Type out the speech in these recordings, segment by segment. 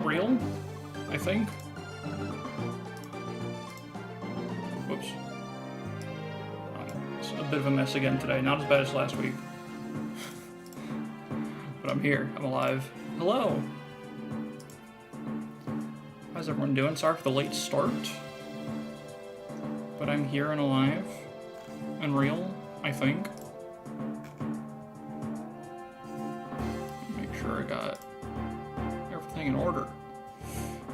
real, I think. Whoops. It's a bit of a mess again today. Not as bad as last week. But I'm here. I'm alive. Hello. How's everyone doing? Sorry for the late start. But I'm here and alive. And real, I think. Make sure I got everything in order.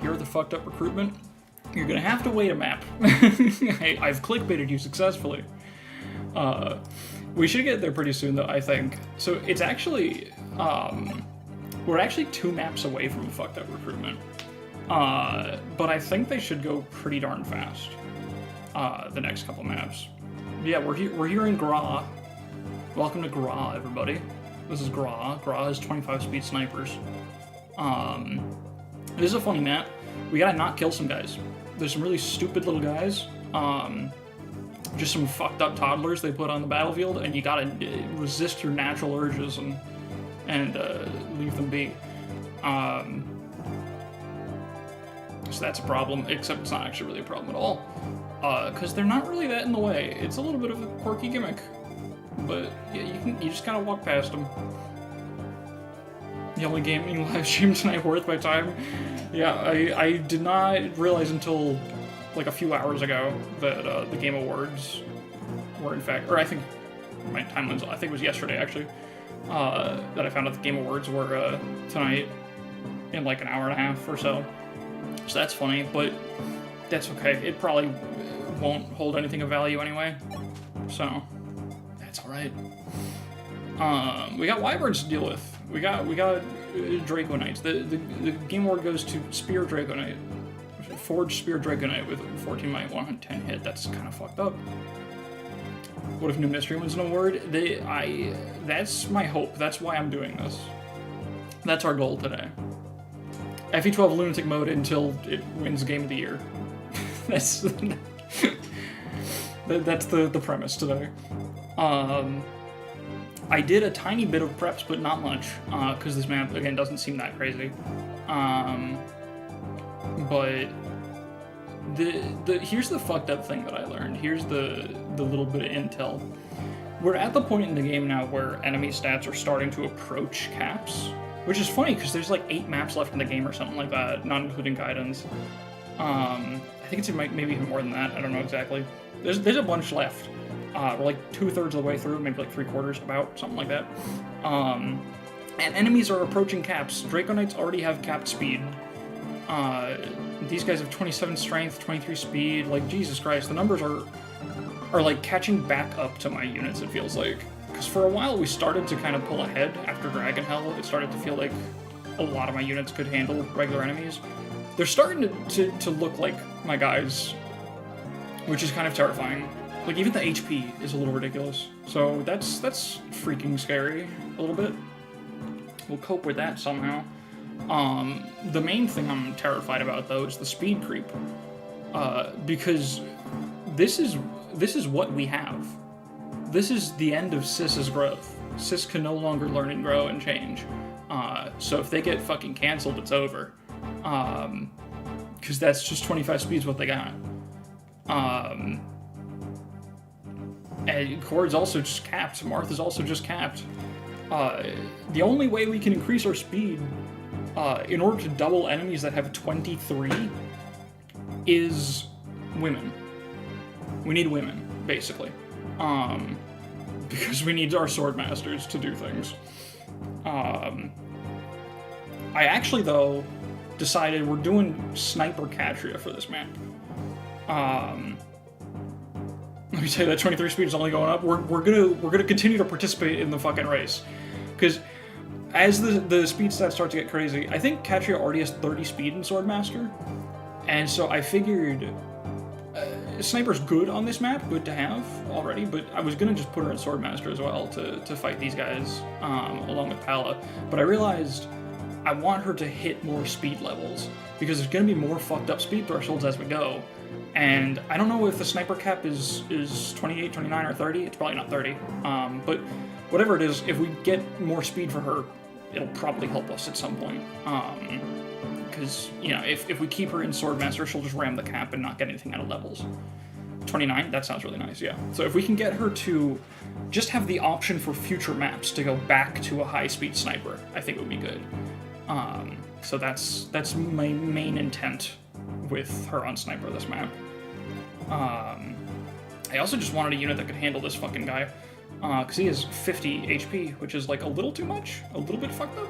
Here are the fucked up recruitment. You're gonna have to wait a map. I've clickbaited you successfully. We should get there pretty soon though, I think. So it's actually, we're actually 2 maps away from a fucked up recruitment. But I think they should go pretty darn fast. The next couple maps. Yeah, we're here in Gra. Welcome to Gra, everybody. This is Gra. Gra is 25 speed snipers. This is a funny map. We gotta not kill some guys. There's some really stupid little guys. Just some fucked up toddlers they put on the battlefield, and you gotta resist your natural urges and leave them be. So that's a problem, except it's not actually really a problem at all. Because they're not really that in the way. It's a little bit of a quirky gimmick. But yeah, you just kind of walk past them. The only gaming live stream tonight worth my time. Yeah, I did not realize until like a few hours ago that the Game Awards were in fact, or I think my timeline's, I think it was yesterday actually, that I found out the Game Awards were tonight in like an hour and a half or so. So that's funny, but that's okay. It probably won't hold anything of value anyway, so that's all right. We got Wyverns to deal with. We got Draco Knights. The Game Award goes to Spear Draco Knight, Forged Spear Draco Knight with 14 might, 110 hit. That's kind of fucked up. What if New Mystery wins an award? That's my hope. That's why I'm doing this. That's our goal today. FE12 Lunatic Mode until it wins Game of the Year. That's the premise today. I did a tiny bit of preps, but not much, because this map, again, doesn't seem that crazy. But here's the fucked up thing that I learned. Here's the little bit of intel. We're at the point in the game now where enemy stats are starting to approach caps, which is funny because there's like 8 maps left in the game or something like that, not including guidance. I think it's maybe even more than that. I don't know exactly. There's a bunch left. We're like 2/3 of the way through, maybe like 3/4, about something like that. And enemies are approaching caps. Draco Knights already have capped speed. These guys have 27 strength, 23 speed. Like, Jesus Christ, the numbers are like catching back up to my units, it feels like. Because for a while we started to kind of pull ahead after Dragon Hell. It started to feel like a lot of my units could handle regular enemies. They're starting to look like my guys, which is kind of terrifying. Like, even the HP is a little ridiculous. So that's freaking scary a little bit. We'll cope with that somehow. The main thing I'm terrified about, though, is the speed creep. Because this is what we have. This is the end of Sis's growth. Sis can no longer learn and grow and change. So if they get fucking canceled, it's over. Because that's just 25 speed's what they got. And Cord's also just capped. Martha's also just capped. The only way we can increase our speed in order to double enemies that have 23 is women. We need women, basically. Because we need our sword masters to do things. I actually, though, decided we're doing Sniper Catria for this map. Let me tell you that 23 speed is only going up. We're gonna continue to participate in the fucking race, because as the speed stats start to get crazy, I think Catria already has 30 speed in Swordmaster, and so I figured Sniper's good on this map, good to have already, but I was gonna just put her in Swordmaster as well to fight these guys along with Palla, but I realized I want her to hit more speed levels, because there's gonna be more fucked up speed thresholds as we go. And I don't know if the sniper cap is 28, 29, or 30. It's probably not 30. But whatever it is, if we get more speed for her, it'll probably help us at some point. because, you know, if we keep her in Swordmaster, she'll just ram the cap and not get anything out of levels. 29? That sounds really nice, yeah. So if we can get her to just have the option for future maps to go back to a high-speed sniper, I think it would be good. So that's my main intent with her on sniper this map. I also just wanted a unit that could handle this fucking guy, because he has 50 HP, which is like a little too much, a little bit fucked up.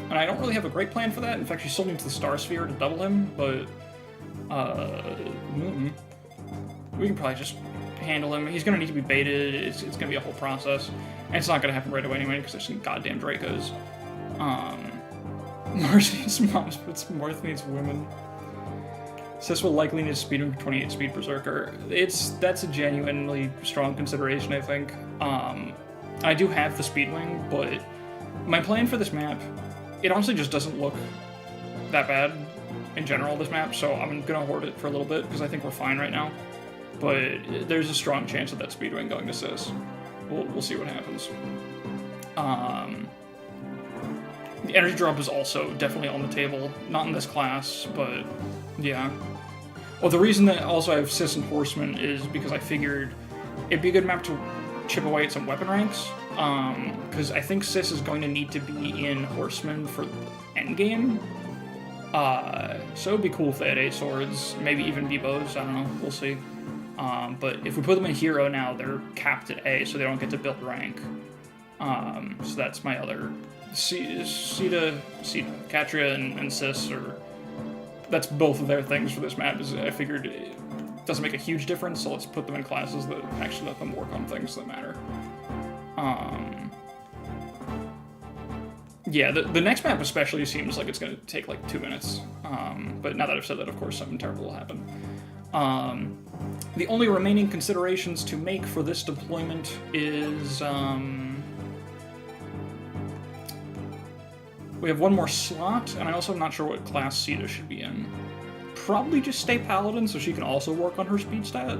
And I don't really have a great plan for that. In fact, she's sold me to the Star Sphere to double him, but we can probably just handle him. He's going to need to be baited. It's going to be a whole process. And it's not going to happen right away anyway, because there's some goddamn Dracos. Mars needs moms, but Marth needs women. Sis will likely need a speed for 28 speed Berserker. That's a genuinely strong consideration, I think. I do have the speed wing, but my plan for this map, it honestly just doesn't look that bad in general, this map, so I'm gonna hoard it for a little bit, because I think we're fine right now. But there's a strong chance of that speed wing going to Sis. We'll see what happens. The energy drop is also definitely on the table. Not in this class, but yeah. Well, the reason that also I have Sis and Horseman is because I figured it'd be a good map to chip away at some weapon ranks. Because I think Sis is going to need to be in Horseman for endgame. So it'd be cool if they had 8 swords, maybe even B bows, I don't know, we'll see. But if we put them in Hero now, they're capped at A, so they don't get to build rank. So that's my other... Sita, Katria, and Sis, that's both of their things for this map, is I figured it doesn't make a huge difference, so let's put them in classes that actually let them work on things that matter. Yeah, the next map especially seems like it's going to take like 2 minutes, but now that I've said that, of course, something terrible will happen. The only remaining considerations to make for this deployment is, we have one more slot, and I also am not sure what class Sita should be in. Probably just stay Paladin so she can also work on her speed stat.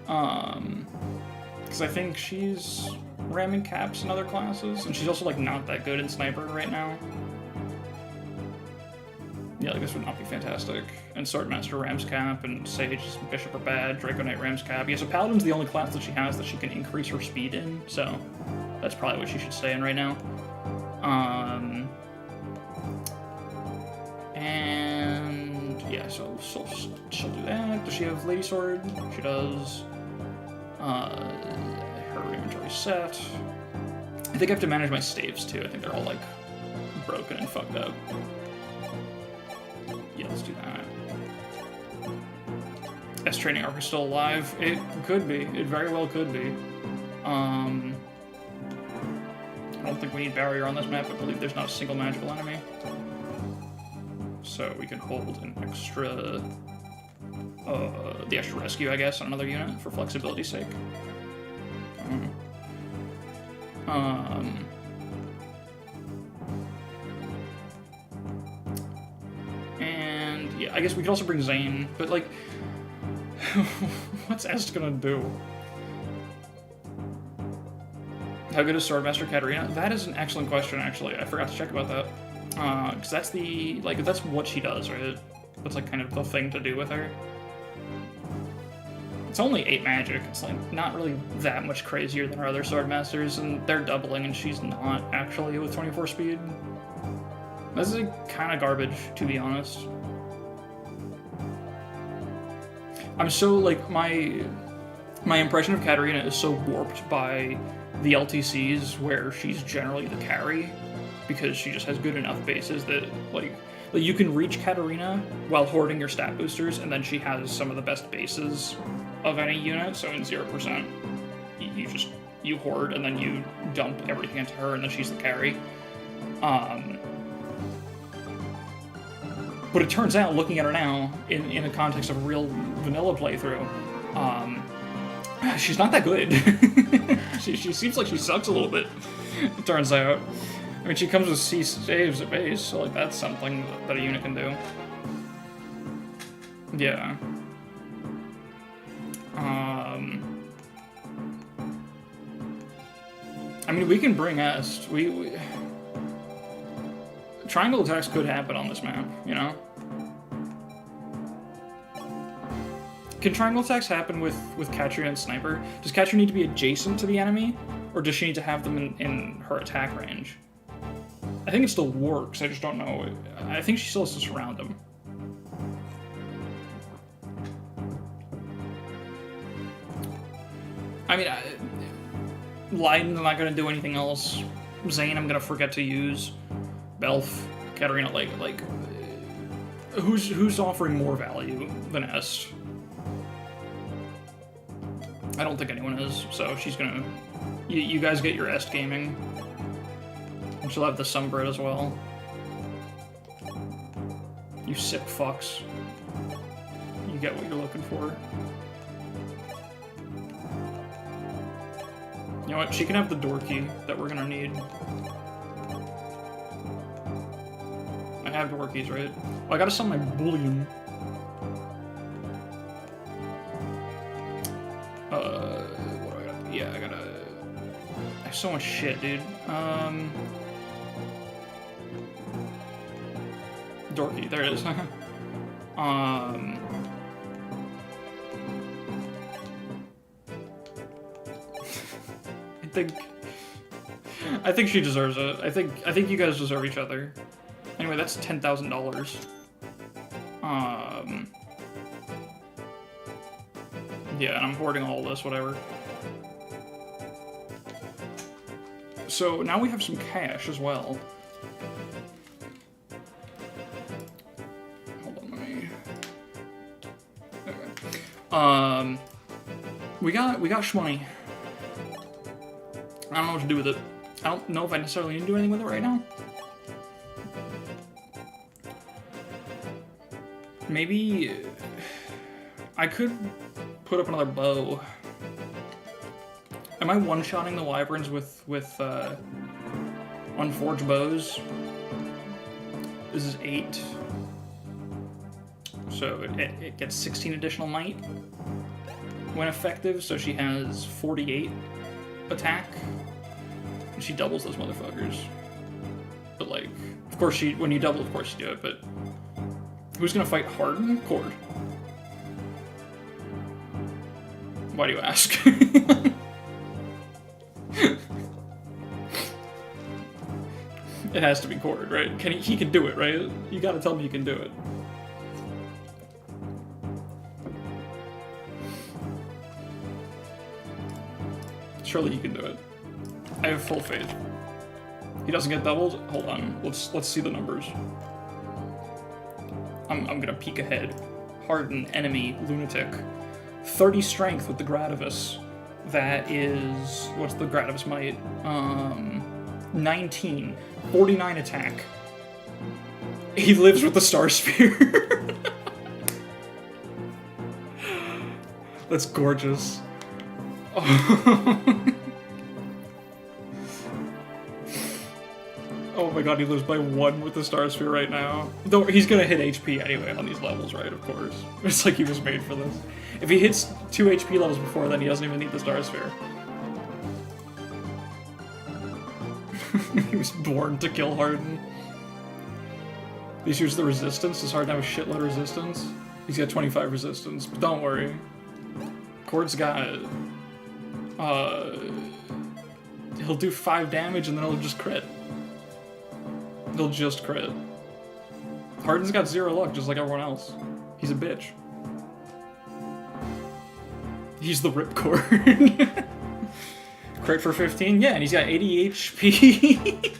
Because I think she's ramming caps in other classes, and she's also like not that good in Sniper right now. Yeah, like this would not be fantastic. And Swordmaster rams cap, and Sage Bishop are bad, Draco Knight rams cap. Yeah, so Paladin's the only class that she has that she can increase her speed in, so that's probably what she should stay in right now. And yeah, so she'll do that. Does she have Lady Sword? She does. Her inventory set. I think I have to manage my staves too. I think they're all like broken and fucked up. Yeah, let's do that. S Training Arc is still alive. It could be. It very well could be. I don't think we need barrier on this map. I believe there's not a single magical enemy. So we can hold an extra, the extra rescue, I guess, on another unit for flexibility's sake. And yeah, I guess we could also bring Zane, but like, what's Est gonna do? How good is Swordmaster Katarina? That is an excellent question, actually. I forgot to check about that. Because that's the, like, that's what she does, right? That's, like, kind of the thing to do with her. It's only 8 magic. It's, like, not really that much crazier than our other Swordmasters, and they're doubling, and she's not, actually, with 24 speed. This is, like, kind of garbage, to be honest. I'm so, like, my impression of Katarina is so warped by the LTCs where she's generally the carry, because she just has good enough bases that, like you can reach Katarina while hoarding your stat boosters, and then she has some of the best bases of any unit, so in 0%, you hoard, and then you dump everything into her, and then she's the carry. But it turns out, looking at her now, in the context of a real vanilla playthrough, she's not that good. she seems like she sucks a little bit, it turns out. I mean, she comes with C saves at base, so like that's something that a unit can do. Yeah. I mean, we can bring Est. Triangle attacks could happen on this map, you know? Can triangle attacks happen with Katria and Sniper? Does Katria need to be adjacent to the enemy? Or does she need to have them in her attack range? I think it still works, I just don't know. I think she still has to surround them. I mean, Leiden's not going to do anything else. Zane I'm going to forget to use. Belf, Katarina, like who's offering more value than Est? I don't think anyone is, so she's gonna... You guys get your Est gaming. And she'll have the Sunbird as well. You sick fucks. You get what you're looking for. You know what? She can have the door key that we're gonna need. I have door keys, right? Oh, I gotta sell my bullion. What do I got? Yeah, I gotta... I have so much shit, dude. Door key, there it is. I think she deserves it. I think you guys deserve each other. Anyway, that's $10,000. Yeah, and I'm hoarding all this, whatever. So now we have some cash as well. Hold on, let me... Okay. We got shmoney. I don't know what to do with it. I don't know if I necessarily need to do anything with it right now. Maybe I could put up another bow. Am I one-shotting the wyverns with unforged bows? This is 8. So it gets 16 additional might when effective, so she has 48 attack. And she doubles those motherfuckers. But like, of course when you double, of course you do it, but who's gonna fight Harden? Cord. Why do you ask? It has to be Cord, right? He can do it, right? You gotta tell me you can do it. Surely you can do it. I have full faith. He doesn't get doubled? Hold on. Let's see the numbers. I'm gonna peek ahead. Harden, enemy, lunatic. 30 strength with the Gradivis. That is... What's the Gradivis might? 19. 49 attack. He lives with the Star Sphere. That's gorgeous. Oh my god, he lives by 1 with the Star Sphere right now. Though he's gonna hit HP anyway on these levels, right? Of course. It's like he was made for this. If he hits 2 HP levels before, then he doesn't even need the Star Sphere. He was born to kill Harden. These use the resistance. Does Harden have a shitload of resistance? He's got 25 resistance, but don't worry. Cord's got... he'll do 5 damage and then he'll just crit. He'll just crit. Harden's got 0 luck, just like everyone else. He's a bitch. He's the ripcord. Crit for 15? Yeah, and he's got 80 HP.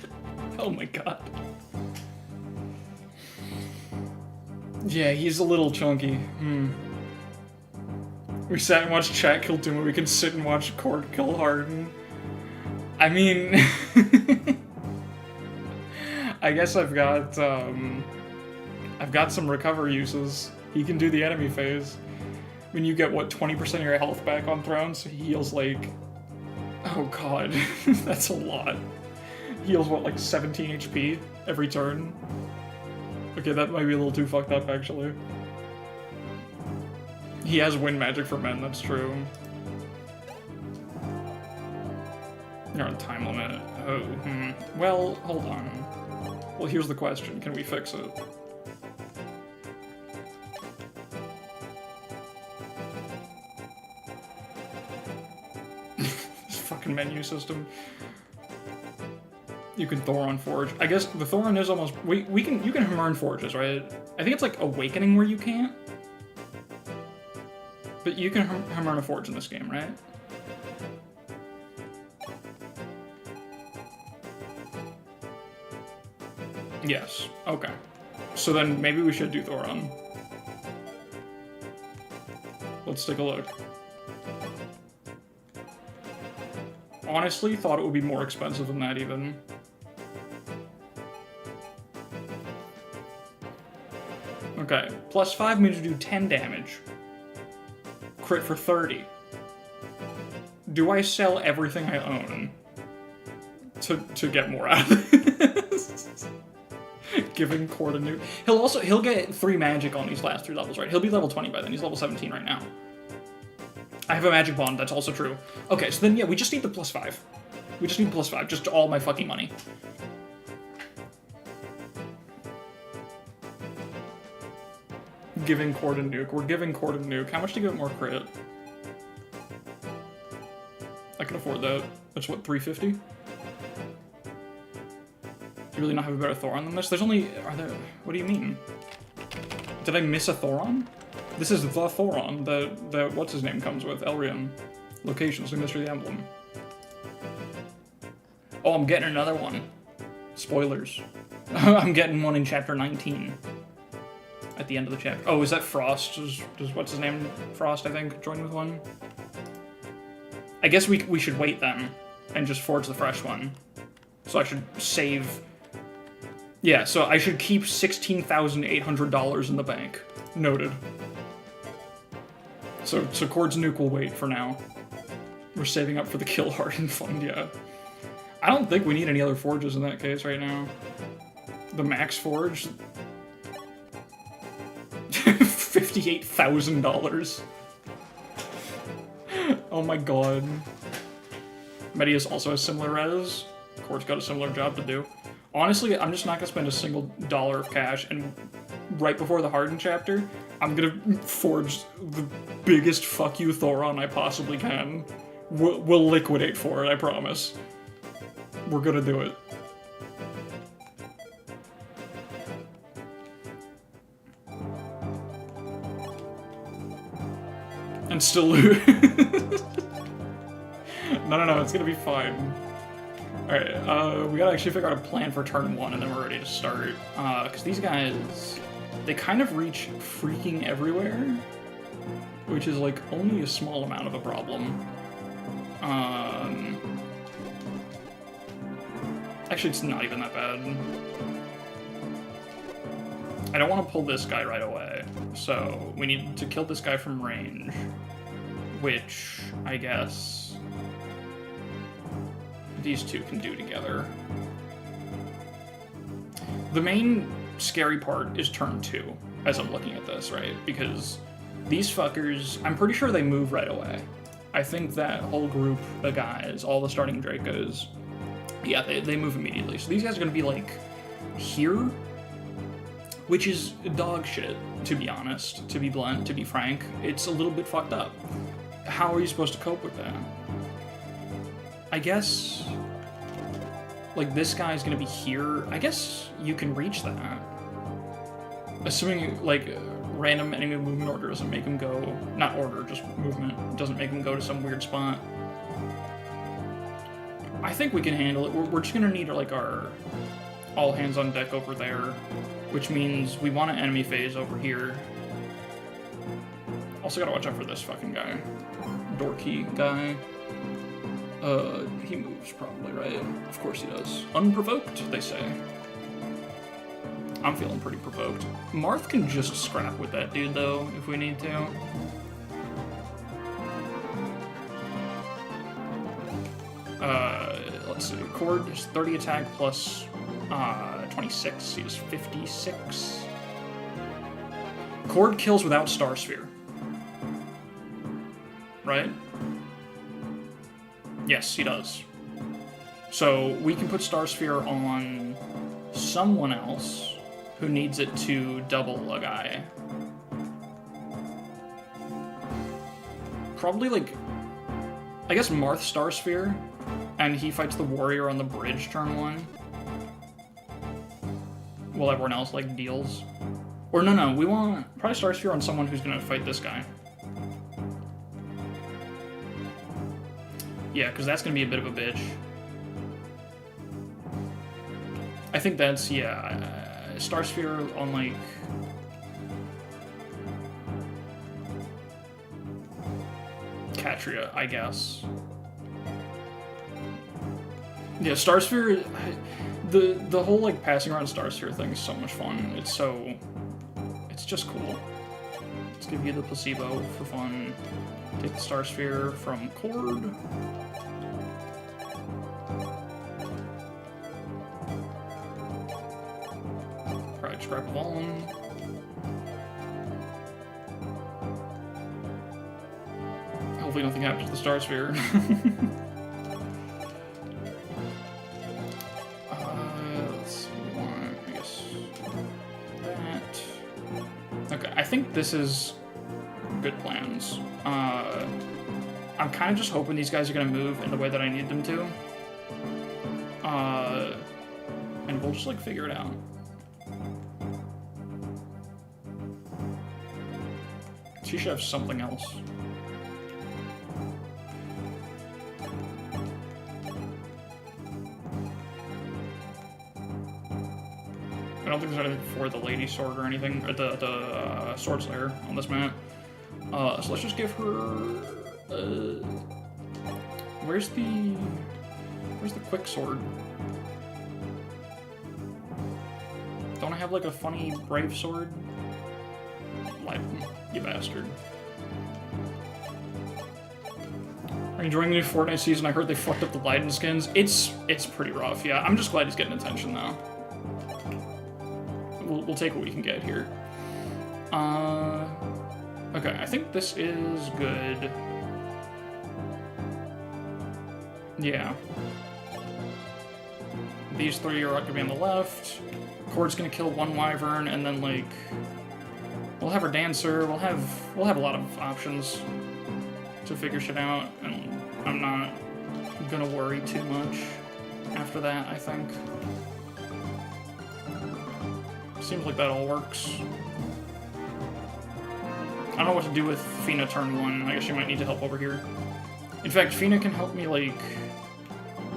Oh my god. Yeah, he's a little chunky. We sat and watched chat kill Doom, we can sit and watch Cord kill Harden. I mean... I guess I've got some recover uses. He can do the enemy phase. When you get, what, 20% of your health back on Thrones, he heals like... Oh god, that's a lot. He heals, what, like 17 HP every turn? Okay, that might be a little too fucked up, actually. He has wind magic for men, that's true. You're on time limit. Oh, Well, hold on. Well, here's the question. Can we fix it? This fucking menu system. You can Thoron Forge. I guess the Thoron is almost... you can Hamurn Forges, right? I think it's like Awakening where you can't. But you can Hamurn a Forge in this game, right? Yes. Okay. So then maybe we should do Thoron. Let's take a look. Honestly, thought it would be more expensive than that even. Okay, +5 means you do 10 damage. Crit for 30. Do I sell everything I own to get more out of this? Giving Cord a new... He'll get 3 magic on these last 3 levels, right? He'll be level 20 by then. He's level 17 right now. I have a magic bond, that's also true. Okay, so then yeah, we just need the +5. We just need +5, just all my fucking money. Giving Cord a nuke. We're giving Cord a nuke. How much to give it more crit? I can afford that. That's what, 350? Do you really not have a better Thoron than this? There's only... What do you mean? Did I miss a Thoron? This is the Thoron that what's his name comes with, Elrian. Locations, the Mystery of the Emblem. Oh, I'm getting another one. Spoilers. I'm getting one in chapter 19. At the end of the chapter. Oh, is that Frost? Does what's his name? Frost, I think, join with one? I guess we should wait then, and just forge the fresh one. So I should save... Yeah, so I should keep $16,800 in the bank. Noted. So Cord's nuke will wait for now. We're saving up for the Kill Hardened fund, yeah. I don't think we need any other forges in that case right now. The max forge... $58,000. Oh my god. Media's also a similar res. Cord's got a similar job to do. Honestly, I'm just not gonna spend a single dollar of cash, and right before the Hardened chapter, I'm gonna forge the biggest fuck you Thoron I possibly can. We'll liquidate for it, I promise. We're gonna do it. And still lose. No, it's gonna be fine. Alright, we gotta actually figure out a plan for turn 1, and then we're ready to start. Because these guys, they kind of reach freaking everywhere, which is, like, only a small amount of a problem. Actually, it's not even that bad. I don't want to pull this guy right away, so we need to kill this guy from range, which, I guess, these two can do together. The main scary part is turn 2, as I'm looking at this, right? Because these fuckers, I'm pretty sure they move right away. I think that whole group of guys, all the starting Dracos, yeah, they move immediately. So these guys are going to be, like, here, which is dog shit, to be honest, to be blunt, to be frank. It's a little bit fucked up. How are you supposed to cope with that? I guess, like, this guy's gonna be here. I guess you can reach that. Assuming, like, random enemy movement order doesn't make him go, not order, just movement, doesn't make him go to some weird spot. I think we can handle it. We're just gonna need, like, our all hands on deck over there, which means we want an enemy phase over here. Also gotta watch out for this fucking guy. Dorky guy. He moves probably, right? Of course he does. Unprovoked, they say. I'm feeling pretty provoked. Marth can just scrap with that dude, though, if we need to. Let's see. Cord is 30 attack plus 26. He does 56. Cord kills without Star Sphere. Right? Yes, he does. So we can put Star Sphere on someone else who needs it to double a guy. Probably, like, I guess Marth Star Sphere, and he fights the warrior on the bridge turn 1. While everyone else, like, deals. Or no, we want probably Star Sphere on someone who's gonna fight this guy. Yeah, because that's gonna be a bit of a bitch. I think that's, yeah, Star Sphere on, like... Catria, I guess. Yeah, Star Sphere... The whole, like, passing around Star Sphere thing is so much fun. It's so... It's just cool. Let's give you the placebo for fun. Take the Star Sphere from Cord. Probably just grab Vaughn. Hopefully nothing happens to the Star Sphere. Let's see, we want, I guess, that. Okay, I think this is good plans. I'm kind of just hoping these guys are going to move in the way that I need them to. And we'll just, like, figure it out. She should have something else. I don't think there's anything for the Lady Sword or anything, or the Sword Slayer on this map. So let's just give her... Where's the Quick Sword? Don't I have, like, a funny Brave Sword? Like, you bastard. Are you enjoying the new Fortnite season? I heard they fucked up the Leiden skins. It's pretty rough, yeah. I'm just glad he's getting attention, though. We'll take what we can get here. Okay, I think this is good. Yeah. These three are gonna be on the left. Cord's gonna kill one Wyvern, and then, like, we'll have our Dancer. We'll have a lot of options to figure shit out, and I'm not gonna worry too much after that, I think. Seems like that all works. I don't know what to do with Fina turn 1. I guess she might need to help over here. In fact, Fina can help me, like,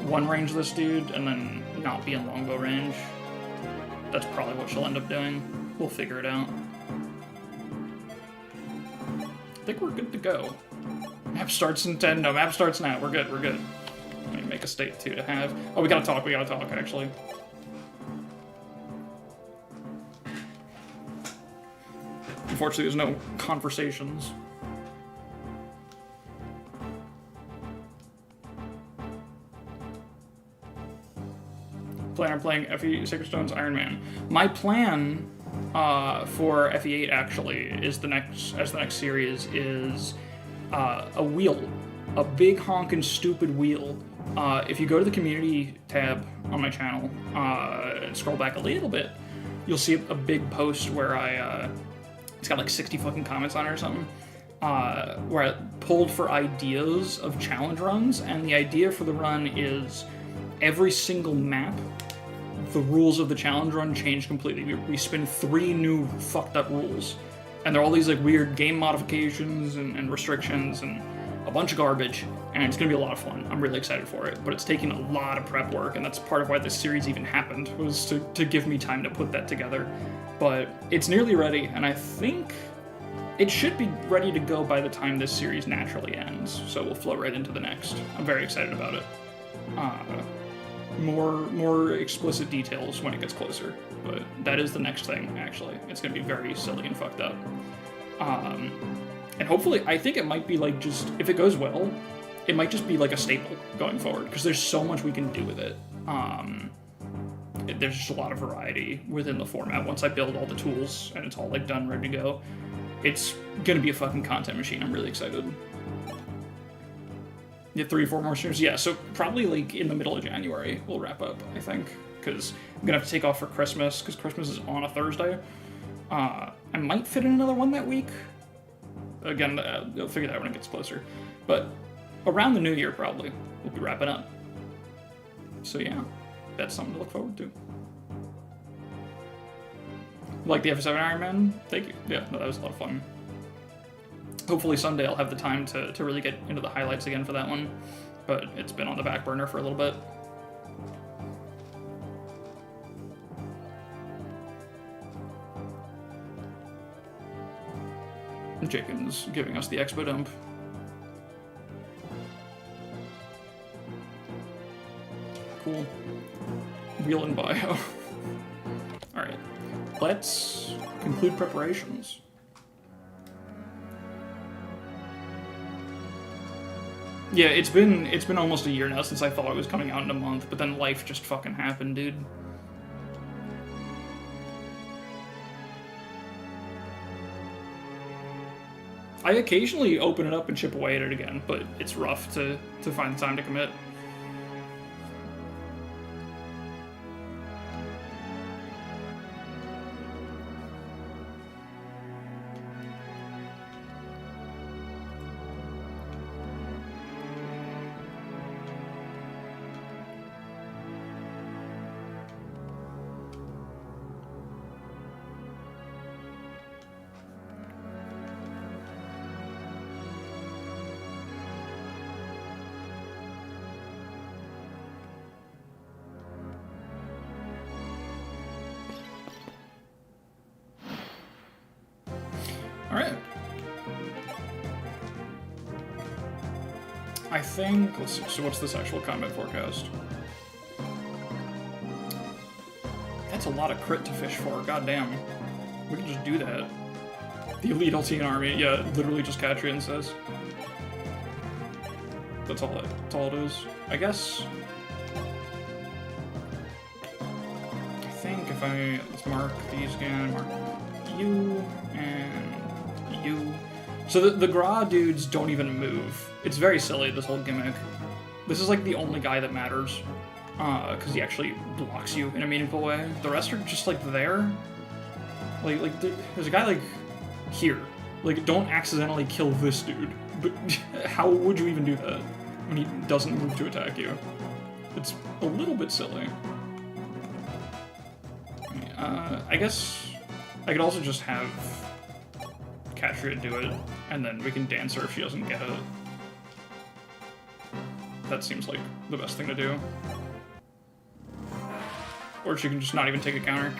one-range this dude and then not be in longbow range. That's probably what she'll end up doing. We'll figure it out. I think we're good to go. Map starts in 10. No, map starts now. We're good, we're good. Let me make a state, too, to have. Oh, we gotta talk, actually. Unfortunately, there's no conversations. Plan on playing FE Sacred Stone's Iron Man. My plan for FE8 actually is the next series is a wheel, a big honkin' stupid wheel. If you go to the community tab on my channel and scroll back a little bit, you'll see a big post where it's got like 60 fucking comments on it or something, where I pulled for ideas of challenge runs, and the idea for the run is every single map, the rules of the challenge run change completely. We spin 3 new fucked up rules, and they're all these like weird game modifications and restrictions and a bunch of garbage, and it's gonna be a lot of fun. I'm really excited for it, but it's taking a lot of prep work, and that's part of why this series even happened, was to give me time to put that together. But it's nearly ready, and I think it should be ready to go by the time this series naturally ends, so we'll flow right into the next. I'm very excited about it. More explicit details when it gets closer, but that is the next thing, actually. It's gonna be very silly and fucked up. And hopefully, I think it might be like just, if it goes well, it might just be like a staple going forward, because there's so much we can do with it. There's just a lot of variety within the format. Once I build all the tools and it's all like done, ready to go, it's gonna be a fucking content machine. I'm really excited. Yeah, 3 or 4 more streams. Yeah, so probably like in the middle of January we'll wrap up, I think, because I'm gonna have to take off for Christmas because Christmas is on a Thursday. I might fit in another one that week. Again, I'll figure that out when it gets closer. But around the New Year, probably we'll be wrapping up. So yeah, that's something to look forward to. Like the FE7 Iron Man? Thank you. Yeah, no, that was a lot of fun. Hopefully someday I'll have the time to really get into the highlights again for that one, but it's been on the back burner for a little bit. Jenkins giving us the expo dump. Cool. Wheel and bio. Alright. Let's conclude preparations. Yeah, it's been almost a year now since I thought it was coming out in a month, but then life just fucking happened, dude. I occasionally open it up and chip away at it again, but it's rough to find the time to commit. Alright. I think, let's see, so what's this actual combat forecast? That's a lot of crit to fish for, goddamn. We can just do that. The elite Altian army, yeah, literally just catch it and says. That's all it is. I guess. I think if let's mark these again, mark you, and you. So the Gra dudes don't even move. It's very silly, this whole gimmick. This is like the only guy that matters, because he actually blocks you in a meaningful way. The rest are just like there. Like there's a guy like here. Like, don't accidentally kill this dude. But how would you even do that when he doesn't move to attack you? It's a little bit silly. I guess I could also just have Katria do it, and then we can dance her if she doesn't get it. That seems like the best thing to do. Or she can just not even take a counter.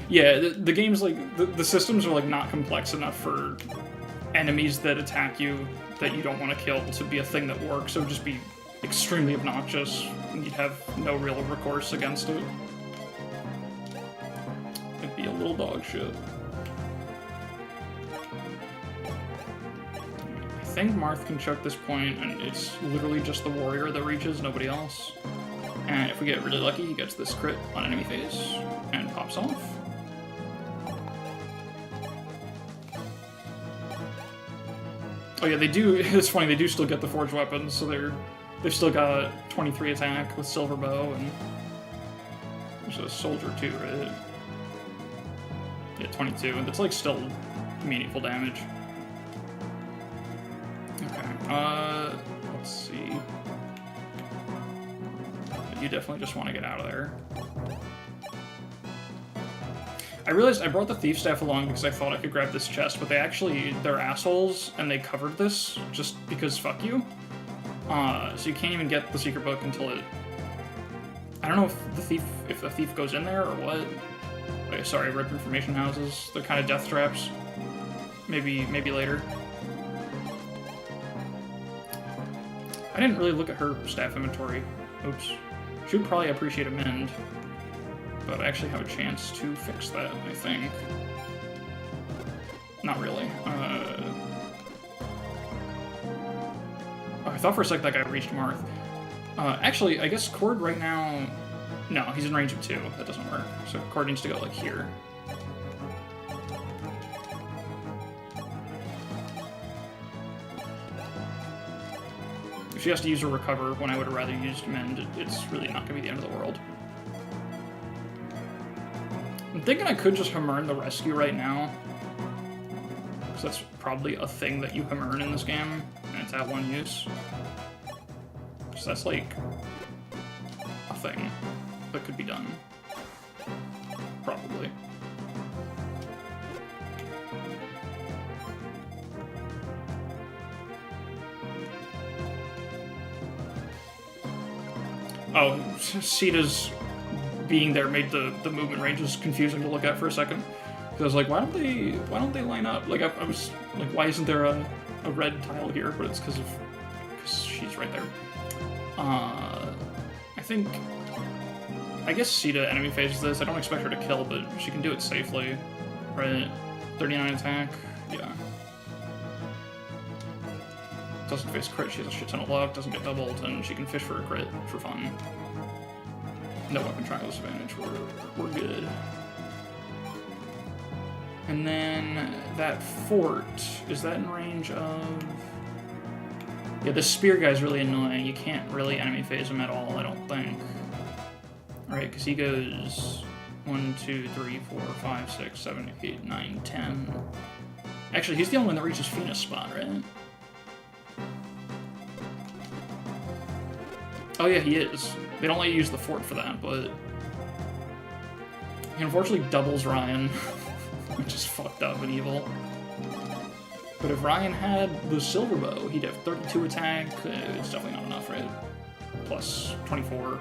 Yeah, the game's like, the systems are like not complex enough for enemies that attack you that you don't want to kill to be a thing that works. It would just be extremely obnoxious, and you'd have no real recourse against it. It'd be a little dog shit. I think Marth can choke this point, and it's literally just the warrior that reaches, nobody else. And if we get really lucky, he gets this crit on enemy phase and pops off. Oh yeah, they do, it's funny, they do still get the forged weapons, so they've still got 23 attack with silver bow, and there's a soldier too, right? Yeah, 22, and it's like still meaningful damage. Okay, let's see. You definitely just want to get out of there. I realized I brought the thief staff along because I thought I could grab this chest, but they're assholes, and they covered this just because fuck you. So you can't even get the secret book until it... I don't know if the thief goes in there or what. Like, sorry, rip information houses. They're kind of death traps. Maybe later. I didn't really look at her staff inventory. Oops. She would probably appreciate a mend. But I actually have a chance to fix that, I think. Not really. I thought for a sec that guy reached Marth. Actually, I guess Cord right now... No, he's in range of 2. That doesn't work. So Cord needs to go, like, here. If she has to use her recover when I would have rather used mend, it's really not going to be the end of the world. I'm thinking I could just Hammer the rescue right now. Because that's probably a thing that you Hammer in this game, and it's at one use. So that's like a thing that could be done. Probably. Oh, Sita's being there made the movement ranges confusing to look at for a second. Because I was like, why don't they line up? Like I was like, why isn't there a red tile here? But it's because she's right there. I guess Sita enemy phases this. I don't expect her to kill, but she can do it safely, right? 39 attack, yeah. Doesn't face crit, she has a shit ton of luck, doesn't get doubled, and she can fish for a crit for fun. No weapon trial disadvantage, we're good. And then that fort, is that in range of... Yeah, the spear guy's really annoying. You can't really enemy phase him at all, I don't think. Alright, because he goes 1, 2, 3, 4, 5, 6, 7, 8, 9, 10. Actually, he's the only one that reaches Fina's spot, right? Oh yeah, he is. They don't let you use the fort for that, but... He unfortunately doubles Ryan, which is fucked up and evil. But if Ryan had the silver bow, he'd have 32 attack. It's definitely not enough, right? Plus 24.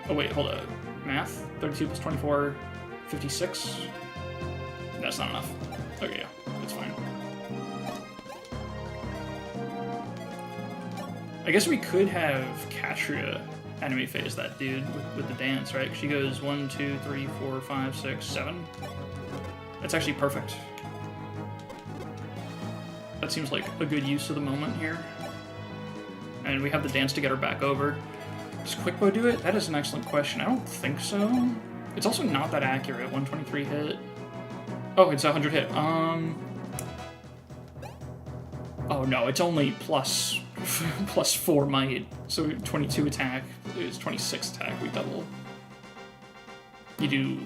Oh wait, hold up. Math? 32 plus 24, 56? That's not enough. Okay, yeah, that's fine. I guess we could have Katria enemy phase that dude with the dance, right? She goes 1, 2, 3, 4, 5, 6, 7. That's actually perfect. That seems like a good use of the moment here. And we have the dance to get her back over. Does Quick Bow do it? That is an excellent question. I don't think so. It's also not that accurate. 123 hit. Oh, it's 100 hit. Oh no, it's only plus 4 might. So 22 attack is 26 attack. We double. You do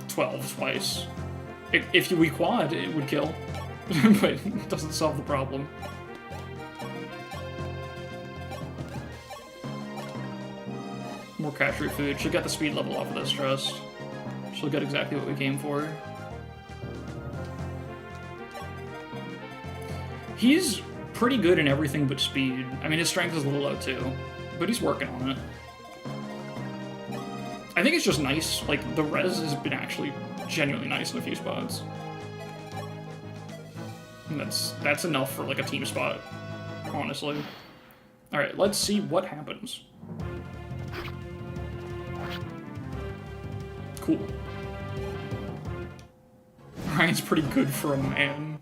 12 twice. If we quad, it would kill. But it doesn't solve the problem. More Katria food. She'll get the speed level off of this trust. She'll get exactly what we came for. He's pretty good in everything but speed. I mean, his strength is a little low too, but he's working on it. I think it's just nice. Like, the res has been actually genuinely nice in a few spots. And that's enough for, like, a team spot, honestly. Alright, let's see what happens. Cool. Ryan's pretty good for a man.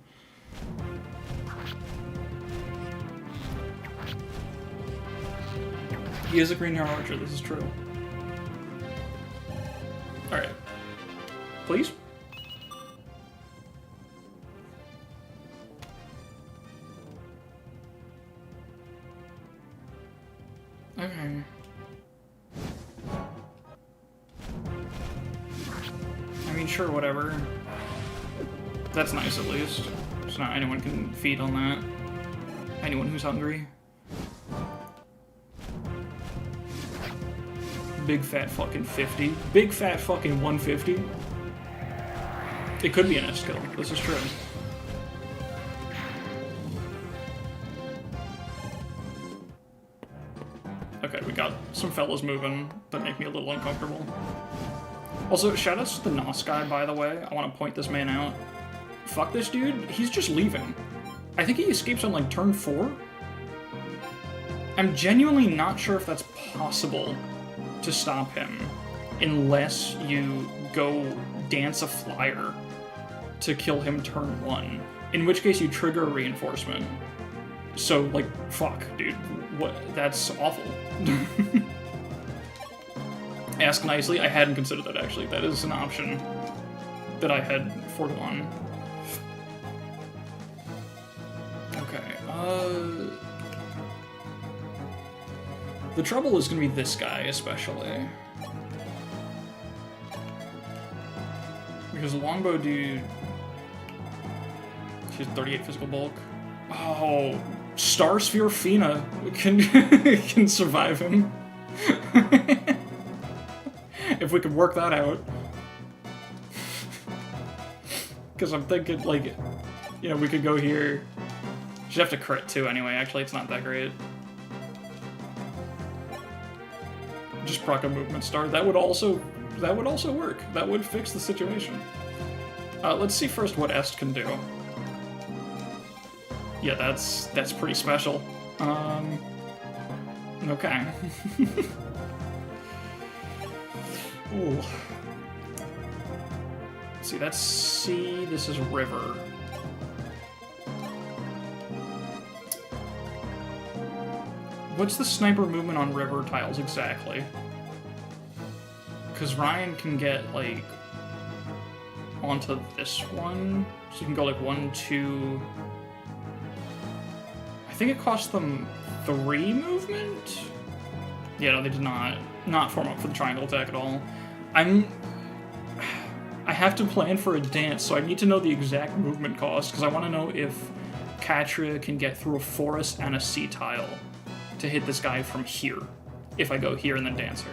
He is a green hair archer, this is true. Alright. Please? Okay. I mean, sure, whatever. That's nice, at least. So not anyone can feed on that. Anyone who's hungry. Big fat fucking 50. Big fat fucking 150. It could be an S skill. This is true. Okay, we got some fellas moving that make me a little uncomfortable. Also, shoutouts to the Nos guy, by the way. I want to point this man out. Fuck this dude. He's just leaving. I think he escapes on, like, turn 4? I'm genuinely not sure if that's possible to stop him unless you go dance a flyer to kill him turn 1. In which case you trigger a reinforcement. So, like, fuck, dude. What? That's awful. Ask nicely. I hadn't considered that, actually. That is an option that I had foregone. Okay, The trouble is going to be this guy, especially. Because the longbow dude... She's 38 physical bulk. Oh, Star Sphere Fina can survive him. If we could work that out. Because I'm thinking, like, you know, we could go here. She'd have to crit too anyway, actually, it's not that great. Just proc a movement star. That would also work. That would fix the situation. Let's see first what Est can do. Yeah, that's pretty special. Okay. Ooh. Let's see, that's sea, this is river. What's the sniper movement on river tiles exactly? Because Ryan can get, like, onto this one. So you can go, like, 1, 2... I think it cost them 3 movement? Yeah, no, they did not form up for the triangle attack at all. I have to plan for a dance, so I need to know the exact movement cost, because I want to know if Katria can get through a forest and a sea tile to hit this guy from here, if I go here and then dance her.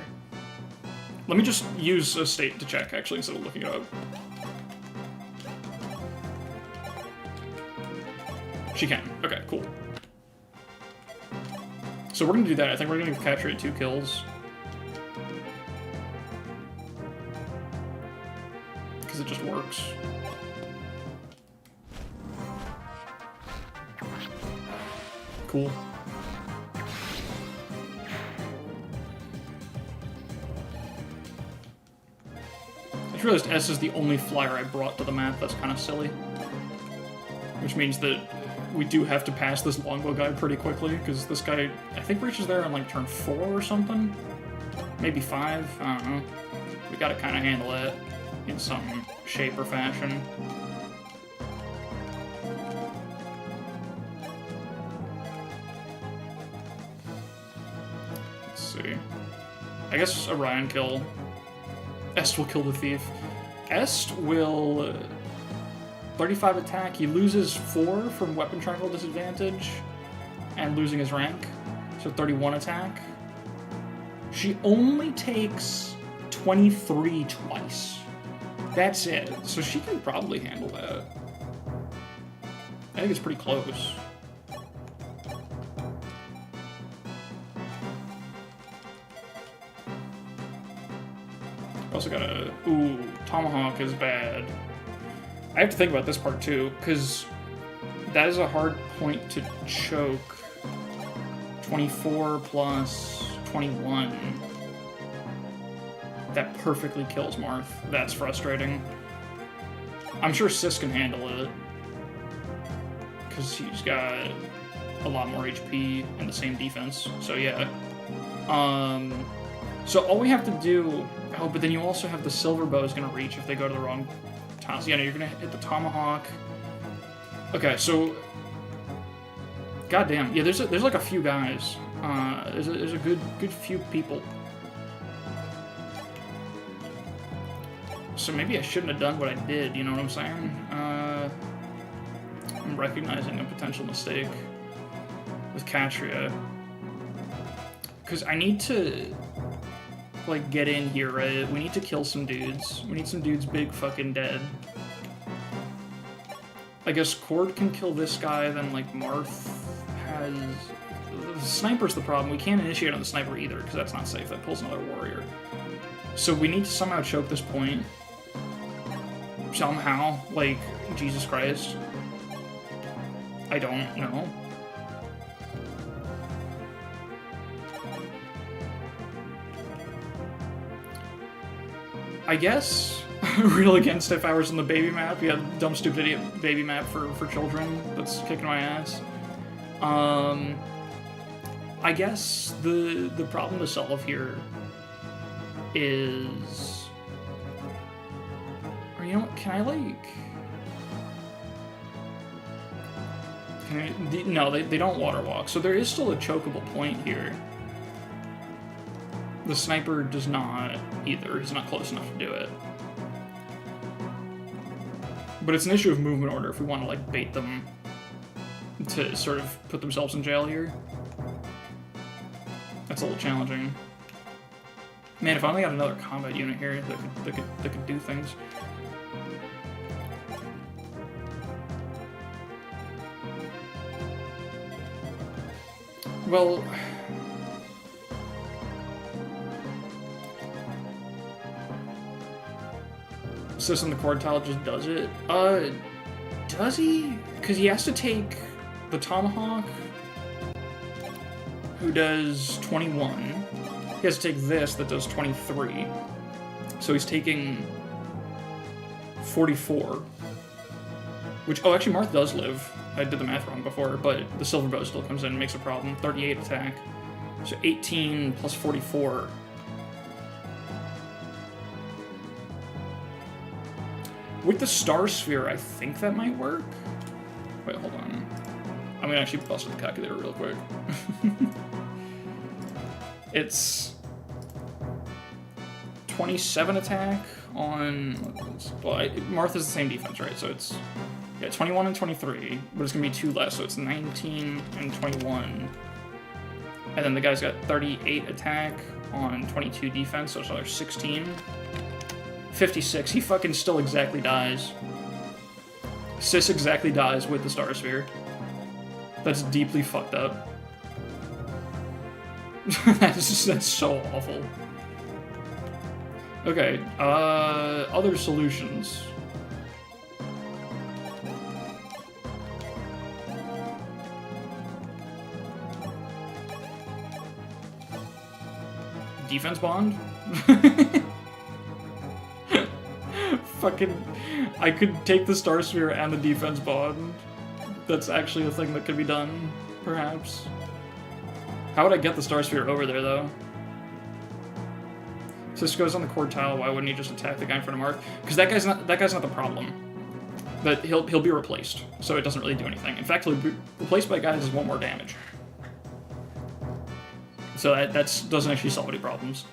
Let me just use a state to check, actually, instead of looking it up. She can. Okay, cool. So we're gonna do that. I think we're gonna give Katria 2 kills. Because it just works. Cool. I just realized S is the only flyer I brought to the map. That's kind of silly. Which means that we do have to pass this longbow guy pretty quickly, because this guy, I think, reaches there on, like, turn 4 or something? Maybe 5? I don't know. We gotta kind of handle it in some shape or fashion. Let's see. I guess a Ryan kill. Est will kill the thief. Est will... 35 attack, he loses 4 from weapon triangle disadvantage and losing his rank, so 31 attack. She only takes 23 twice. That's it. So she can probably handle that. I think it's pretty close. Also got a... Ooh, Tomahawk is bad. I have to think about this part too, because that is a hard point to choke. 24 plus 21. That perfectly kills Marth. That's frustrating. I'm sure Sis can handle it, because he's got a lot more HP and the same defense, so yeah. So all we have to do... Oh, but then you also have the silver bow is going to reach if they go to the wrong tiles. Yeah, no, you're going to hit the tomahawk. Okay, so... Goddamn. Yeah, there's like a few guys. There's a good few people. So maybe I shouldn't have done what I did, you know what I'm saying? I'm recognizing a potential mistake with Katria. Because I need to... like, get in here, right? We need to kill some dudes. We need some dudes big fucking dead. I guess Cord can kill this guy, then, like, Marth has... The sniper's the problem. We can't initiate on the sniper either, because that's not safe. That pulls another warrior. So we need to somehow choke this point. Somehow. Like, Jesus Christ. I don't know. I guess, real against if I was on the baby map. Yeah, dumb, stupid idiot baby map for children that's kicking my ass. I guess the problem to solve here is... Or you know what, can I like... Can I, no, they don't water walk, so there is still a chokeable point here. The sniper does not either. He's not close enough to do it. But it's an issue of movement order if we want to, like, bait them to sort of put themselves in jail here. That's a little challenging. Man, if I only had another combat unit here that could do things. Well, System the Quartile just does it. Does he? Because he has to take the Tomahawk, who does 21. He has to take this that does 23. So he's taking 44. Which, oh, actually, Marth does live. I did the math wrong before, but the Silver Bow still comes in and makes a problem. 38 attack. So 18 plus 44. With the Star Sphere, I think that might work. Wait, hold on. I'm gonna actually bust up the calculator real quick. It's 27 attack on... Well, Martha's the same defense, right? So it's... Yeah, 21 and 23, but it's gonna be 2 less, so it's 19 and 21. And then the guy's got 38 attack on 22 defense, so it's another 16. 56, he fucking still exactly dies. Sis exactly dies with the Star Sphere. That's deeply fucked up. That's so awful. Okay, other solutions. Defense bond? Fucking... I could take the Star Sphere and the defense bond. That's actually a thing that could be done, perhaps. How would I get the Star Sphere over there, though? So this goes on the Quartile, why wouldn't he just attack the guy in front of Marth? Because that guy's not the problem. But he'll be replaced, so it doesn't really do anything. In fact, he'll be replaced by a guy that does 1 more damage. So that doesn't actually solve any problems.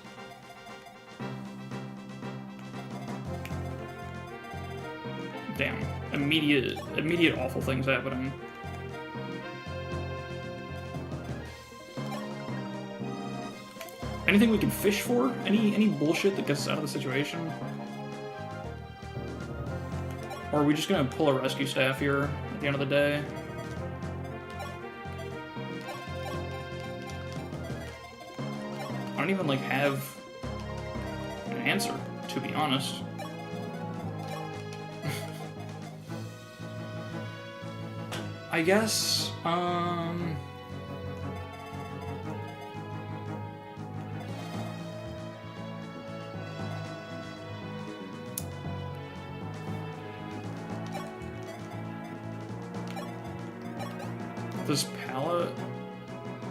Damn. Immediate awful things happening. Anything we can fish for? Any bullshit that gets us out of the situation? Or are we just gonna pull a rescue staff here at the end of the day? I don't even, like, have an answer, to be honest. I guess, does Palla...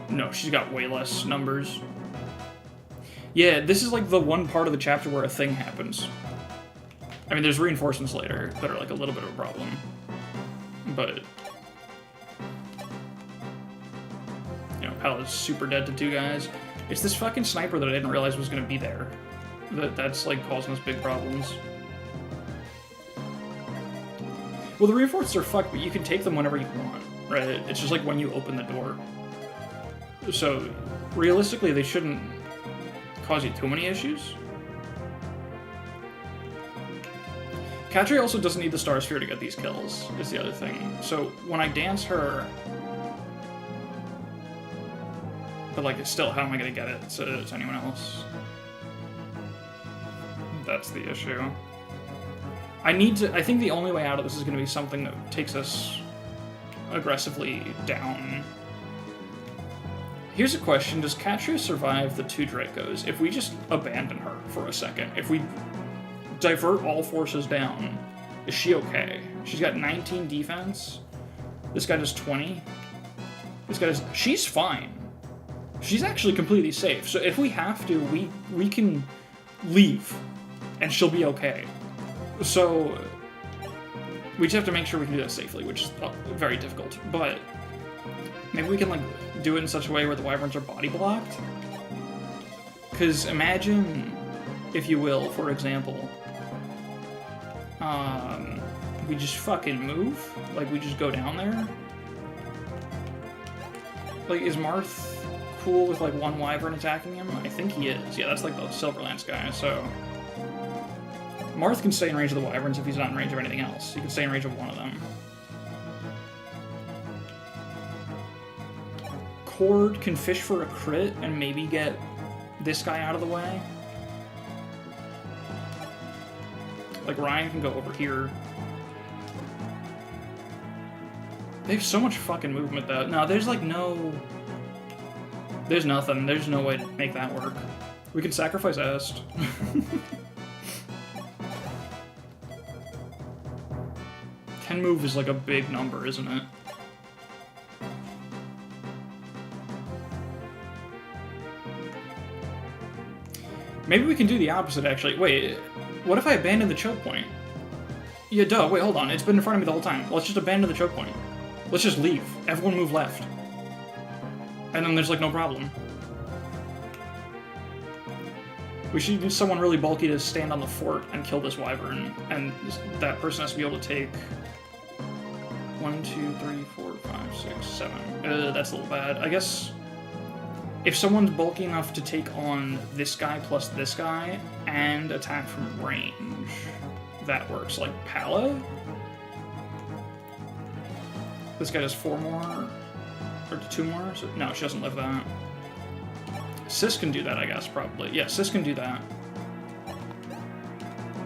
No, she's got way less numbers. Yeah, this is like the one part of the chapter where a thing happens. I mean, there's reinforcements later that are like a little bit of a problem. But... You know, Palla's super dead to 2 guys. It's this fucking sniper that I didn't realize was gonna be there. That's like causing us big problems. Well, the reinforcements are fucked, but you can take them whenever you want, right? It's just like when you open the door. So, realistically, they shouldn't cause you too many issues. Katri also doesn't need the Star Sphere to get these kills, is the other thing. So, when I dance her... But, like, still, how am I gonna get it to anyone else? That's the issue. I think the only way out of this is gonna be something that takes us aggressively down. Here's a question, does Katria survive the 2 Dracos if we just abandon her for a second? If we divert all forces down, is she okay? She's got 19 defense. This guy does 20. This guy does... She's fine. She's actually completely safe. So if we have to, we can leave, and she'll be okay. So we just have to make sure we can do that safely, which is very difficult. But maybe we can, like, do it in such a way where the Wyverns are body blocked? Because imagine, if you will, for example, we just fucking move? Like, we just go down there? Like, is Marth cool with, like, one wyvern attacking him? I think he is. Yeah, that's, like, the Silverlance guy, so... Marth can stay in range of the wyverns if he's not in range of anything else. He can stay in range of one of them. Cord can fish for a crit and maybe get this guy out of the way. Like, Ryan can go over here. They have so much fucking movement, though. No, there's, like, no... There's nothing. There's no way to make that work. We can sacrifice Est. 10 move is, like, a big number, isn't it? Maybe we can do the opposite, actually. Wait, what if I abandon the choke point? Yeah, duh. Wait, hold on. It's been in front of me the whole time. Let's just abandon the choke point. Let's just leave. Everyone move left. And then there's, like, no problem. We should use someone really bulky to stand on the fort and kill this wyvern. And that person has to be able to take... 1, 2, 3, 4, 5, 6, 7. That's a little bad. I guess... If someone's bulky enough to take on this guy plus this guy and attack from range, that works. Like Palla? This guy does 4 more? Or 2 more? So, no, she doesn't live that. Sis can do that, I guess, probably. Yeah, Sis can do that.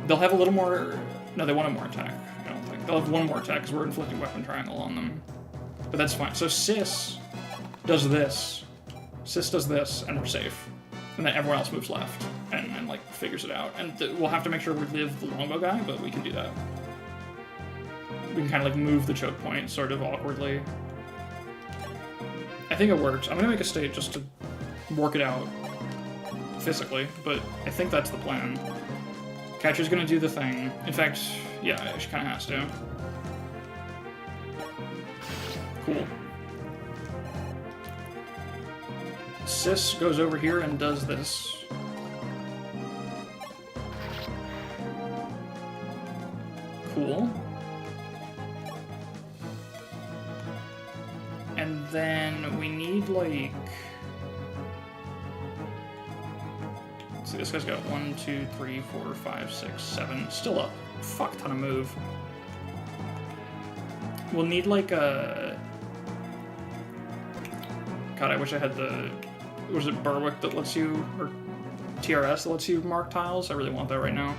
They'll have a little more... No, they want a more attack, I don't think. They'll have 1 more attack because we're inflicting weapon triangle on them. But that's fine. So Sis does this. Sis does this, and we're safe. And then everyone else moves left, and like, figures it out. And we'll have to make sure we live the longbow guy, but we can do that. We can kind of, like, move the choke point, sort of awkwardly. I think it works. I'm gonna make a state just to work it out physically, but I think that's the plan. Catcher's gonna do the thing. In fact, yeah, she kind of has to. Cool. Sis goes over here and does this. Cool. And then we need, like... Let's see, this guy's got 1, 2, 3, 4, 5, 6, 7. Still a fuck ton of move. We'll need, like, a... God, I wish I had the... Was it Berwick that lets you, or TRS that lets you mark tiles? I really want that right now.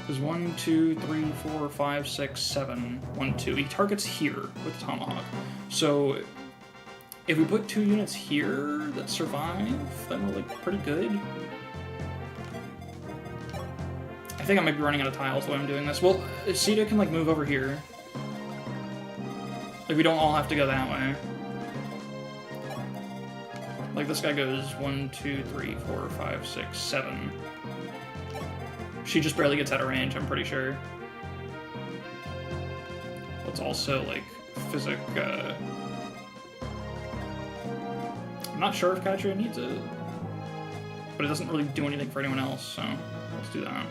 There's 1, 2, 3, 4, 5, 6, 7. 1, 2. He targets here with Tomahawk. So if we put 2 units here that survive, then we're, like, pretty good. I think I might be running out of tiles the way I'm doing this. Well, Sita can, like, move over here. Like, we don't all have to go that way. Like, this guy goes 1, 2, 3, 4, 5, 6, 7. She just barely gets out of range, I'm pretty sure. Let's also, like, physic, I'm not sure if Katria needs it, but it doesn't really do anything for anyone else, so let's do that.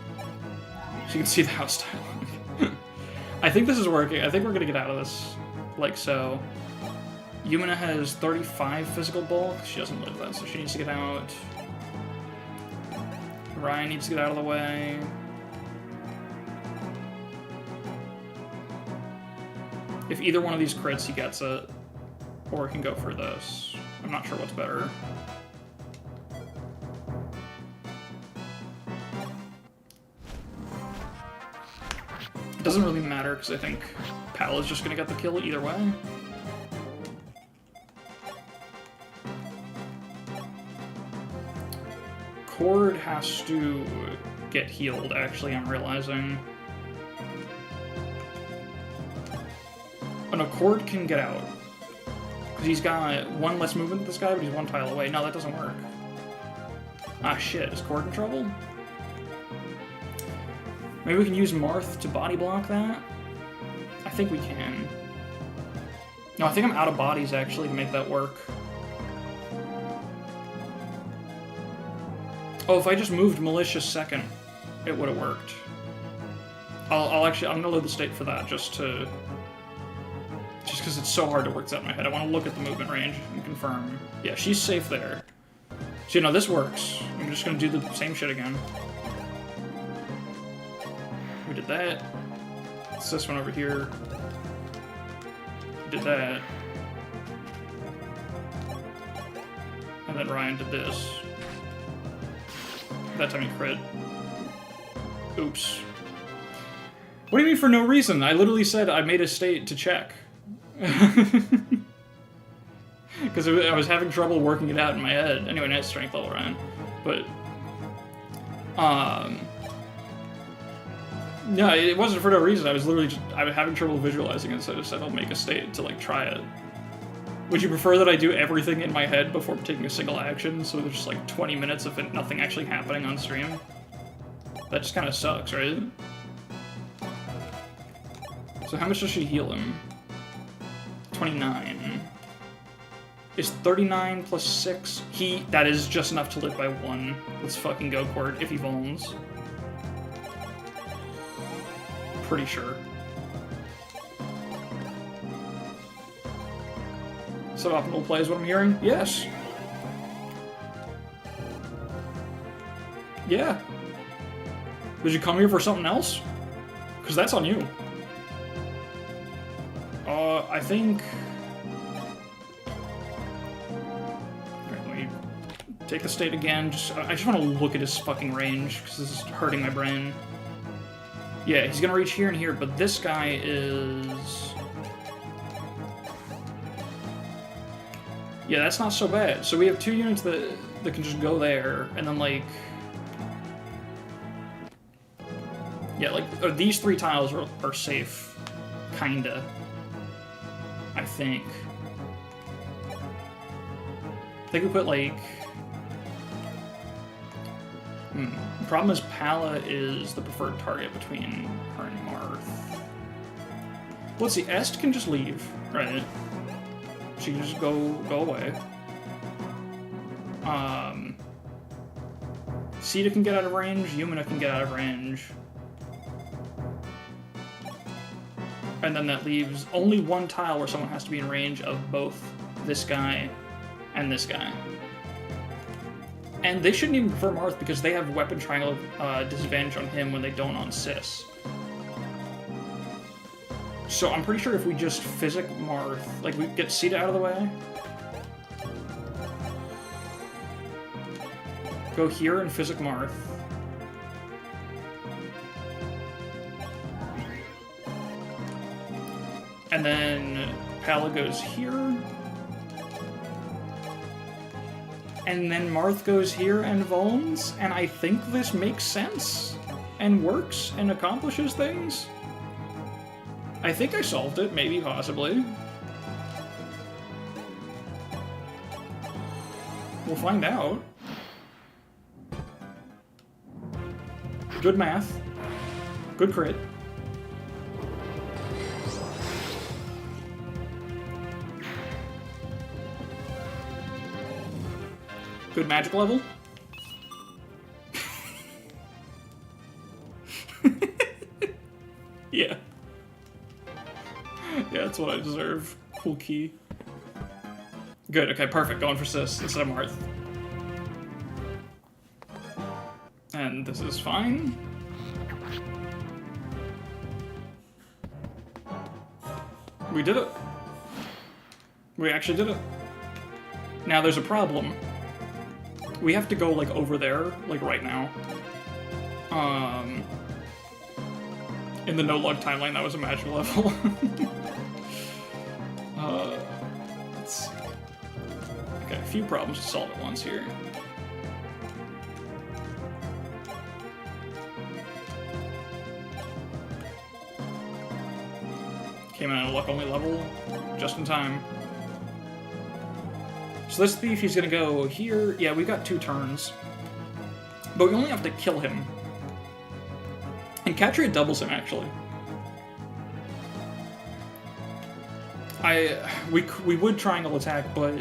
So you can see the house tile. I think this is working. I think we're gonna get out of this, like so. Yumina has 35 physical bulk. She doesn't live that, so she needs to get out. Ryan needs to get out of the way. If either one of these crits, he gets it. Or he can go for this. I'm not sure what's better. It doesn't really matter, because I think Palla's just going to get the kill either way. Cord has to get healed, actually, I'm realizing. Oh no, Cord can get out. Because he's got 1 less movement than this guy, but he's 1 tile away. No, that doesn't work. Ah, shit. Is Cord in trouble? Maybe we can use Marth to body block that? I think we can. No, I think I'm out of bodies, actually, to make that work. Oh, if I just moved malicious second, it would have worked. I'm gonna load the state for that just because it's so hard to work this out in my head. I want to look at the movement range and confirm. Yeah, she's safe there. So, you know, this works. I'm just gonna do the same shit again. We did that. It's this one over here. We did that. And then Ryan did this. That time he crit. Oops. What do you mean for no reason? I literally said I made a state to check. Because I was having trouble working it out in my head. Anyway, nice strength level, Ryan. But, no, it wasn't for no reason. I was having trouble visualizing it, so I just said I'll make a state to, like, try it. Would you prefer that I do everything in my head before taking a single action, so there's just, like, 20 minutes of nothing actually happening on stream? That just kind of sucks, right? So how much does she heal him? 29. Is 39 plus 6? That is just enough to live by 1. Let's fucking go, Court, if he vulns. Pretty sure. Suboptimal play is what I'm hearing? Yes. Yeah. Did you come here for something else? Because that's on you. I think... Alright, let me take the state again. I just want to look at his fucking range, because this is hurting my brain. Yeah, he's gonna reach here and here, but this guy is... Yeah, that's not so bad. So we have 2 units that can just go there, and then, like... Yeah, like, these 3 tiles are safe. Kinda. I think. I think we put, like... The problem is Palla is the preferred target between her and Marth. Let's see, Est can just leave, right? She can just go away. Sita can get out of range, Yumina can get out of range. And then that leaves only 1 tile where someone has to be in range of both this guy and this guy. And they shouldn't even prefer Marth because they have weapon triangle disadvantage on him when they don't on Sis. So I'm pretty sure if we just physic Marth, like we get Sita out of the way, go here and physic Marth, and then Palla goes here, and then Marth goes here and vulns, and I think this makes sense, and works, and accomplishes things. I think I solved it, maybe, possibly. We'll find out. Good math. Good crit. Good magic level. Yeah. Yeah, that's what I deserve. Cool key. Good, okay, perfect. Going for Sis instead of Marth. And this is fine. We did it. We actually did it. Now there's a problem. We have to go, like, over there, like, right now. In the no-log timeline, that was a magic level. Let's see. Okay, a few problems to solve at once here. Came in at a luck-only level, just in time. So this thief, he's gonna go here. Yeah, we got 2 turns. But we only have to kill him. And Catria doubles him, actually. We would triangle attack, but...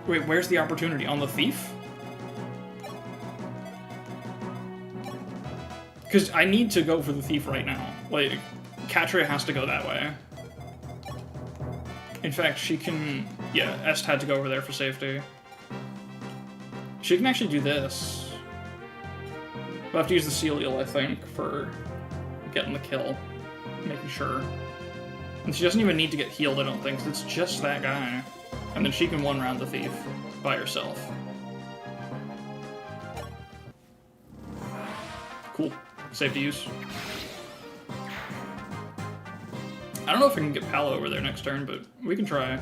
Wait, where's the opportunity? On the thief? Because I need to go for the thief right now. Like, Katria has to go that way. In fact, she can... Yeah, Est had to go over there for safety. She can actually do this. We'll have to use the Celial, I think, for getting the kill. Making sure. And she doesn't even need to get healed, I don't think, because it's just that guy. And then she can one-round the thief by herself. Cool. Safe to use. I don't know if I can get Palla over there next turn, but we can try.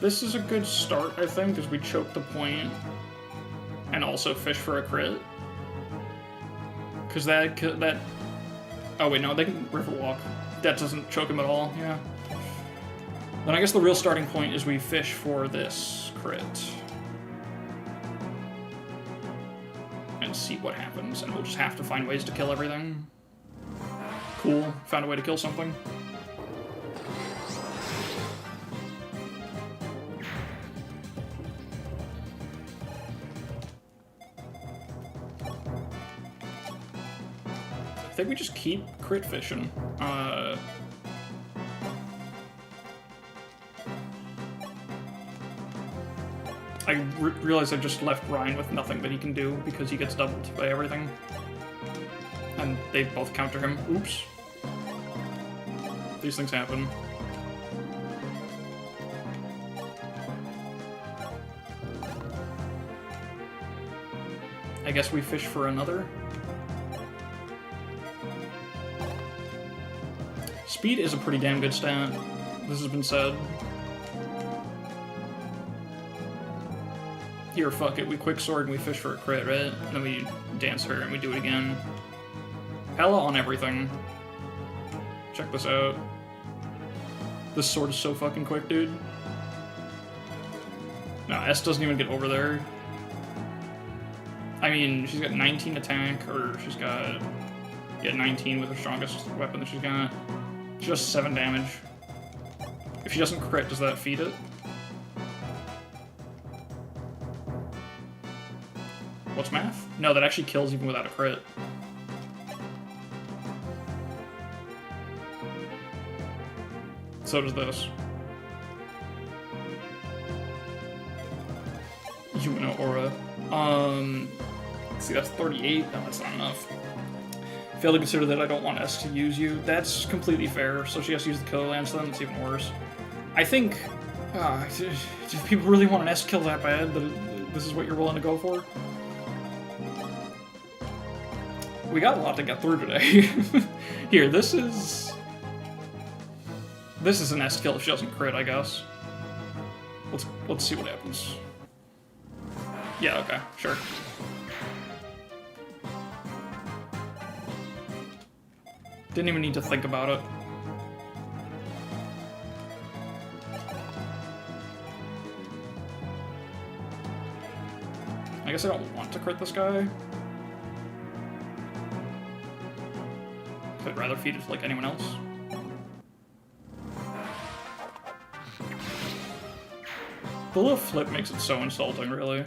This is a good start, I think, because we choke the point and also fish for a crit. Because that... Oh wait, no, they can Riverwalk. That doesn't choke him at all, yeah. Then I guess the real starting point is we fish for this crit. And see what happens, and we'll just have to find ways to kill everything. Cool, found a way to kill something. I think we just keep crit fishing. I realize I just left Ryan with nothing that he can do because he gets doubled by everything. And they both counter him. Oops. These things happen. I guess we fish for another. Speed is a pretty damn good stat. This has been said. Here, fuck it. We quicksword and we fish for a crit, right? And then we dance her and we do it again. Palla on everything. Check this out. This sword is so fucking quick, dude. No, S doesn't even get over there. I mean, she's got 19 attack, or she's got... Yeah, 19 with her strongest weapon that she's got. Just 7 damage. If she doesn't crit, does that feed it? What's math? No, that actually kills even without a crit. So does this. Humano Aura. Let's see, that's 38. No, that's not enough. Fail to consider that I don't want S to use you. That's completely fair, so she has to use the Killer Lance then, it's even worse. I think... do people really want an S kill that bad? That this is what you're willing to go for? We got a lot to get through today. Here, this is an S kill if she doesn't crit, I guess. Let's see what happens. Yeah, okay, sure. Didn't even need to think about it. I guess I don't want to crit this guy. I'd rather feed it to, like, anyone else. The little flip makes it so insulting, really.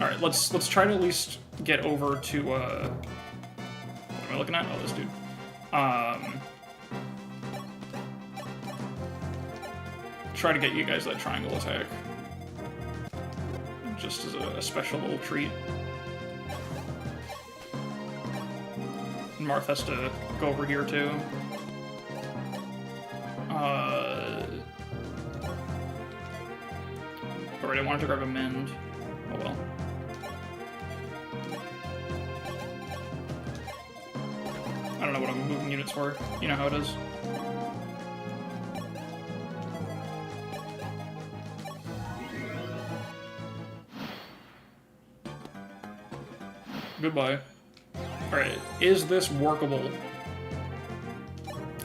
Alright, let's try to at least get over to, what am I looking at? Oh, this dude. Try to get you guys that triangle attack. Just as a special little treat. And Marth has to go over here, too. Alright, I wanted to grab a mend. Oh well. I don't know what I'm moving units for. You know how it is. Goodbye. Alright, is this workable?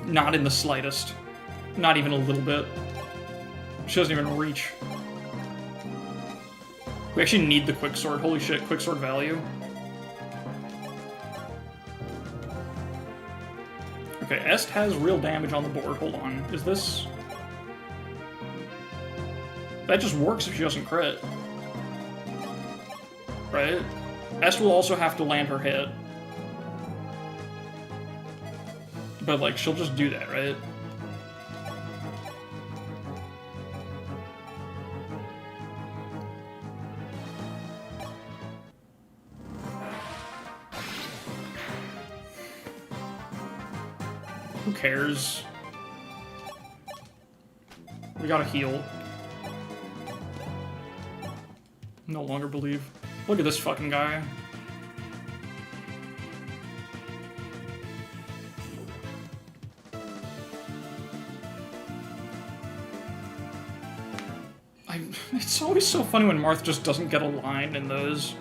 Not in the slightest. Not even a little bit. She doesn't even reach. We actually need the quicksword. Holy shit, quicksword value. Okay, Est has real damage on the board. Hold on. Is this... That just works if she doesn't crit. Right? Est will also have to land her hit. But, like, she'll just do that, right? Who cares? We gotta heal. No longer believe. Look at this fucking guy. It's always so funny when Marth just doesn't get a line in those.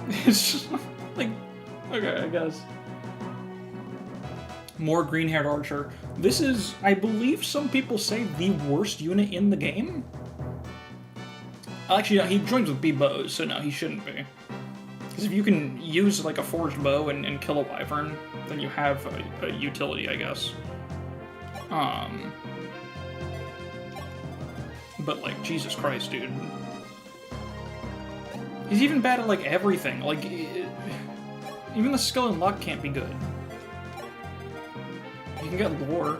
It's just like, okay, I guess. More green-haired archer. This is, I believe some people say, the worst unit in the game? Actually, no, he joins with B bows, so no, he shouldn't be. Because if you can use, like, a forged bow and kill a wyvern, then you have a utility, I guess. But, like, Jesus Christ, dude. He's even bad at, like, everything. Like, even the skill and luck can't be good. You can get lore.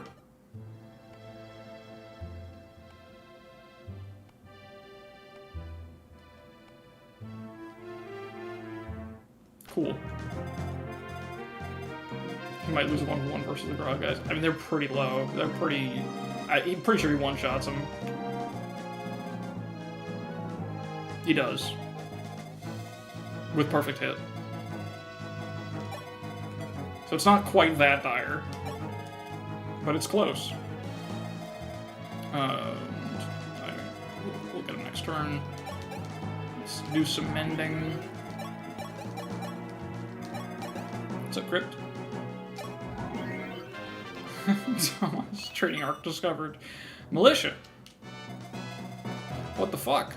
Cool. He might lose 1-1 versus the Grog guys. I mean, they're pretty low. They're pretty... I'm pretty sure he one-shots them. He does. With perfect hit. So it's not quite that dire. But it's close. We'll get him next turn. Let's do some mending. What's up, Crypt? Thomas, trading arc discovered. Militia! What the fuck?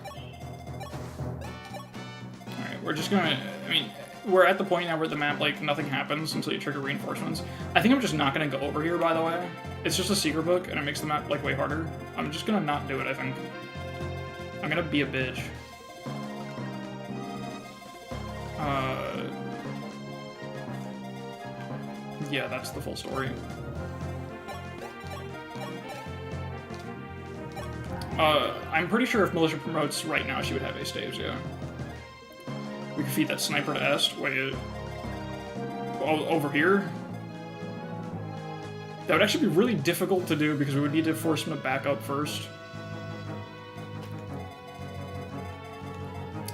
Alright, we're just gonna... I mean, we're at the point now where the map, like, nothing happens until you trigger reinforcements. I think I'm just not gonna go over here, by the way. It's just a secret book, and it makes the map, like, way harder. I'm just gonna not do it, I think. I'm gonna be a bitch. Yeah, that's the full story. I'm pretty sure if Militia promotes right now, she would have ace staves, yeah. We could feed that sniper to Est. Wait, over here? That would actually be really difficult to do because we would need to force him to back up first.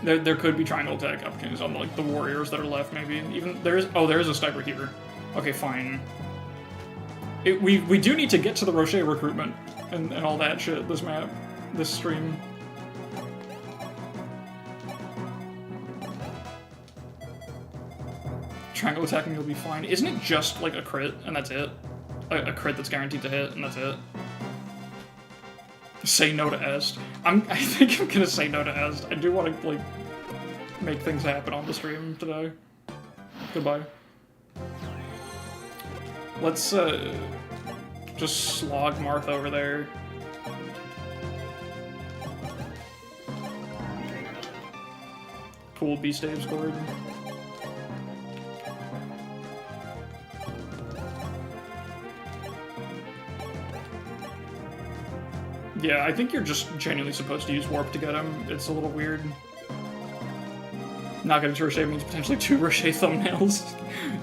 There could be triangle attack opportunities on like the warriors that are left, maybe. Even there is a sniper here. Okay, fine. We do need to get to the Rocher recruitment and all that shit. This map, this stream. Triangle attacking will be fine. Isn't it just like a crit and that's it? A crit that's guaranteed to hit and that's it. Say no to Est. I think I'm gonna say no to Est. I do want to like make things happen on the stream today. Goodbye. Let's just slog Marth over there. Cool B-stave scored. Yeah, I think you're just genuinely supposed to use Warp to get him. It's a little weird. Not getting to Rocher means potentially 2 Rocher thumbnails.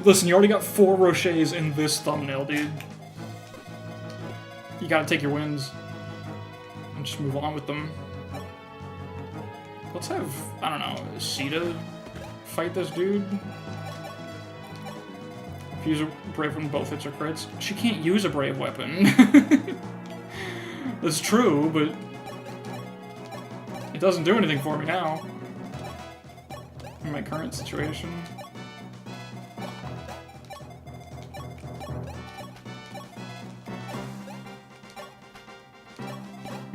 Listen, you already got 4 Rochers in this thumbnail, dude. You gotta take your wins. And just move on with them. Let's have, I don't know, Sita fight this dude. If you use a Brave Weapon, both hits are crits. She can't use a Brave Weapon. That's true, but it doesn't do anything for me now. In my current situation.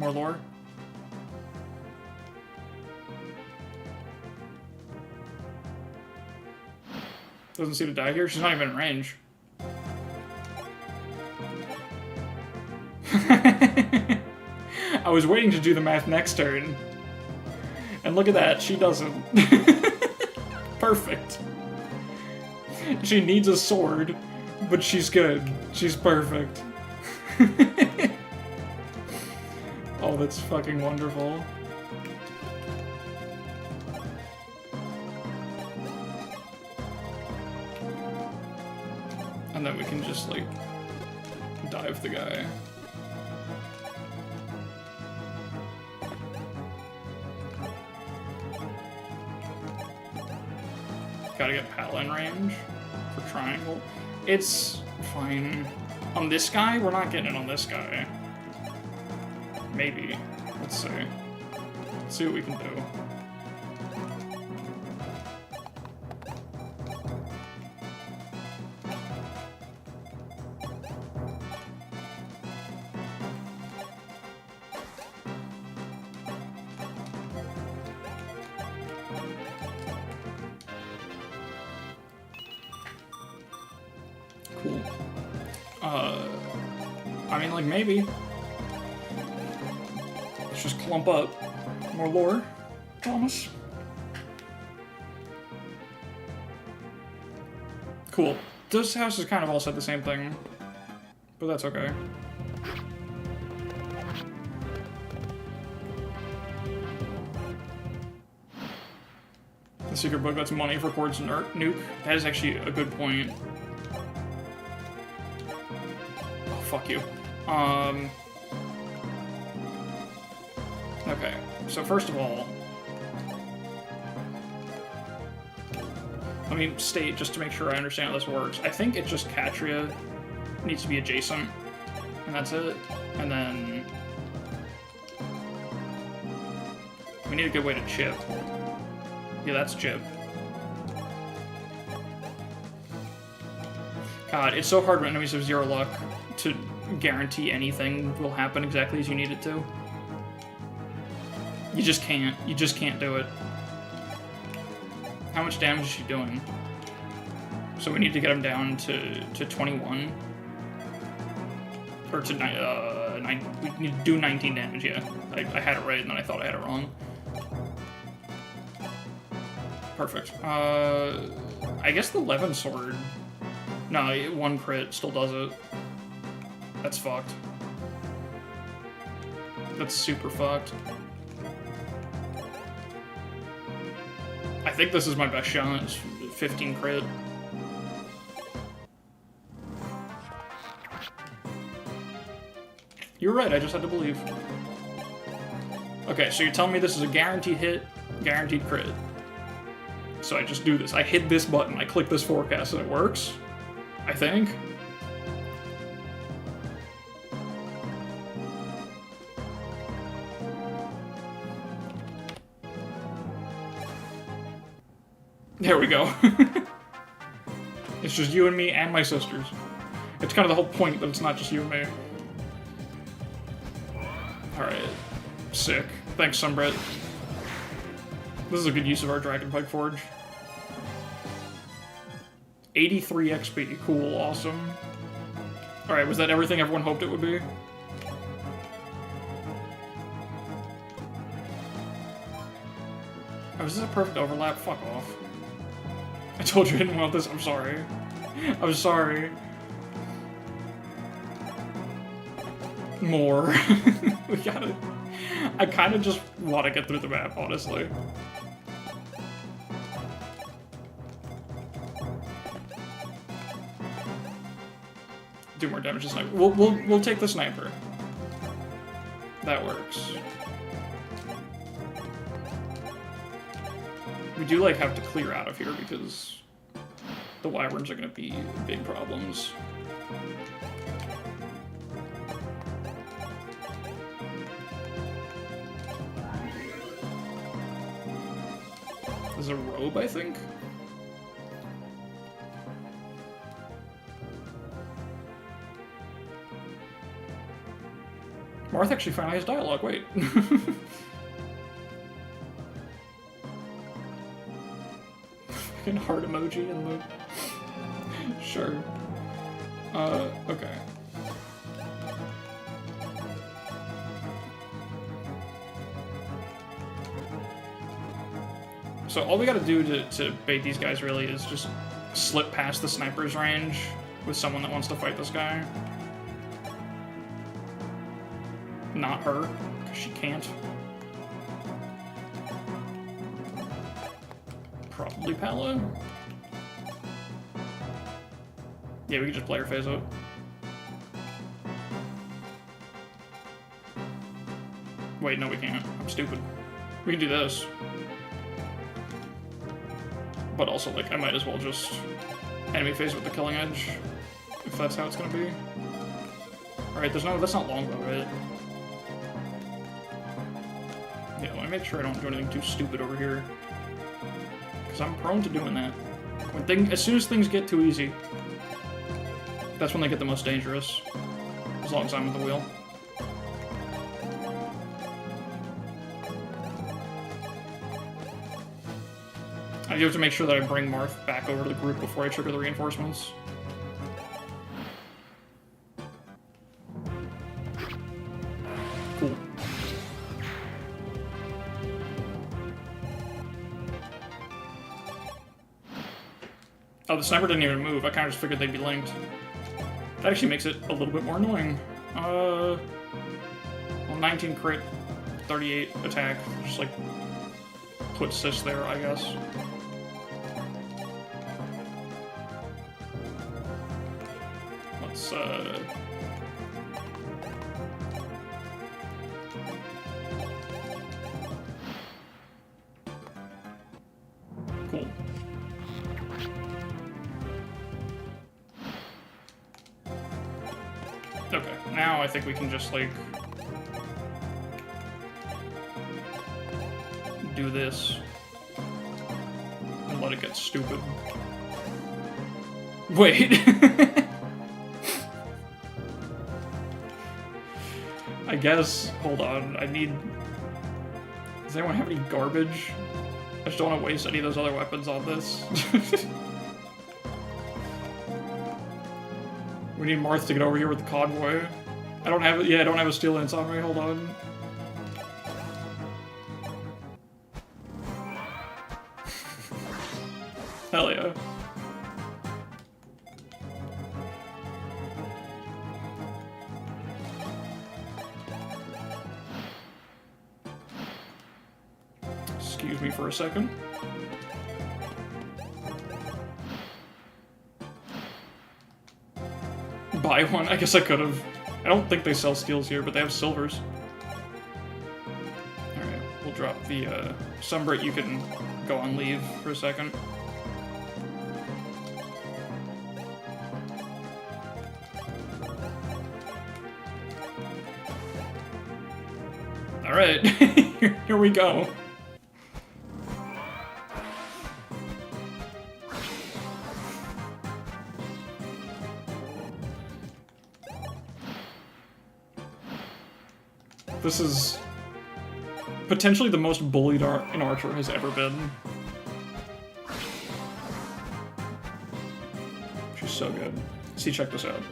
More lore. Doesn't seem to die here. She's not even in range. I was waiting to do the math next turn. And look at that, she doesn't. Perfect. She needs a sword, but she's good. She's perfect. Oh, that's fucking wonderful. And then we can just, like, dive the guy. Gotta get Palla in range for triangle. It's fine. On this guy? We're not getting it on this guy. Maybe. Let's see. Let's see what we can do. Cool. I mean, like, maybe. Let's just clump up. More lore. Promise. Cool. This house is kind of all said the same thing, but that's okay. The secret book that's money for Cord's nuke. That is actually a good point. Oh, fuck you. Okay, so first of all, let me state, just to make sure I understand how this works, I think it's just Catria needs to be adjacent, and that's it, and then we need a good way to chip. Yeah, that's chip. God, it's so hard when enemies have 0 luck to guarantee anything will happen exactly as you need it to. You just can't. You just can't do it. How much damage is she doing? So we need to get him down to 21. Or to 9. We need to do 19 damage, yeah. I had it right and then I thought I had it wrong. Perfect. I guess the Levin sword... No, 1 crit still does it. That's fucked. That's super fucked. I think this is my best shot. It's 15 crit. You're right, I just had to believe. Okay, so you're telling me this is a guaranteed hit, guaranteed crit. So I just do this. I hit this button, I click this forecast, and it works? I think? There we go. It's just you and me and my sisters. It's kind of the whole point that it's not just you and me. Alright. Sick. Thanks, Sunbret. This is a good use of our Dragonpike Forge. 83 XP. Cool. Awesome. Alright, was that everything everyone hoped it would be? Oh, is this a perfect overlap? Fuck off. I told you I didn't want this. I'm sorry. I'm sorry. More. We gotta... I kind of just want to get through the map, honestly. Do more damage to sniper. We'll take the sniper. That works. We do, like, have to clear out of here because the wyverns are gonna be big problems. There's a robe, I think? Marth actually finally has dialogue, wait. Fucking heart emoji in the... Sure. Okay. So all we gotta do to bait these guys really is just slip past the sniper's range with someone that wants to fight this guy. Not her, because she can't. Probably Palla. Yeah, we can just play her phase out. Wait, no we can't. I'm stupid. We can do this. But also, like, I might as well just enemy phase with the killing edge, if that's how it's gonna be. Alright, that's not longbow, right? Yeah, let me make sure I don't do anything too stupid over here. Because I'm prone to doing that. As soon as things get too easy, that's when they get the most dangerous. As long as I'm at the wheel. I do have to make sure that I bring Marth back over to the group before I trigger the reinforcements. Cool. Oh, the sniper didn't even move. I kind of just figured they'd be linked. That actually makes it a little bit more annoying. Well, 19 crit, 38 attack. Just, like, put sis there, I guess. Let's, cool. Okay, now I think we can just, like, do this and let it get stupid. Wait. I guess, hold on, I need... Does anyone have any garbage? I just don't want to waste any of those other weapons on this. We need Marth to get over here with the convoy. I don't have it. Yeah, I don't have a steel lance on me. Hold on. Hell yeah. Excuse me for a second. Buy one? I guess I could have. I don't think they sell steels here, but they have silvers. Alright, we'll drop the, Sunbright, you can go on leave for a second. Alright, here we go. This is potentially the most bullied an archer has ever been. She's so good. See, check this out.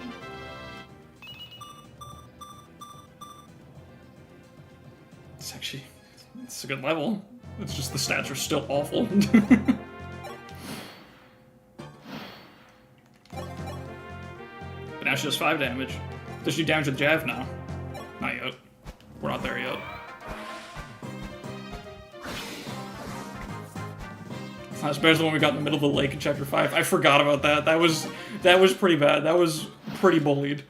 It's a good level. It's just the stats are still awful. But now she does 5 damage. Does she damage with Jav now? Not yet. We're not there yet. It's not as bad as the one we got in the middle of the lake in Chapter 5. I forgot about that. That was pretty bad. That was pretty bullied.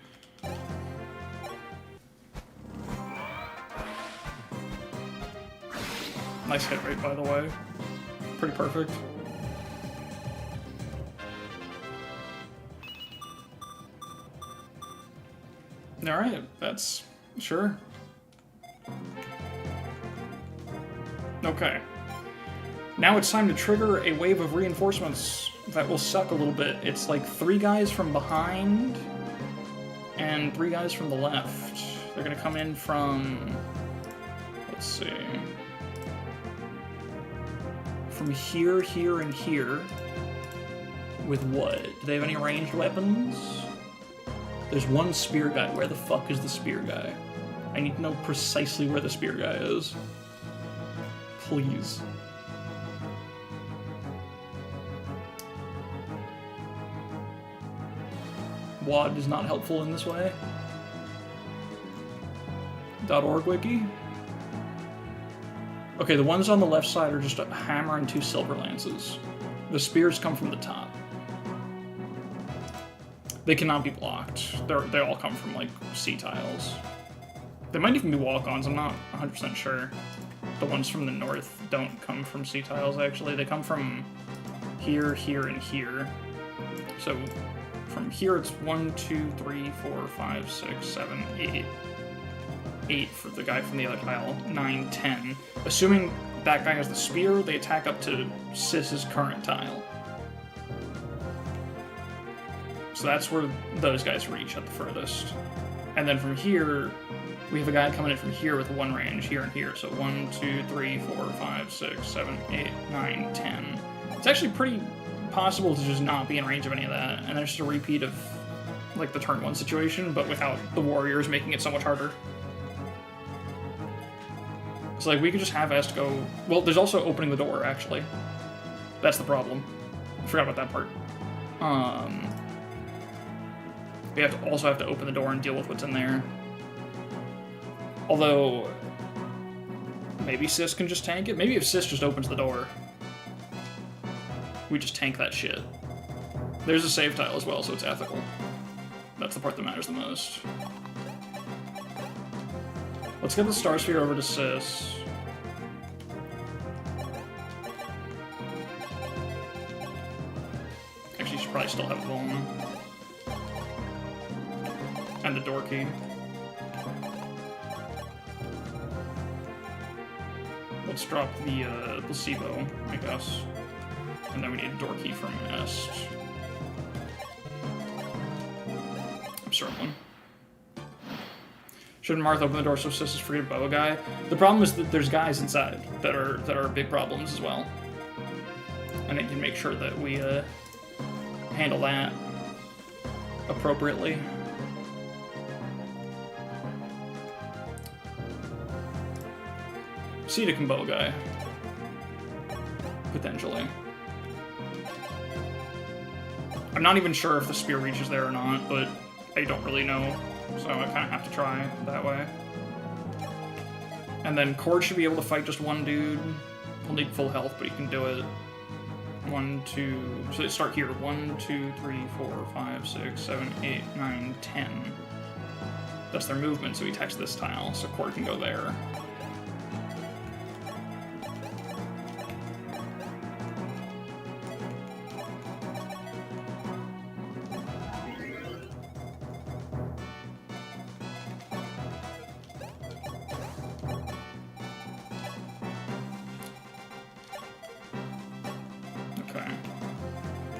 Nice hit rate, by the way. Pretty perfect. Alright, that's... sure. Okay. Now it's time to trigger a wave of reinforcements that will suck a little bit. It's like 3 guys from behind and 3 guys from the left. They're gonna come in from, let's see, from here, here, and here. With what? Do they have any ranged weapons? There's one spear guy. Where the fuck is the spear guy? I need to know precisely where the spear guy is. Please. WAD is not helpful in this way. .org wiki. Okay, the ones on the left side are just a hammer and 2 silver lances. The spears come from the top. They cannot be blocked. They all come from, like, sea tiles. They might even be walk-ons, I'm not 100% sure. The ones from the north don't come from sea tiles, actually. They come from here, here, and here. So, from here it's 1, 2, 3, 4, 5, 6, 7, 8. 8 for the guy from the other tile. 9, 10. Assuming that guy has the spear, they attack up to Sis's current tile. So that's where those guys reach at the furthest. And then from here, we have a guy coming in from here with 1 range, here and here. So 1, 2, 3, 4, 5, 6, 7, 8, 9, 10. It's actually pretty possible to just not be in range of any of that. And then it's just a repeat of, like, the turn 1 situation, but without the warriors making it so much harder. So, like, we could just have Est go... Well, there's also opening the door, actually. That's the problem. I forgot about that part. We also have to open the door and deal with what's in there. Although, maybe Sis can just tank it? Maybe if Sis just opens the door, we just tank that shit. There's a save tile as well, so it's ethical. That's the part that matters the most. Let's get the Star Sphere over to Sis. Actually, you should probably still have one. And a door key. Let's drop the placebo, I guess. And then we need a door key from Est. I'm struggling. Shouldn't Martha open the door so Sis is free to bow a guy? The problem is that there's guys inside that are big problems as well. And I need to make sure that we handle that appropriately. Seed a combo guy. Potentially. I'm not even sure if the spear reaches there or not, but I don't really know. So I kind of have to try that way. And then Cord should be able to fight just one dude. He'll need full health, but he can do it. 1, 2... So they start here. 1, 2, 3, 4, 5, 6, 7, 8, 9, 10. That's their movement, so he attacks this tile, so Cord can go there.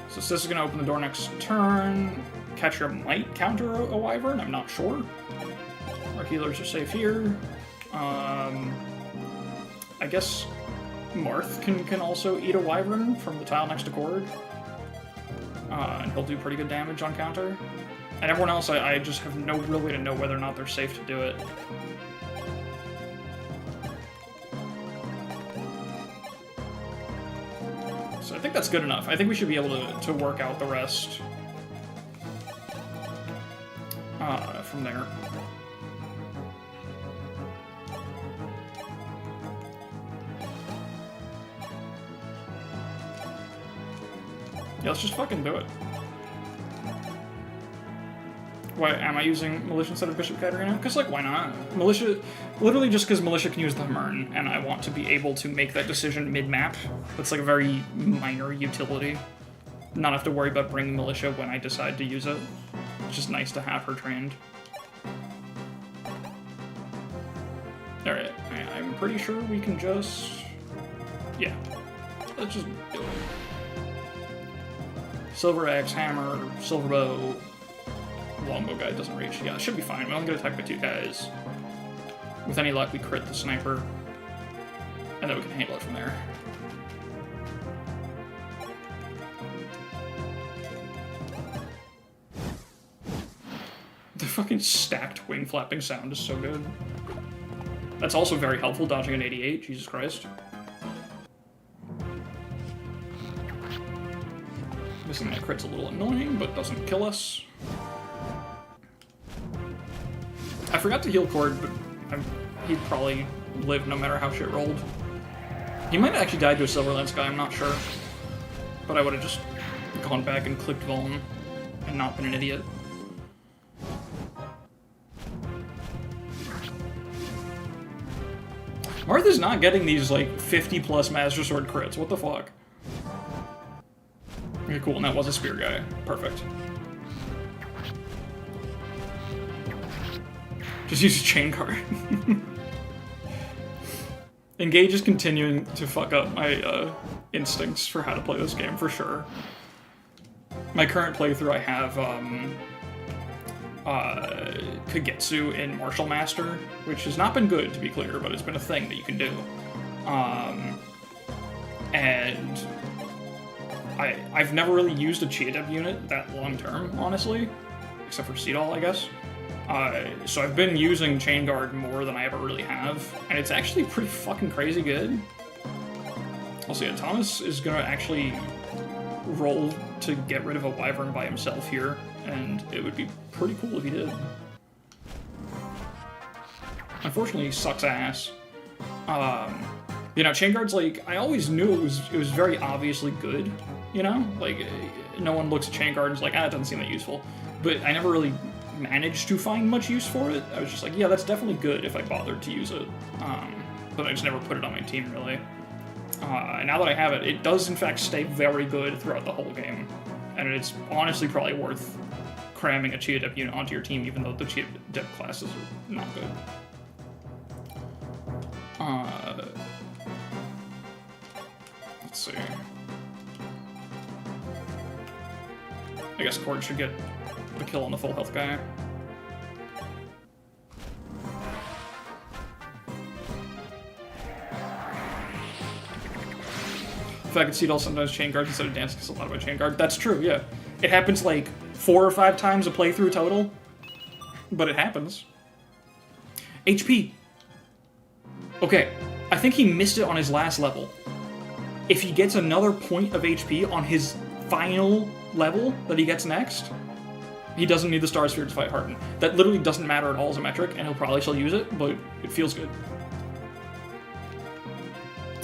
So Sis is going to open the door next turn. Catcher might counter a Wyvern, I'm not sure. Our healers are safe here. I guess Marth can also eat a Wyvern from the tile next to Cord. And he'll do pretty good damage on counter. And everyone else, I just have no real way to know whether or not they're safe to do it. So I think that's good enough. I think we should be able to work out the rest from there. Yeah, let's just fucking do it. Why am I using Militia instead of Bishop Katarina? Because, like, why not? Militia, literally just because Militia can use the Hamern, and I want to be able to make that decision mid-map. That's, like, a very minor utility. Not have to worry about bringing Militia when I decide to use it. It's just nice to have her trained. Alright, I'm pretty sure we can just... Yeah. Let's just do it. Silver Axe, Hammer, Silver Bow... Longbow guy doesn't reach. Yeah, it should be fine. I'm only gonna attack by 2 guys. With any luck, we crit the sniper, and then we can handle it from there. The fucking stacked wing flapping sound is so good. That's also very helpful, dodging an 88, Jesus Christ. Missing that crit's a little annoying, but doesn't kill us. I forgot to heal Cord, but he'd probably live no matter how shit rolled. He might have actually died to a Silverlance guy, I'm not sure. But I would have just gone back and clicked Vuln and not been an idiot. Martha's not getting these, like, 50+ Master Sword crits. What the fuck? Okay, cool, and that was a spear guy. Perfect. Just use a chain card. Engage is continuing to fuck up my instincts for how to play this game, for sure. My current playthrough, I have Kagetsu in Martial Master, which has not been good, to be clear, but it's been a thing that you can do. And I've never really used a Chia-Dep unit that long-term, honestly, except for Seedall, I guess. So I've been using Chain Guard more than I ever really have, and it's actually pretty fucking crazy good. Also, yeah, Thomas is gonna actually roll to get rid of a Wyvern by himself here, and it would be pretty cool if he did. Unfortunately, he sucks ass. You know, Chain Guard's like, I always knew it was very obviously good, you know? Like, no one looks at Chain Guard and is like, ah, it doesn't seem that useful. But I never really managed to find much use for it. I was just like, yeah, that's definitely good if I bothered to use it. But I just never put it on my team, really. And now that I have it, it does in fact stay very good throughout the whole game. And it's honestly probably worth cramming a Chia-Dep unit onto your team, even though the Chia-Dep classes are not good. Let's see. I guess Cord should get the kill on the full health guy. The fact that Seedall sometimes Chain Guard instead of Dance gets a lot about Chain Guard. That's true, yeah. It happens like 4 or 5 times a playthrough total, but it happens. HP. Okay, I think he missed it on his last level. If he gets another point of HP on his final level that he gets next, he doesn't need the Star Sphere to fight Harden. That literally doesn't matter at all as a metric, and he'll probably still use it, but it feels good.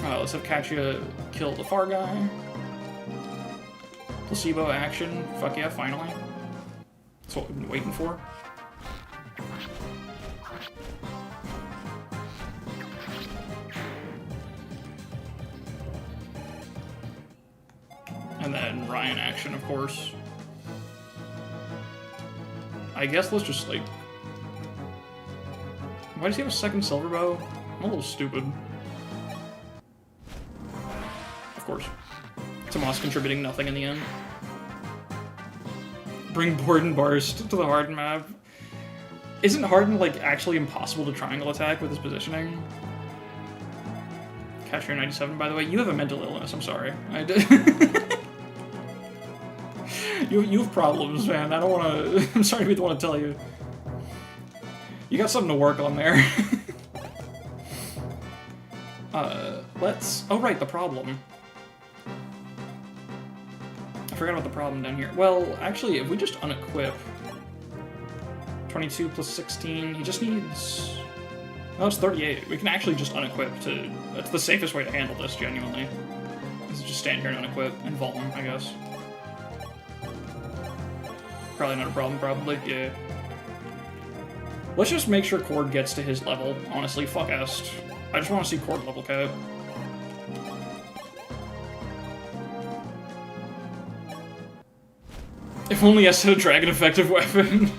Let's have Katya kill the far guy. Placebo action. Fuck yeah, finally. That's what we've been waiting for. And then Ryan action, of course. I guess let's just, like... Why does he have a second silver bow? I'm a little stupid. Of course. Tomas contributing nothing in the end. Bring Borden Barst to the Harden map. Isn't Harden, like, actually impossible to triangle attack with his positioning? Catcher 97, by the way. You have a mental illness, I'm sorry. I did. You have problems, man. I don't want to... I'm sorry to be the one to tell you. You got something to work on there. Let's... Oh, right, the problem. I forgot about the problem down here. Well, actually, if we just unequip... 22 plus 16, he just needs... No, it's 38. We can actually just unequip to... That's the safest way to handle this, genuinely. Is just stand here and unequip and vault him, I guess. Probably not a problem, probably. Yeah. Let's just make sure Cord gets to his level. Honestly, fuck Est. I just want to see Cord level cap. If only Est had a dragon effective weapon.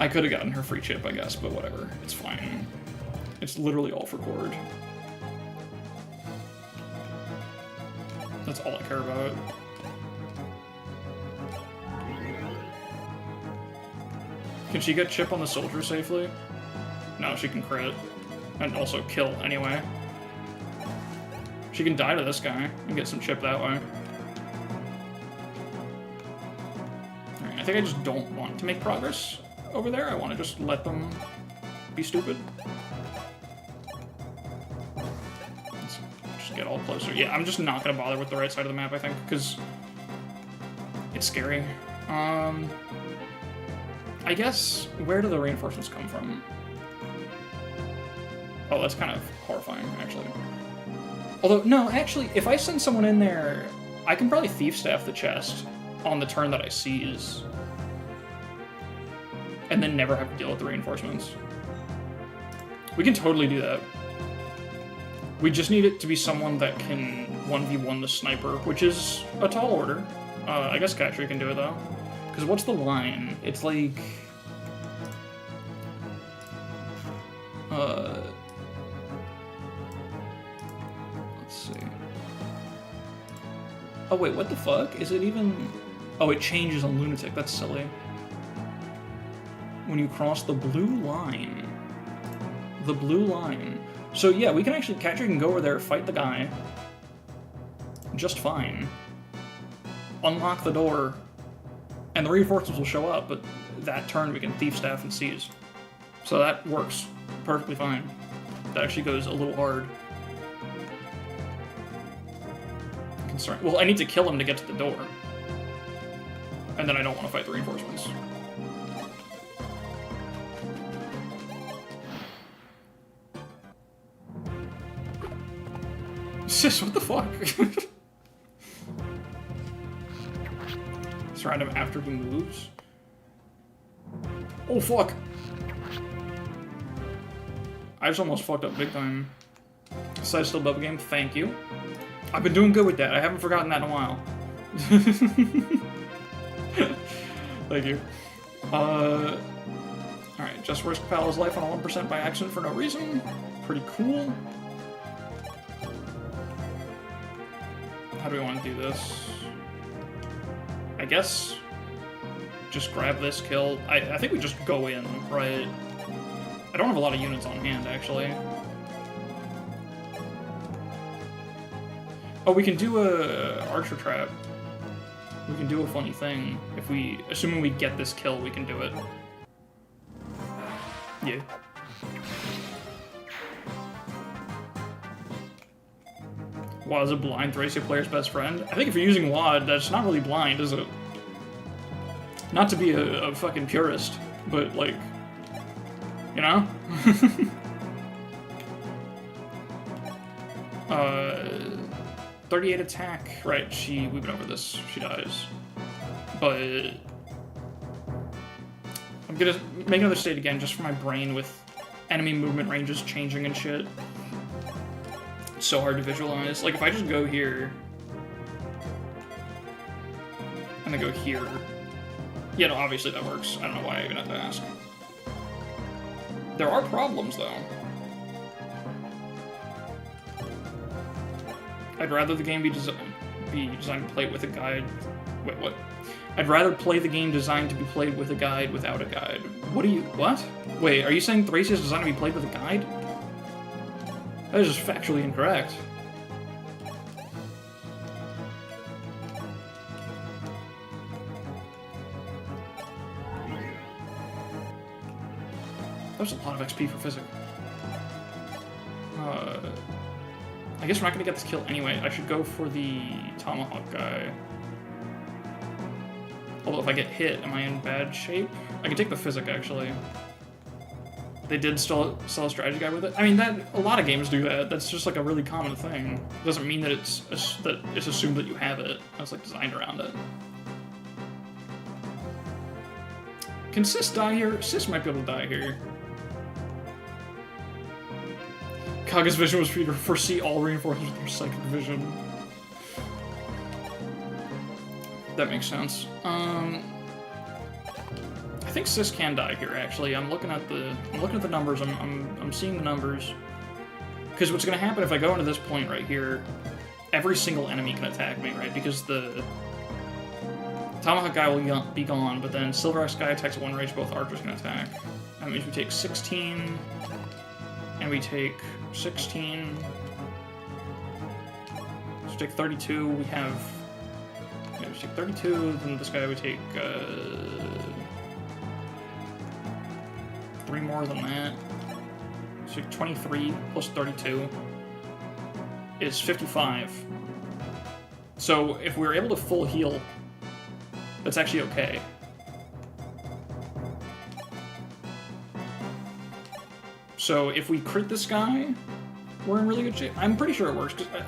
I could have gotten her free chip, I guess, but whatever. It's fine. It's literally all for Cord. That's all I care about. Can she get chip on the soldier safely? No, she can crit. And also kill, anyway. She can die to this guy and get some chip that way. Alright, I think I just don't want to make progress over there. I want to just let them be stupid. Let's just get all closer. Yeah, I'm just not going to bother with the right side of the map, I think, because it's scary. I guess, where do the reinforcements come from? Oh, that's kind of horrifying, actually. Although, no, actually, if I send someone in there, I can probably thief staff the chest on the turn that I seize. And then never have to deal with the reinforcements. We can totally do that. We just need it to be someone that can 1v1 the sniper, which is a tall order. I guess Catcher can do it, though. Because what's the line? It's like... let's see. Oh, wait, what the fuck? Is it even... Oh, it changes on Lunatic. That's silly. When you cross the blue line. The blue line. So, yeah, we can actually... Catcher can go over there, fight the guy. Just fine. Unlock the door. And the reinforcements will show up, but that turn we can thief staff and seize. So that works perfectly fine. That actually goes a little hard. Well, I need to kill him to get to the door. And then I don't want to fight the reinforcements. Sis, what the fuck? Surround him after he moves. Oh, fuck! I just almost fucked up big time. Side still above game, thank you. I've been doing good with that. I haven't forgotten that in a while. Thank you. Alright, just risk Palla's life on a 1% by accident for no reason. Pretty cool. How do we want to do this? I guess just grab this kill. I think we just go in, right? I don't have a lot of units on hand, actually. Oh, we can do a archer trap. We can do a funny thing. If we, assuming we get this kill, we can do it. Yeah. WAD is a blind Thracia player's best friend. I think if you're using WAD, that's not really blind, is it? Not to be a fucking purist, but like, you know? 38 attack. Right, we've been over this. She dies. But I'm gonna make another state again just for my brain with enemy movement ranges changing and shit. It's so hard to visualize. Like, if I just go here and then go here. Yeah, no, obviously that works. I don't know why I even have to ask. There are problems, though. I'd rather the game be designed to play with a guide. Wait, what? I'd rather play the game designed to be played with a guide without a guide. What? Wait, are you saying Thracia is designed to be played with a guide? That is just factually incorrect. That was a lot of XP for Physic. I guess we're not gonna get this kill anyway. I should go for the Tomahawk guy. Although if I get hit, am I in bad shape? I can take the Physic, actually. They did sell a strategy guide with it. I mean, a lot of games do that. That's just like a really common thing. It doesn't mean that it's assumed that you have it. It's like designed around it. Can Sis die here? Sis might be able to die here. Kaga's vision was for you to foresee all reinforcements with your psychic vision. That makes sense. I think Sis can die here. Actually, I'm looking at the numbers. I'm seeing the numbers. Because what's going to happen if I go into this point right here? Every single enemy can attack me, right? Because Tomahawk guy will be gone, but then Silver Axe guy attacks at 1 range, both archers can attack. That means we take 16, and we take 16. So we take 32, we have... Yeah, we take 32, then this guy we take 3 more than that. So 23 plus 32 is 55. So if we're able to full heal, that's actually okay. So if we crit this guy, we're in really good shape. I'm pretty sure it works, because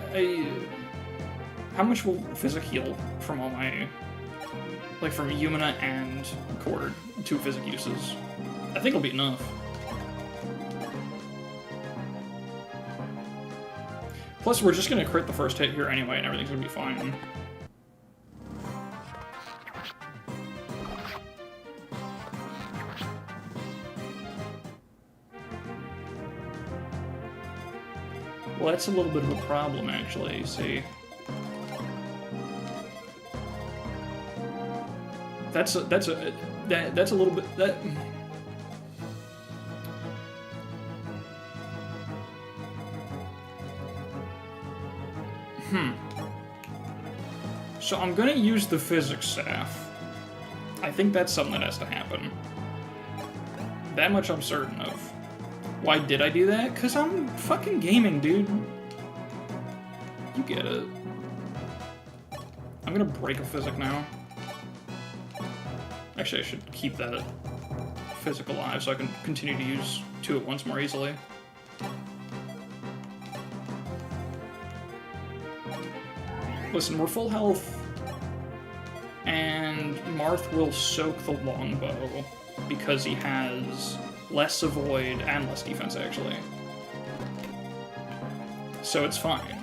how much will Physic heal from all my... Like, from Yumina and Cord, 2 Physic uses? I think it'll be enough. Plus, we're just gonna crit the first hit here anyway, and everything's gonna be fine. Well, that's a little bit of a problem, actually, you see. That's a little bit... That... So I'm gonna use the Physics Staff. I think that's something that has to happen. That much I'm certain of. Why did I do that? Because I'm fucking gaming, dude. You get it. I'm gonna break a Physic now. Actually, I should keep that Physic alive so I can continue to use 2 at once more easily. Listen, we're full health, and Marth will soak the longbow because he has less avoid and less defense, actually. So it's fine.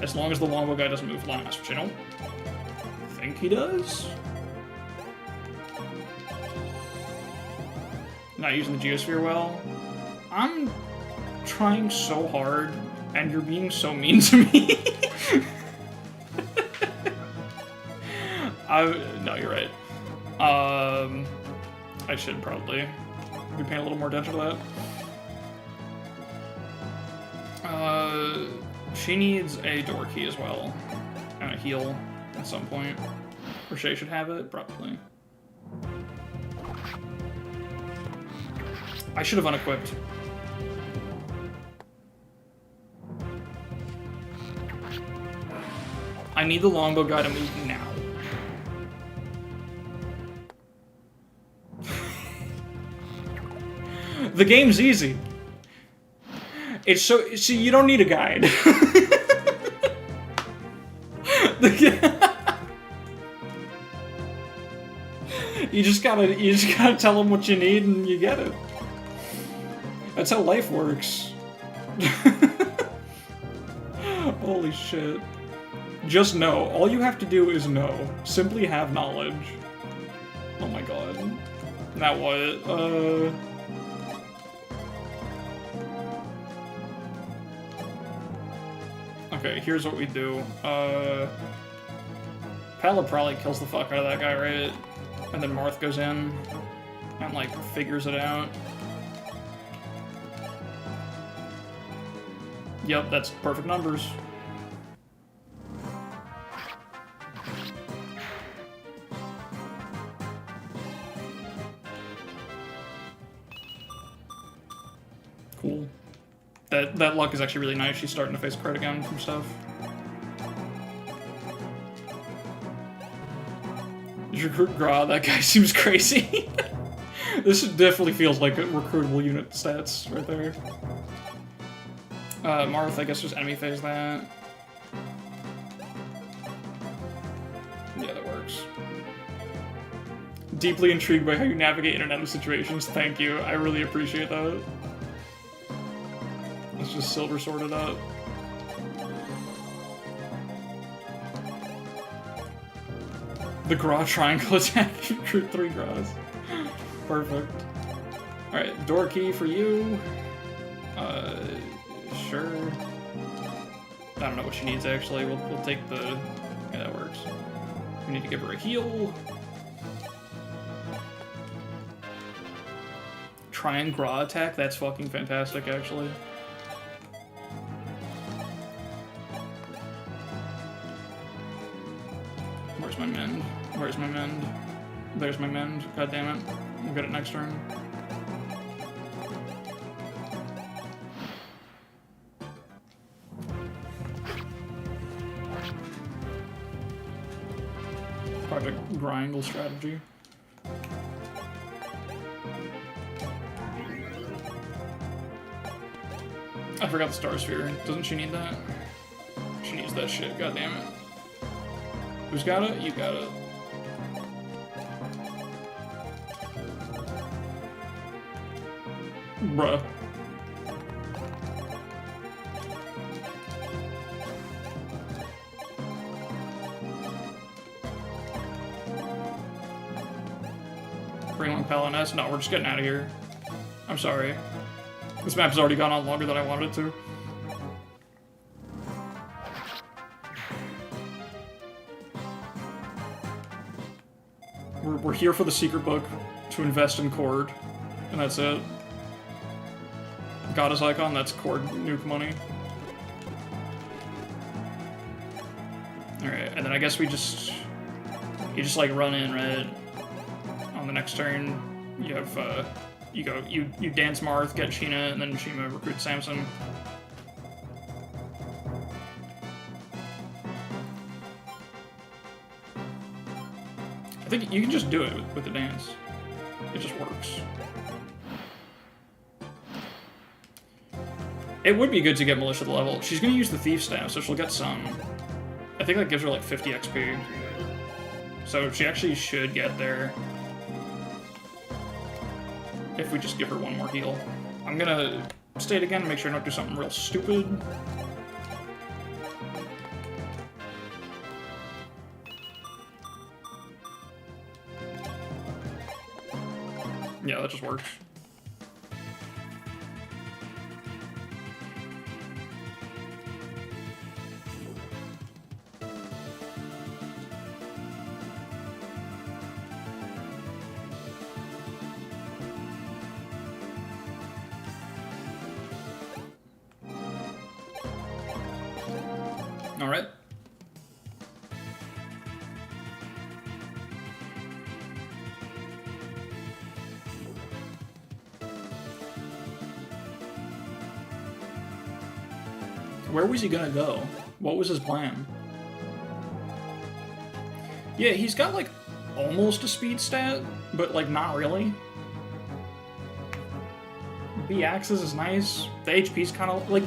As long as the longbow guy doesn't move last, which I don't think he does. Not using the Geosphere well. I'm trying so hard, and you're being so mean to me. No, you're right. I should probably be paying a little more attention to that. She needs a door key as well, and a heal at some point. Rosheaguard should have it, probably. I should have unequipped. I need the longbow guy to move now. The game's easy. It's so... See, you don't need a guide. You just gotta tell them what you need and you get it. That's how life works. Holy shit. Just know. All you have to do is know. Simply have knowledge. Oh my god. Now what? Okay, here's what we do. Palla probably kills the fuck out of that guy, right? And then Marth goes in and, like, figures it out. Yep, that's perfect numbers. Cool. That luck is actually really nice. She's starting to face crit again from stuff. Recruit Gra, that guy seems crazy. This definitely feels like a recruitable unit stats right there. Marth, I guess just enemy phase that. Yeah, that works. Deeply intrigued by how you navigate internet situations. Thank you. I really appreciate that. Let's just silver sword it up. The Gra triangle attack. Recruit 3 Gras. Perfect. Alright, door key for you. Sure. I don't know what she needs actually. We'll take the... Yeah, that works. We need to give her a heal. Try and Gra attack? That's fucking fantastic, actually. Where's my mend? Where's my mend? There's my mend. God damn it. We'll get it next turn. Project Grindle strategy. I forgot the Star Sphere. Doesn't she need that? She needs that shit, god damn it. Who's got it? You got it. Bruh. Bring along Palla and S? No, we're just getting out of here. I'm sorry. This map has already gone on longer than I wanted it to. We're here for the secret book, to invest in Cord, and that's it. Goddess icon, that's Cord nuke money. Alright, and then I guess you just like run in, right? On the next turn, you have, you dance Marth, get Sheena, and then Shima recruits Samson. I think you can just do it with the dance. It just works. It would be good to get Militia the level. She's gonna use the Thief Staff, so she'll get some. I think that gives her like 50 XP. So she actually should get there. If we just give her one more heal. I'm gonna state again and make sure I don't do something real stupid. Yeah, that just works. All right. Where was he gonna go? What was his plan? Yeah, he's got like almost a speed stat, but like not really. B axis is nice. The HP's kind of like,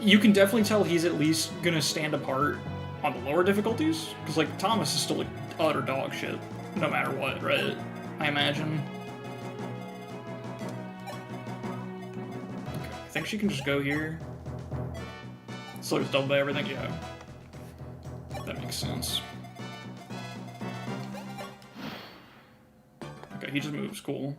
you can definitely tell he's at least gonna stand apart on the lower difficulties, because like Thomas is still like utter dog shit, no matter what, right? I imagine. Okay, I think she can just go here. So it's double by everything, yeah. That makes sense. Okay, he just moves, cool.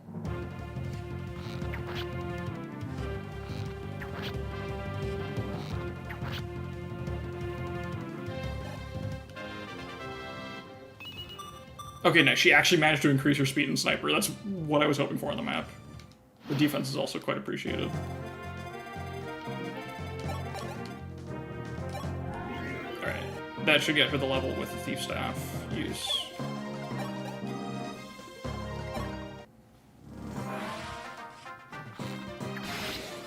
Okay, no, she actually managed to increase her speed in Sniper. That's what I was hoping for on the map. The defense is also quite appreciated. Alright, that should get her the level with the Thief Staff use.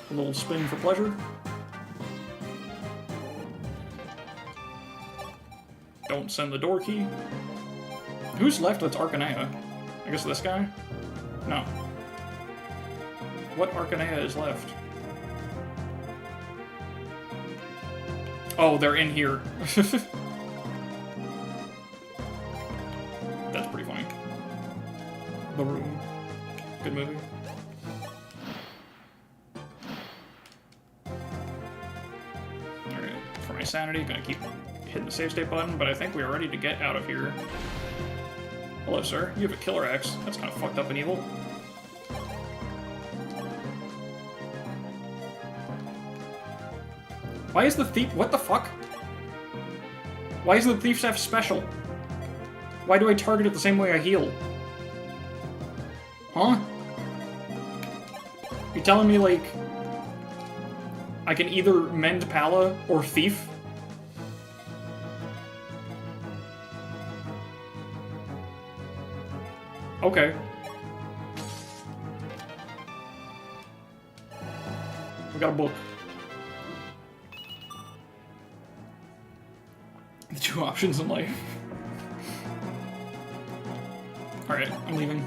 A little spin for pleasure. Don't send the door key. Who's left that's Arcanea? I guess this guy? No. What Arcanea is left? Oh, they're in here. That's pretty funny. The Room. Good movie. Alright, for my sanity, gonna keep hitting the save state button, but I think we are ready to get out of here. Hello, sir. You have a killer axe. That's kind of fucked up and evil. Why is the thief... What the fuck? Why is the Thief Staff special? Why do I target it the same way I heal? Huh? You're telling me, like, I can either mend Palla or Thief? Okay. We got a book. The two options in life. Alright, I'm leaving.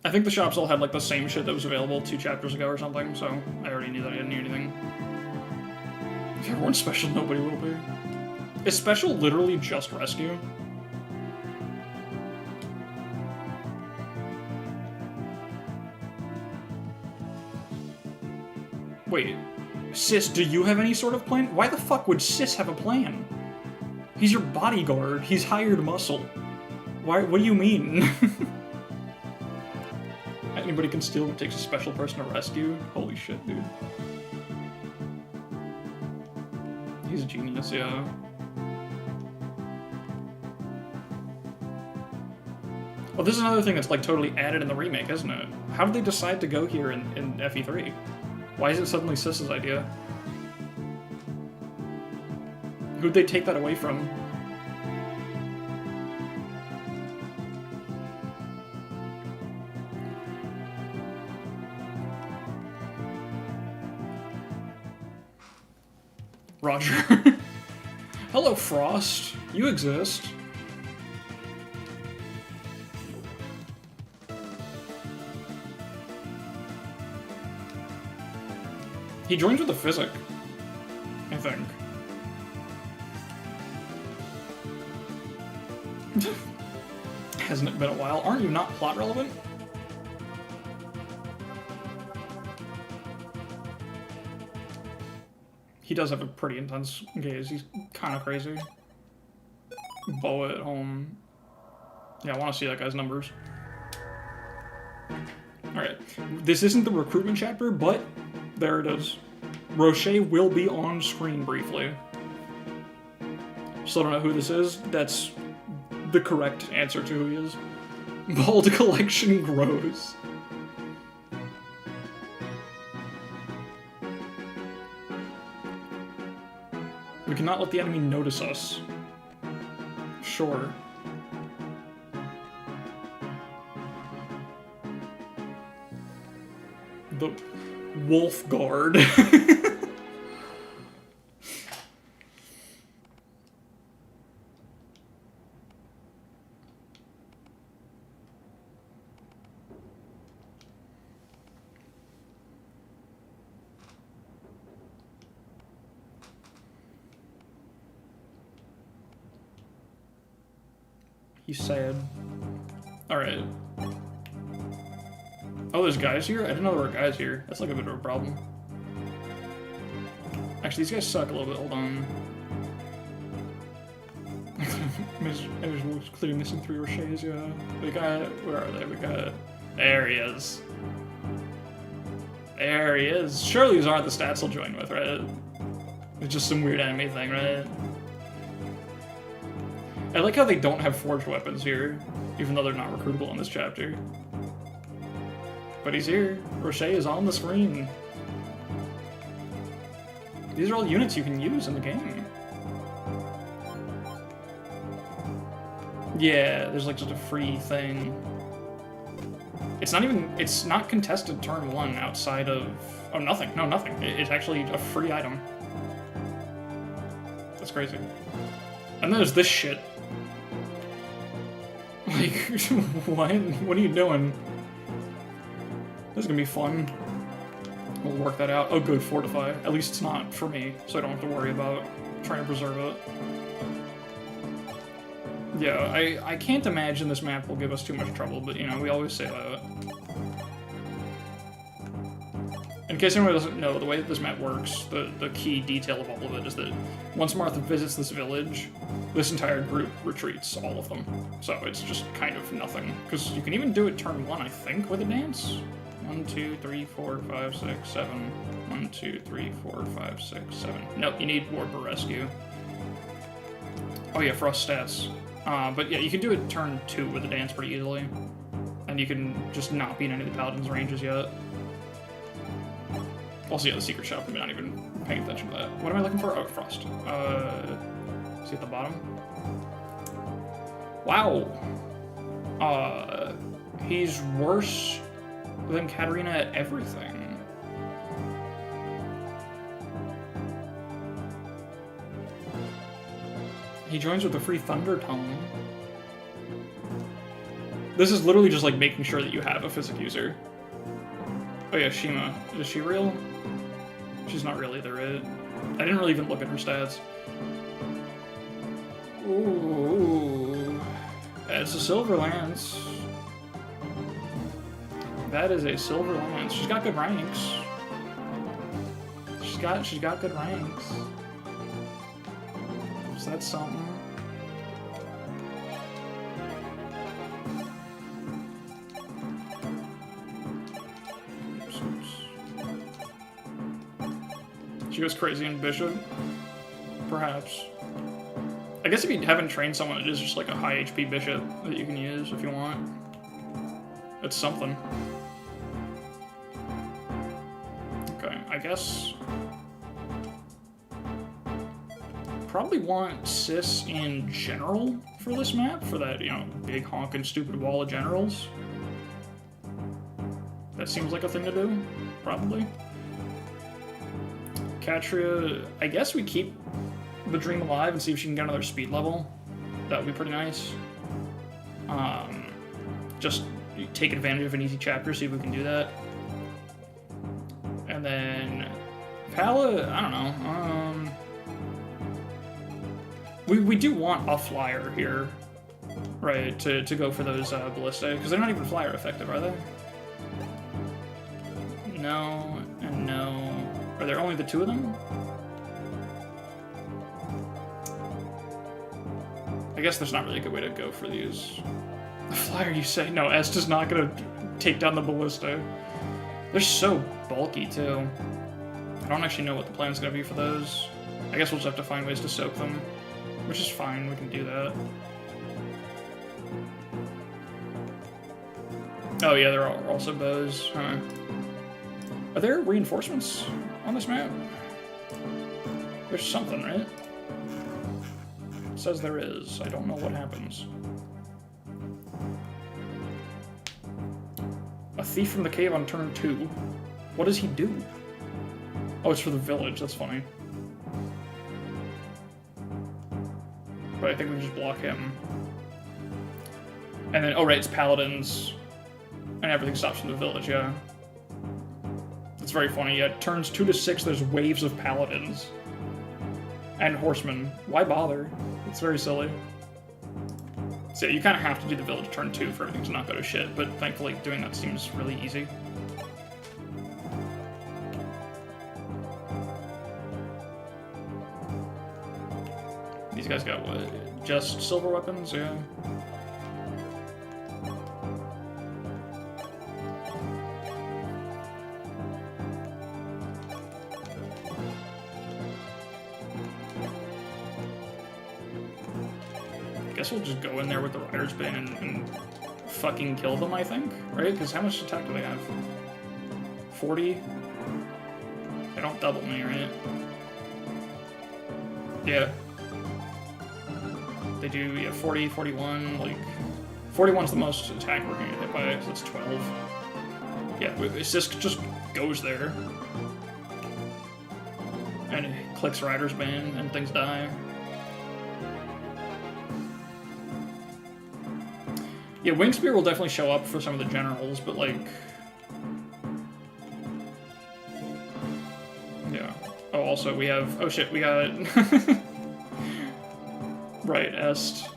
I think the shops all had like the same shit that was available 2 chapters ago or something, so I already knew that I didn't need anything. If everyone's special, nobody will be. Is special literally just rescue? Wait, Sis, do you have any sort of plan? Why the fuck would Sis have a plan? He's your bodyguard. He's hired muscle. Why? What do you mean? Anybody can steal what takes a special person to rescue? Holy shit, dude. He's a genius, yeah. Well, this is another thing that's like totally added in the remake, isn't it? How did they decide to go here in FE3? Why is it suddenly Sis's idea? Who'd they take that away from? Roger. Hello, Frost. You exist. He joins with the Physic, I think. Hasn't it been a while? Aren't you not plot relevant? He does have a pretty intense gaze. He's kind of crazy. Boa at home. Yeah, I want to see that guy's numbers. Alright. This isn't the recruitment chapter, but there it is. Roche will be on screen briefly. Still don't know who this is. That's the correct answer to who he is. Bald collection grows. We cannot let the enemy notice us. Sure. The Wolf Guard. He's sad. Alright. Oh, there's guys here? I didn't know there were guys here. That's like a bit of a problem. Actually, these guys suck a little bit. Hold on. I was clearly missing 3 Roches, yeah. We got... Where are they? We got... There he is. There he is. Surely these aren't the stats he'll join with, right? It's just some weird enemy thing, right? I like how they don't have forged weapons here, even though they're not recruitable in this chapter. But he's here. Roche is on the screen. These are all units you can use in the game. Yeah, there's like just a free thing. It's not contested turn 1 outside of... Oh, nothing. No, nothing. It's actually a free item. That's crazy. And then there's this shit. Like, what? What are you doing? This is gonna be fun. We'll work that out. Oh, good, fortify. At least it's not for me, so I don't have to worry about trying to preserve it. Yeah, I can't imagine this map will give us too much trouble, but, you know, we always say that. In case anyone doesn't know, the way that this map works, the key detail of all of it is that once Martha visits this village, this entire group retreats, all of them. So it's just kind of nothing. Because you can even do it turn 1, I think, with a dance. 1, 2, 3, 4, 5, 6, 7. 1, 2, 3, 4, 5, 6, 7. Nope, you need Warper Rescue. Oh yeah, frost stats. But yeah, you can do it turn 2 with the dance pretty easily. And you can just not be in any of the paladin's ranges yet. Also, yeah, the secret shop, I'm not even paying attention to that. What am I looking for? Oh, frost. See at the bottom? Wow. He's worse than Katarina at everything. He joins with a free thunder tone. This is literally just like making sure that you have a physic user. Oh yeah, Shima. Is she real? She's not real either, right? I didn't really even look at her stats. Ooh. It's a silver lance. That is a silver lance. She's got good ranks. She's got good ranks. So that's something. She goes crazy in Bishop? Perhaps. I guess if you haven't trained someone, it is just like a high HP Bishop that you can use if you want. It's something. Okay, I guess... Probably want Sis in general for this map, for that, you know, big honkin' stupid wall of generals. That seems like a thing to do, probably. Katria, I guess we keep the Dream alive and see if she can get another speed level. That would be pretty nice. Just take advantage of an easy chapter, see if we can do that. And then Palla, I don't know. We do want a flyer here, right? To go for those ballista, because they're not even flyer effective, are they? No and no. Are there only the 2 of them? I guess there's not really a good way to go for these. The flyer, you say? No, Est is not gonna take down the ballista. They're so bulky, too. I don't actually know what the plan's gonna be for those. I guess we'll just have to find ways to soak them, which is fine, we can do that. Oh yeah, there are also bows, huh? Are there reinforcements on this map? There's something, right? It says there is. I don't know what happens. A thief from the cave on turn 2. What does he do? Oh, it's for the village. That's funny. But I think we just block him. And then, oh right, it's paladins. And everything stops in the village, yeah. It's very funny. Yeah, turns 2 to 6, there's waves of paladins. And horsemen. Why bother? It's very silly. So yeah, you kind of have to do the village turn 2 for everything to not go to shit, but thankfully doing that seems really easy. These guys got what? Just silver weapons? Yeah. I guess we'll just go in there with the Rider's Bin and fucking kill them, I think, right? Because how much attack do they have? 40? They don't double me, right? Yeah. They do, yeah, 40, 41, like... 41's the most attack we're gonna get hit by, so it's 12. Yeah, Sisk just goes there. And it clicks Rider's Bane, and things die. Yeah, Wingspear will definitely show up for some of the generals, but like... Yeah. Oh, also we have... Oh shit, we got... Right, Est.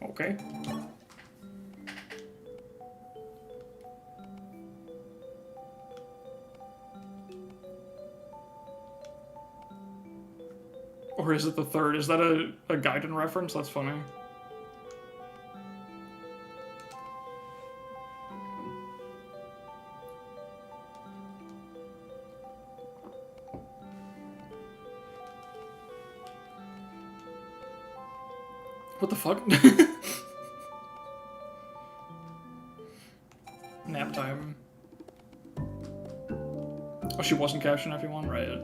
Okay. Or is it the third? Is that a Gaiden reference? That's funny. What the fuck? Nap time. Oh, she wasn't capturing FE1, right?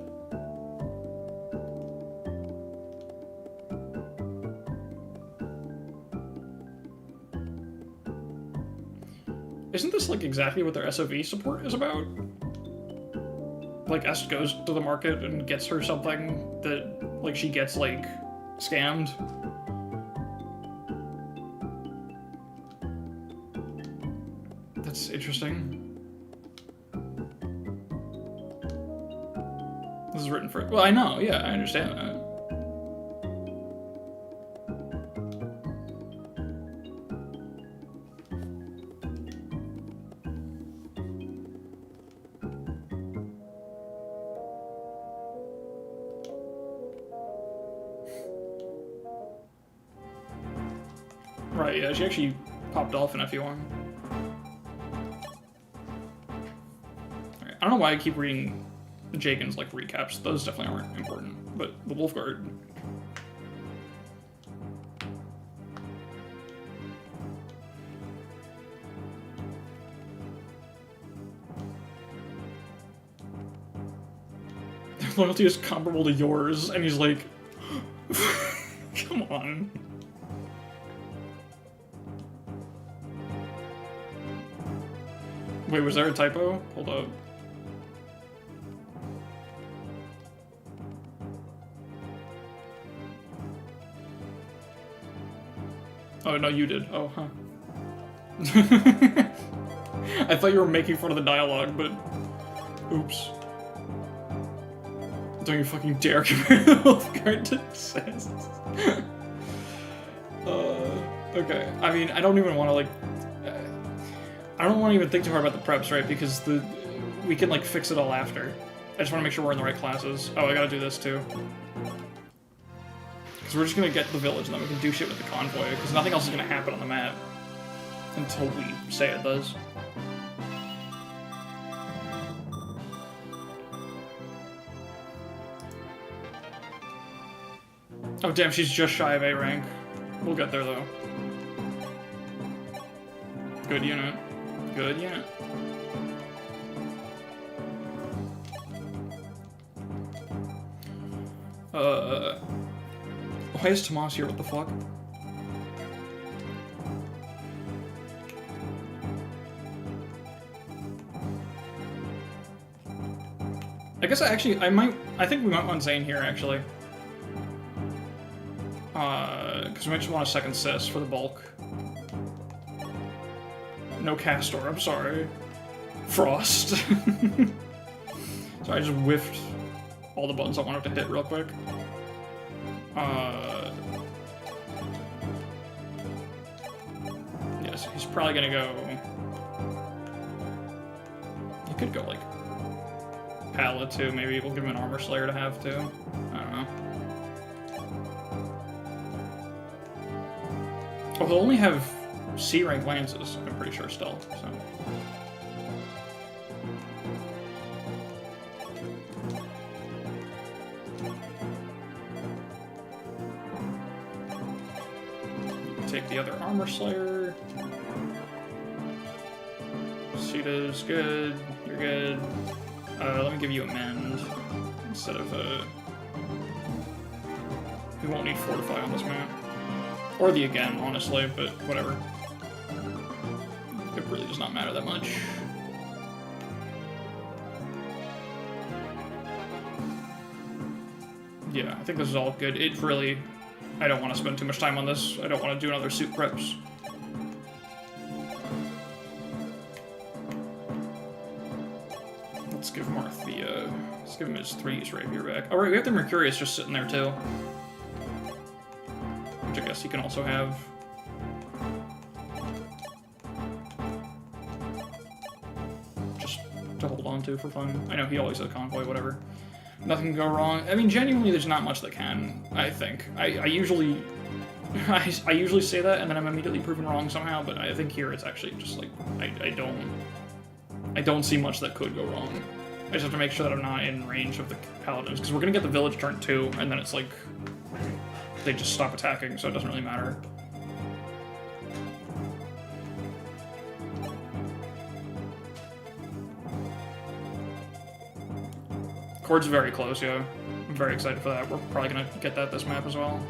Isn't this like exactly what their SOV support is about? Like Est goes to the market and gets her something that like she gets like scammed. That's interesting. This is written for... Well, I know, yeah, I understand that. Right, yeah, she actually popped off in FE1. I don't know why I keep reading Jaken's like recaps. Those definitely aren't important, but the Wolfguard. Their loyalty is comparable to yours, and he's like, come on. Wait, was there a typo? Hold up. Oh, no, you did. Oh, huh. I thought you were making fun of the dialogue, but... Oops. Don't you fucking dare compare the Wolfguard to Sess. Okay. I mean, I don't even want to, like... I don't want to even think too hard about the preps, right? Because we can, like, fix it all after. I just want to make sure we're in the right classes. Oh, I gotta do this, too. Because we're just going to get the village, and then we can do shit with the convoy, because nothing else is going to happen on the map until we say it does. Oh, damn, she's just shy of A rank. We'll get there, though. Good unit. Good unit. Why is Tomas here? What the fuck? I guess I think we might want Zane here, actually. Because we might just want a second sis for the bulk. No Castor, I'm sorry. Frost. So I just whiffed all the buttons I wanted to hit real quick. Yes, he's probably gonna go... He could go, like, Palla, too. Maybe we'll give him an Armor Slayer to have, too. I don't know. Oh, he'll only have C-rank lances, I'm pretty sure, still, so... Take the other Armor Slayer. Sita's good. You're good. Let me give you a Mend instead of we won't need Fortify on this map. Or the Again, honestly, but whatever. It really does not matter that much. Yeah, I think this is all good. It really... I don't want to spend too much time on this. I don't want to do another suit preps. Let's give Marth the, let's give him his 3's rapier back. Oh, right, we have the Mercurius just sitting there, too. Which I guess he can also have. Just to hold on to for fun. I know he always has a convoy, whatever. Nothing can go wrong. I mean, genuinely, there's not much that can, I think. I usually... I usually say that, and then I'm immediately proven wrong somehow, but I think here it's actually just, like, I don't see much that could go wrong. I just have to make sure that I'm not in range of the paladins, because we're gonna get the village turn 2, and then it's like... they just stop attacking, so it doesn't really matter. Chord's very close, yeah. I'm very excited for that. We're probably gonna get that this map as well.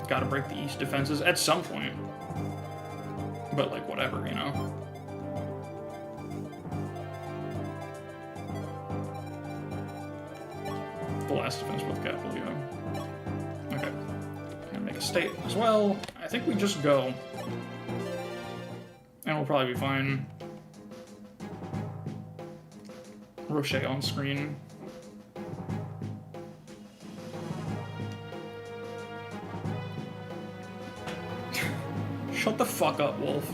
Gotta break the east defenses at some point. But, like, whatever, you know? The last defense with capital, yeah. Okay. Gonna make a state as well. I think we just go. And we'll probably be fine. Roche on screen. Shut the fuck up, Wolf.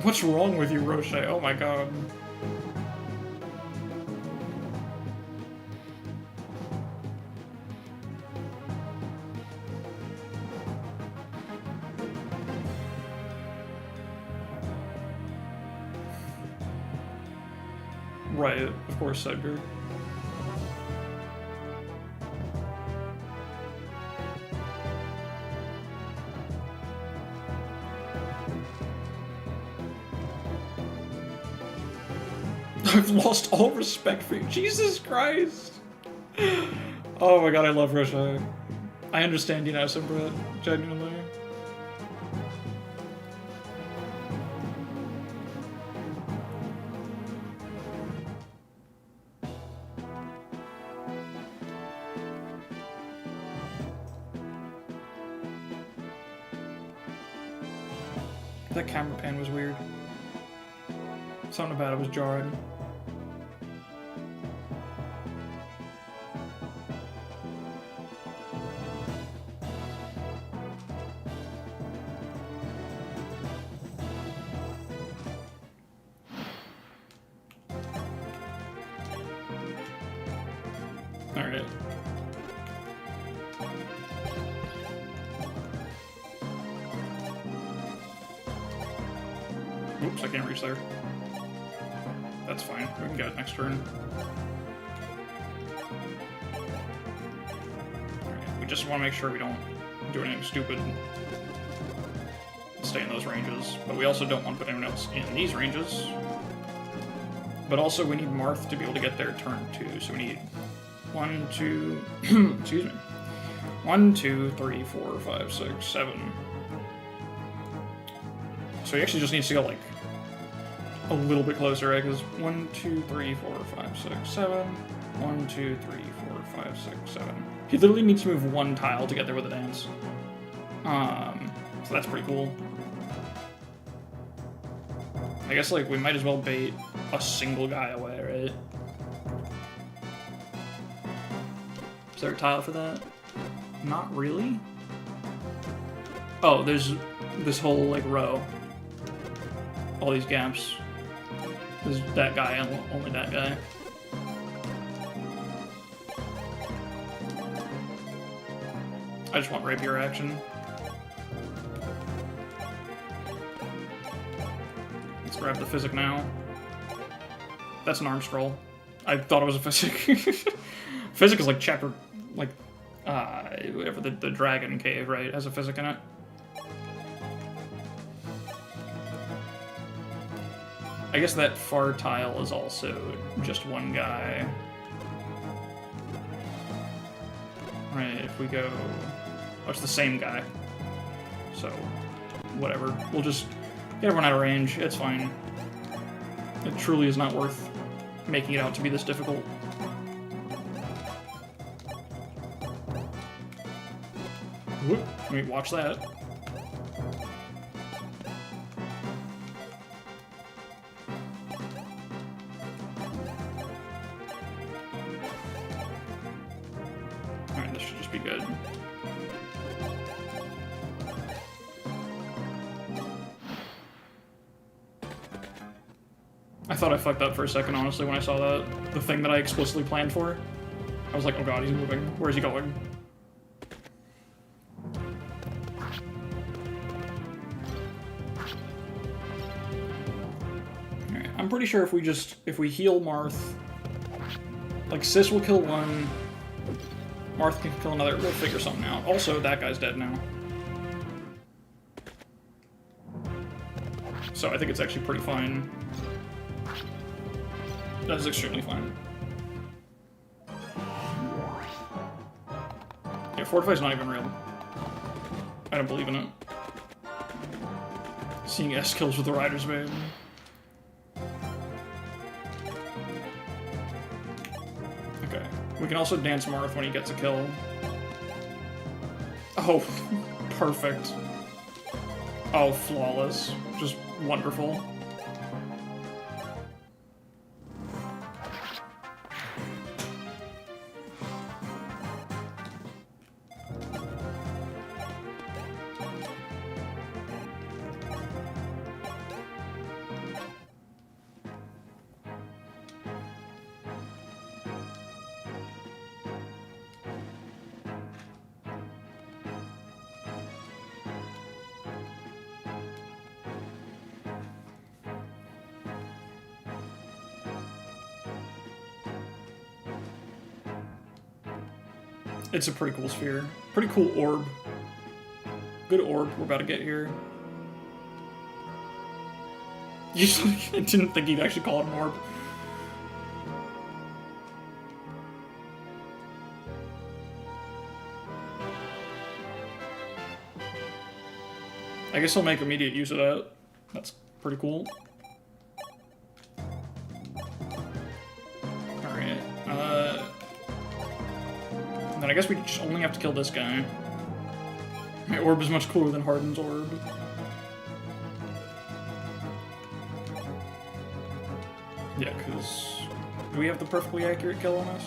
What's wrong with you, Roche? Oh my god. Right, of course, Edgar. I've lost all respect for you. Jesus Christ! Oh my god, I love Roche. I understand you now, Simbra, genuinely. That camera pan was weird. Something about it was jarring. Alright. Oops, I can't reach there. That's fine. We can get it next turn. Alright, we just want to make sure we don't do anything stupid. Stay in those ranges. But we also don't want to put anyone else in these ranges. But also we need Marth to be able to get their turn 2. So we need 1, 2... excuse me. 1, 2, 3, 4, 5, 6, 7. So he actually just needs to go, like, a little bit closer, right? Because 1, 2, 3, 4, 5, 6, 7. 1, 2, 3, 4, 5, 6, 7. He literally needs to move one tile to get there with a dance. So that's pretty cool. I guess, like, we might as well bait a single guy away, right? Is there a tile for that? Not really? Oh, there's this whole, like, row. All these gaps. There's that guy and only that guy. I just want rapier action. Let's grab the physic now. That's an arm scroll. I thought it was a physic. Physic is like chapter, like, whatever, the dragon cave, right? Has a physic in it. I guess that far tile is also just one guy. Right, if we go... Oh, it's the same guy. So, whatever. We'll just get everyone out of range. It's fine. It truly is not worth making it out to be this difficult. Whoop. Let me watch that. Alright, this should just be good. I thought I fucked up for a second, honestly, when I saw that. The thing that I explicitly planned for. I was like, oh god, he's moving. Where is he going? Alright, I'm pretty sure if we heal Marth, like, Sis will kill one, Marth can kill another, we'll figure something out. Also, that guy's dead now. So I think it's actually pretty fine. That is extremely fine. Yeah, Fortify's not even real. I don't believe in it. Seeing S kills with the Rider's Bane. Okay. We can also dance Marth when he gets a kill. Oh, perfect. Oh, flawless. Just wonderful. It's a pretty cool sphere. Pretty cool orb. Good orb we're about to get here. I didn't think he'd actually call it an orb. I guess he'll make immediate use of that. That's pretty cool. Alright, then I guess we just only have to kill this guy. My orb is much cooler than Harden's orb. Yeah, because... do we have the perfectly accurate kill on us?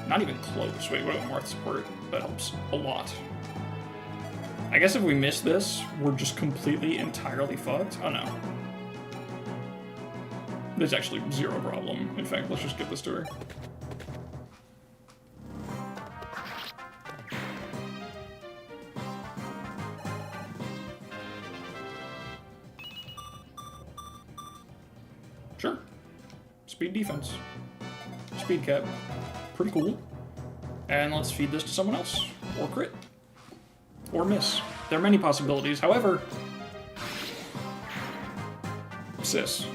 Not even close. Wait, what about Marth support? That helps a lot. I guess if we miss this, we're just completely, entirely fucked. Oh no. There's actually zero problem. In fact, let's just give this to her. Sure. Speed defense. Speed cap. Pretty cool. And let's feed this to someone else. Or crit. Or miss. There are many possibilities. However... Sis.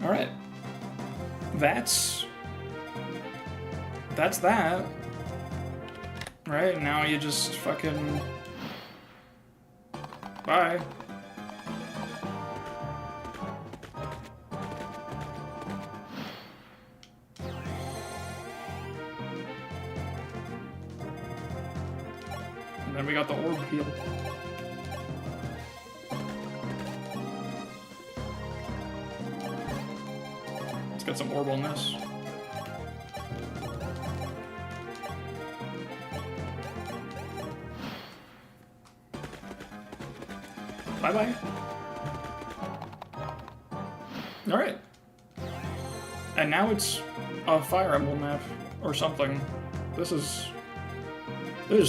Alright. That's that. Right, now you just fucking... Bye. And then we got the orb heal. Let's get some orb on this. Bye-bye. Alright. And now it's a Fire Emblem map, or something. This is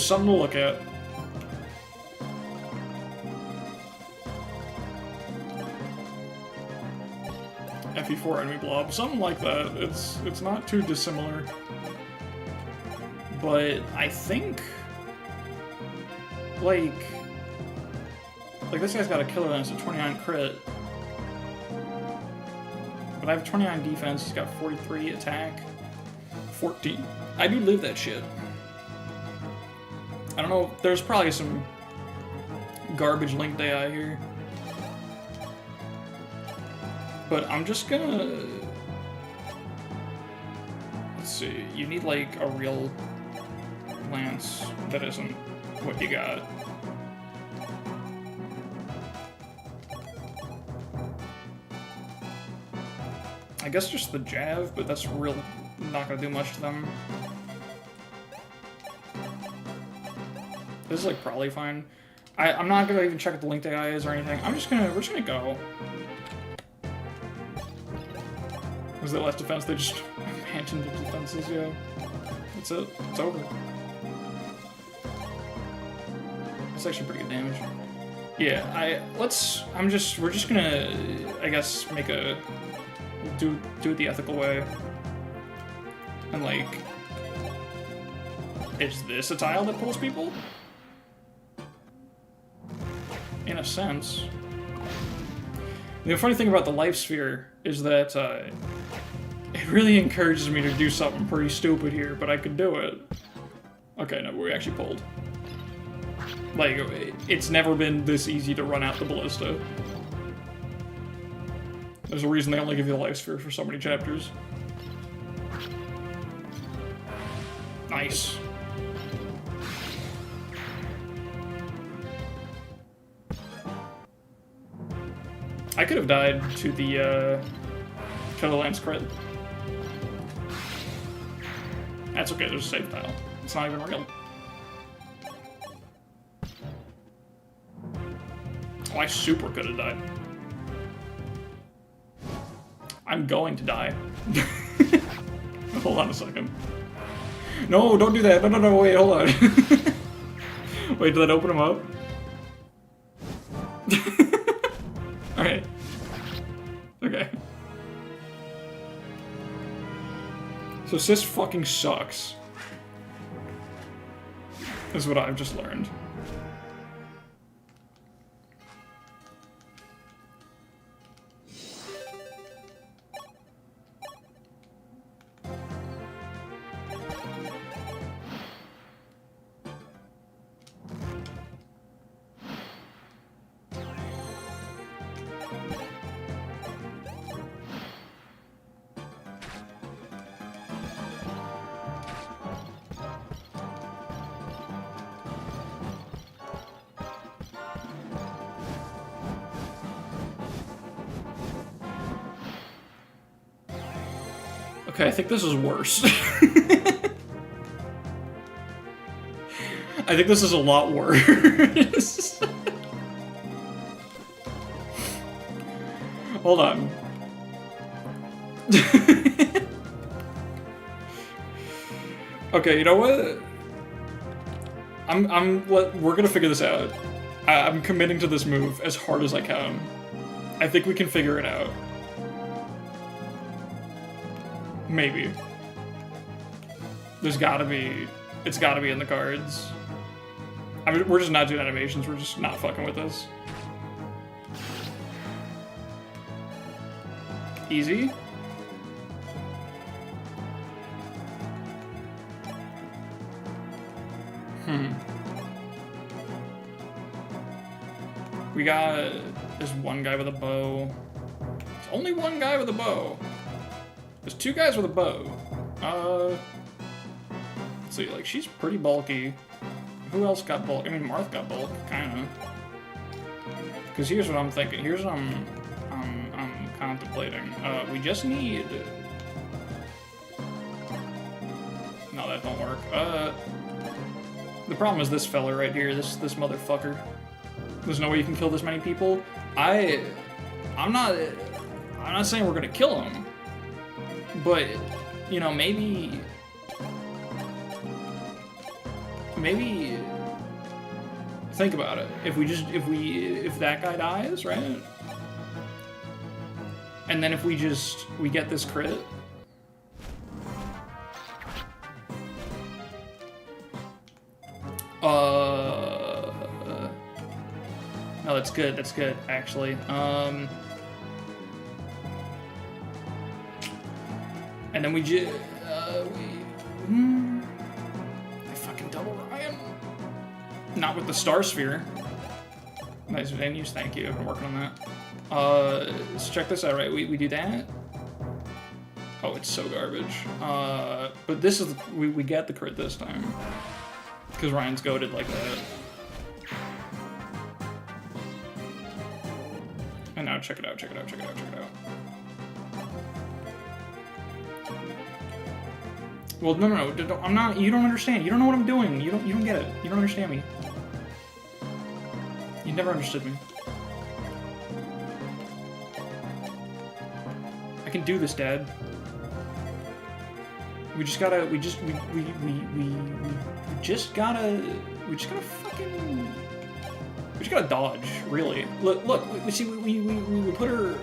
something to look at. FE4 enemy blob, something like that. It's not too dissimilar. But I think like this guy's got a killer and it's a 29 crit. But I have 29 defense, he's got 43 attack, 14. I do live that shit. I don't know, there's probably some garbage linked AI here. But I'm just gonna... Let's see, you need like a real lance that isn't what you got. I guess just the Jav, but that's real not gonna do much to them. This is like probably fine. I'm not gonna even check what the linked AI is or anything. We're just gonna go. Was that less defense? They just abandoned the defenses, yeah. That's it. It's over. It's actually pretty good damage. Yeah, we're just gonna, I guess, do it the ethical way. And like, is this a tile that pulls people? In a sense. The funny thing about the life sphere is that it really encourages me to do something pretty stupid here, but I could do it. Okay, no, we actually pulled. Like, it's never been this easy to run out the ballista. There's a reason they only give you the life sphere for so many chapters. Nice. I could have died to the Shadowlands crit. That's okay, there's a save tile. It's not even real. Oh, I super could have died. I'm going to die. Hold on a second. No, don't do that. No, wait, hold on. Wait, did that open him up? Alright. Okay. So Sis fucking sucks. Is what I've just learned. Okay, I think this is worse. I think this is a lot worse. Hold on. Okay, you know what? We're gonna figure this out. I'm committing to this move as hard as I can. I think we can figure it out. Maybe. It's gotta be in the cards. I mean, we're just not doing animations, we're just not fucking with this. Easy. We got this one guy with a bow. There's only one guy with a bow. There's two guys with a bow. Let's see, like, she's pretty bulky. Who else got bulk? I mean, Marth got bulk, kinda. Because here's what I'm thinking. Here's what I'm contemplating. We just need... No, that don't work. The problem is this fella right here, this motherfucker. There's no way you can kill this many people. I'm not saying we're gonna kill him. But, you know, maybe think about it. If that guy dies, right? And then if we get this crit. No, that's good, actually. And then I fucking double Ryan. Not with the Star Sphere. Nice venues, thank you. I've been working on that. Let's check this out, right? We do that. Oh, it's so garbage. But this is, we get the crit this time. Because Ryan's goated like that. And now check it out. Well, no, I'm not, you don't understand. You don't know what I'm doing. You don't get it. You don't understand me. You never understood me. I can do this, Dad. We just gotta dodge, really. Look, we see, we put her,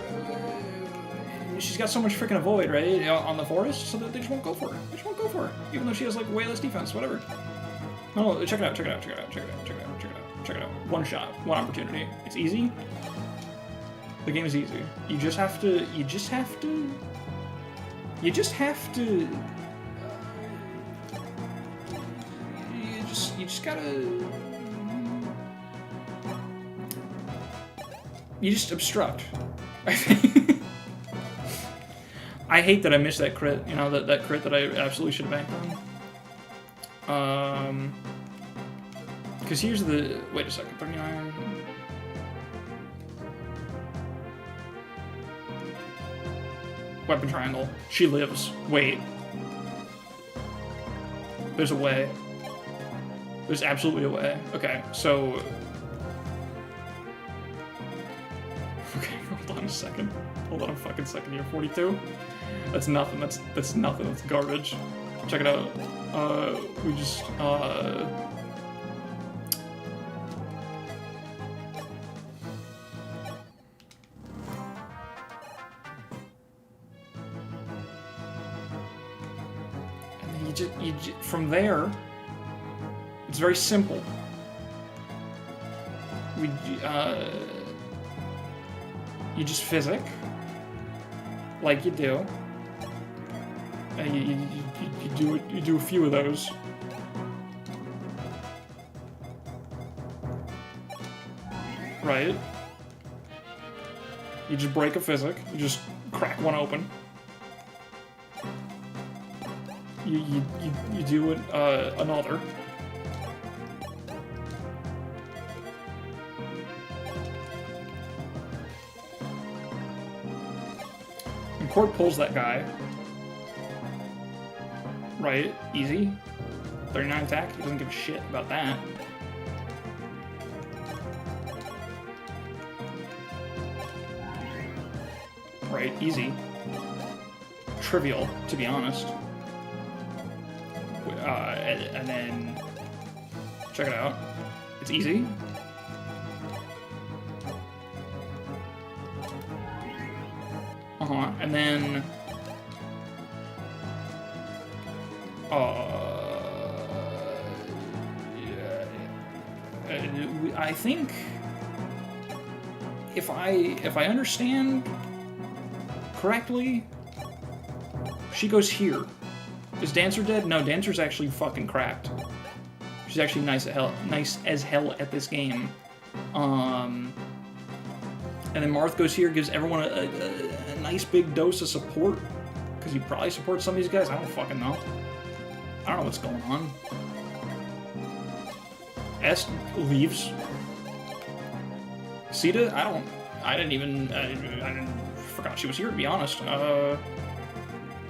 she's got so much freaking avoid, right, on the forest, so that they just won't go for her. They just won't go for her, even though she has, like, way less defense, whatever. No, check it out. One shot, one opportunity. It's easy. The game is easy. You just have to obstruct. I hate that I missed that crit, you know, that crit that I absolutely should have banked on. Because here's the, wait a second, 39. Weapon triangle. She lives. Wait. There's a way. There's absolutely a way. Okay, so... Okay, hold on a second. Hold on a fucking second here. 42? That's nothing. That's nothing. That's garbage. Check it out. We just, from there, it's very simple. You just physic, like you do. And you do a few of those. Right? You just break a physic, you just crack one open. You do another. And Court pulls that guy. Right, easy. 39 attack, he doesn't give a shit about that. Right, easy. Trivial, to be honest. And then, check it out. It's easy. And then, I think if I understand correctly, she goes here. Is Dancer dead? No, Dancer's actually fucking cracked. She's actually nice as hell at this game. And then Marth goes here, gives everyone a nice big dose of support. Because he probably supports some of these guys. I don't fucking know. I don't know what's going on. S leaves. Sita, I forgot she was here, to be honest. I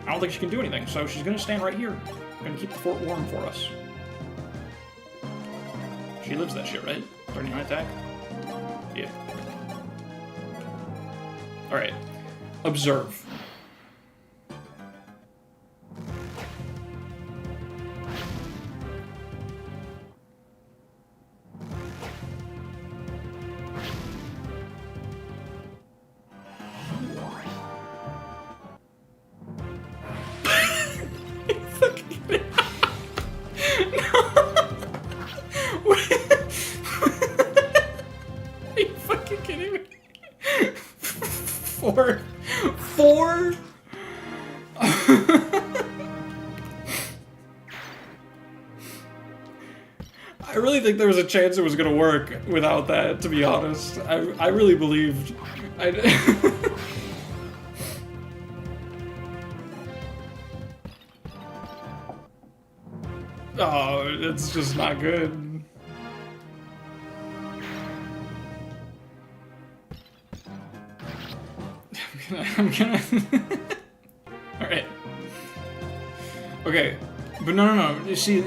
don't think she can do anything, so she's gonna stand right here. Gonna keep the fort warm for us. She lives that shit, right? 39 attack? Yeah. Alright. Observe. Four? I really think there was a chance it was gonna work without that, to be honest. I really believed. Oh, it's just not good. I'm gonna Alright. Okay. But no. You see...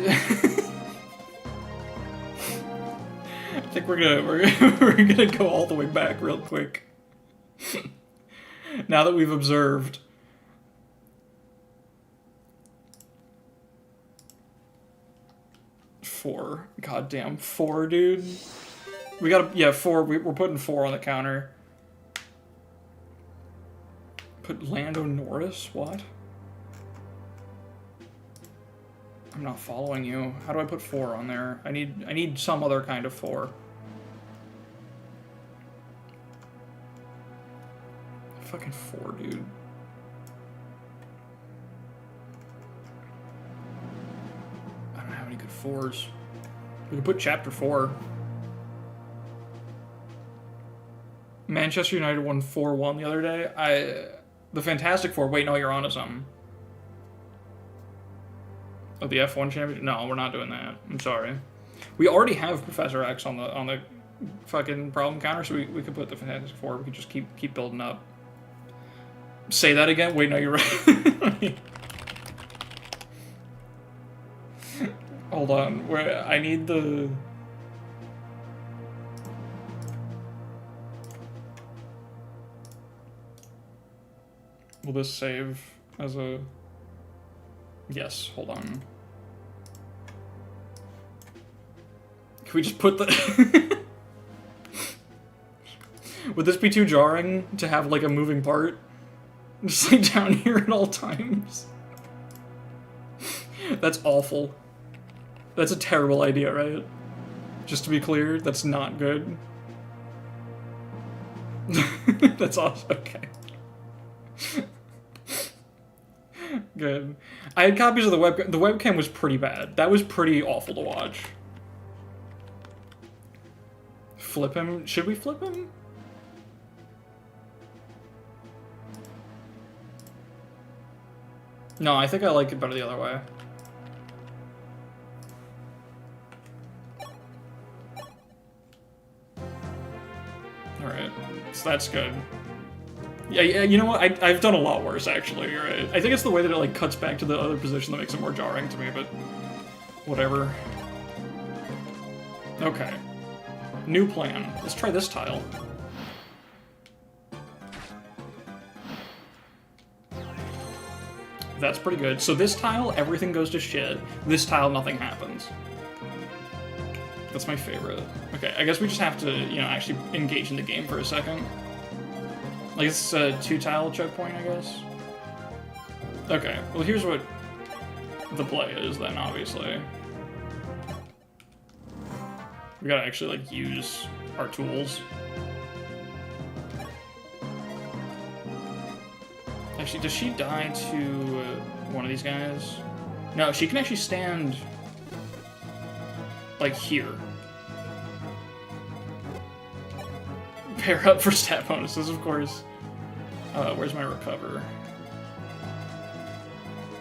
think we're gonna go all the way back real quick. Now that we've observed. Four. Goddamn, 4, dude. We gotta, yeah, 4. We're putting 4 on the counter. Put Lando Norris? What? I'm not following you. How do I put 4 on there? I need some other kind of 4. Fucking 4, dude. I don't have any good 4s. We could put Chapter 4. Manchester United won 4-1 the other day. The Fantastic Four. Wait, no, you're onto something. Oh, the F1 championship? No, we're not doing that. I'm sorry. We already have Professor X on the fucking problem counter, so we could put the Fantastic Four. We could just keep building up. Say that again? Wait, no, you're right. Hold on. I need the... Will this save as a... Yes, hold on. Can we just put the... Would this be too jarring to have, like, a moving part? Just, like, down here at all times? That's awful. That's a terrible idea, right? Just to be clear, that's not good. That's awesome. Okay. Good. I had copies of the webcam. The webcam was pretty bad. That was pretty awful to watch. Flip him? Should we flip him? No, I think I like it better the other way. Alright, so that's good. Yeah, you know what? I've done a lot worse, actually. You're right. I think it's the way that it, like, cuts back to the other position that makes it more jarring to me, but... Whatever. Okay. New plan. Let's try this tile. That's pretty good. So this tile, everything goes to shit. This tile, nothing happens. That's my favorite. Okay, I guess we just have to, you know, actually engage in the game for a second. Like, it's a 2-tile choke point, I guess. Okay, well, here's what the play is, then, obviously. We gotta actually, like, use our tools. Actually, does she die to one of these guys? No, she can actually stand, like, here. Pair up for stat bonuses, of course. Where's my recover?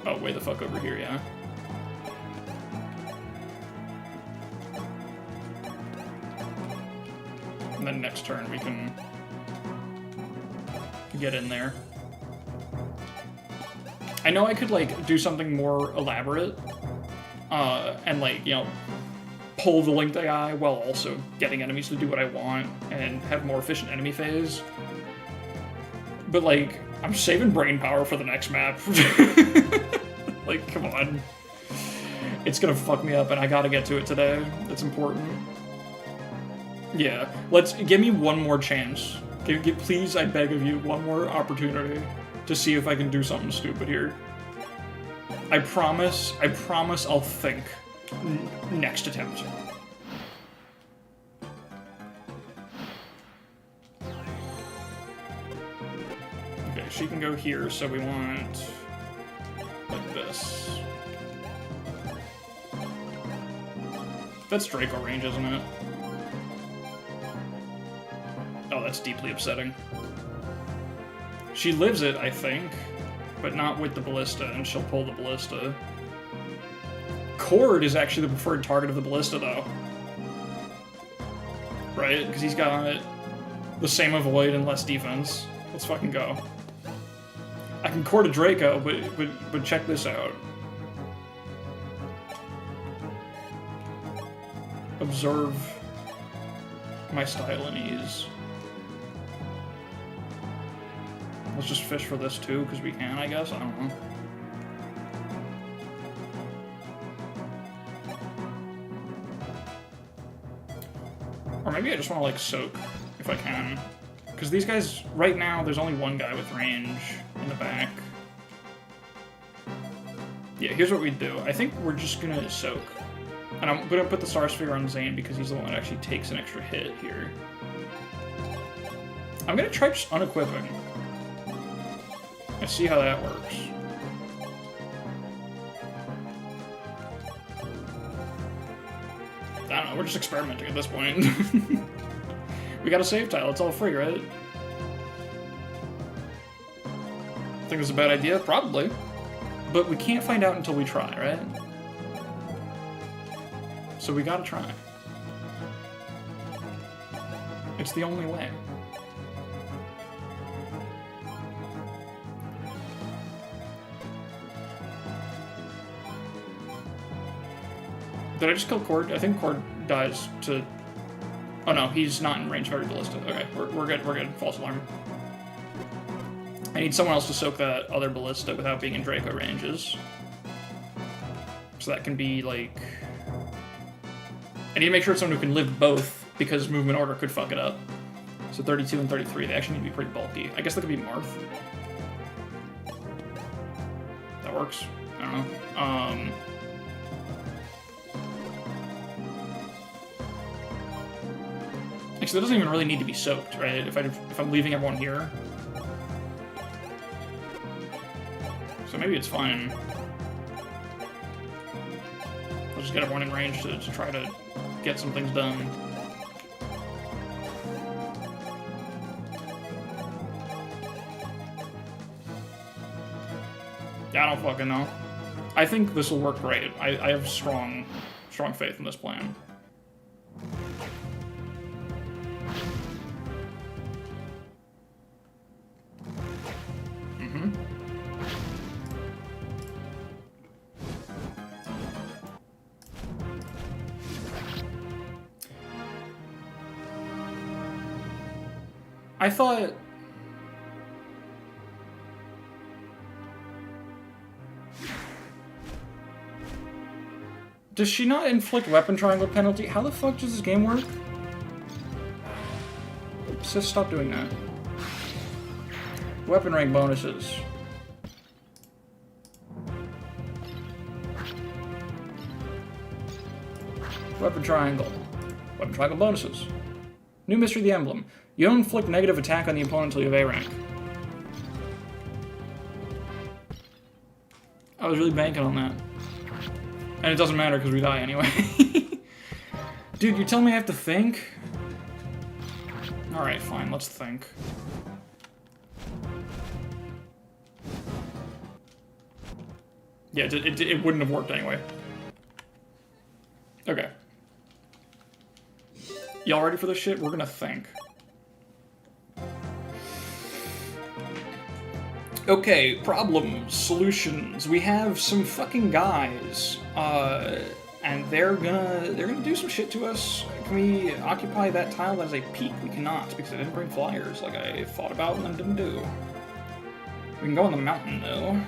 Oh, way the fuck over here, yeah. And then next turn we can get in there. I know I could, like, do something more elaborate, and, like, you know, pull the linked AI while also getting enemies to do what I want and have more efficient enemy phase. But, like, I'm saving brain power for the next map. Like, come on. It's gonna fuck me up and I gotta get to it today. It's important. Yeah, give me one more chance. Please, I beg of you, one more opportunity to see if I can do something stupid here. I promise I'll think. Next attempt. Okay, she can go here, so we want like this. That's Draco range, isn't it? Oh, that's deeply upsetting. She lives it, I think, but not with the ballista, and she'll pull the ballista. Cord is actually the preferred target of the ballista, though. Right? Because he's got the same avoid and less defense. Let's fucking go. I can cord a Draco, but check this out. Observe my style and ease. Let's just fish for this too, because we can, I guess. I don't know. Or maybe I just want to, like, soak, if I can. Because these guys, right now, there's only one guy with range in the back. Yeah, here's what we do. I think we're just gonna soak. And I'm gonna put the Star Sphere on Zane because he's the one that actually takes an extra hit here. I'm gonna try just unequipping. And see how that works. I don't know, we're just experimenting at this point. We got a save tile, it's all free, right? Think it's a bad idea? Probably. But we can't find out until we try, right? So we gotta try. It's the only way. Did I just kill Cord? I think Cord dies to... Oh no, he's not in range of every ballista. Okay, we're good, we're good. False alarm. I need someone else to soak that other ballista without being in Draco ranges. So that can be, like... I need to make sure it's someone who can live both, because movement order could fuck it up. So 32 and 33, they actually need to be pretty bulky. I guess that could be Marth. That works. I don't know. Actually, that doesn't even really need to be soaked, right? If I'm leaving everyone here. So maybe it's fine. I'll just get everyone in range to try to get some things done. Yeah, I don't fucking know. I think this will work great. I have strong faith in this plan. I thought... Does she not inflict weapon triangle penalty? How the fuck does this game work? Sis, stop doing that. Weapon rank bonuses. Weapon triangle. Weapon triangle bonuses. New mystery of the emblem. You don't inflict negative attack on the opponent until you have A rank. I was really banking on that. And it doesn't matter because we die anyway. Dude, you're telling me I have to think? Alright, fine, let's think. Yeah, it wouldn't have worked anyway. Okay. Y'all ready for this shit? We're gonna think. Okay, problems, solutions. We have some fucking guys, and they're gonna do some shit to us. Can we occupy that tile that is a peak? We cannot, because I didn't bring flyers like I thought about and then didn't do. We can go on the mountain, though.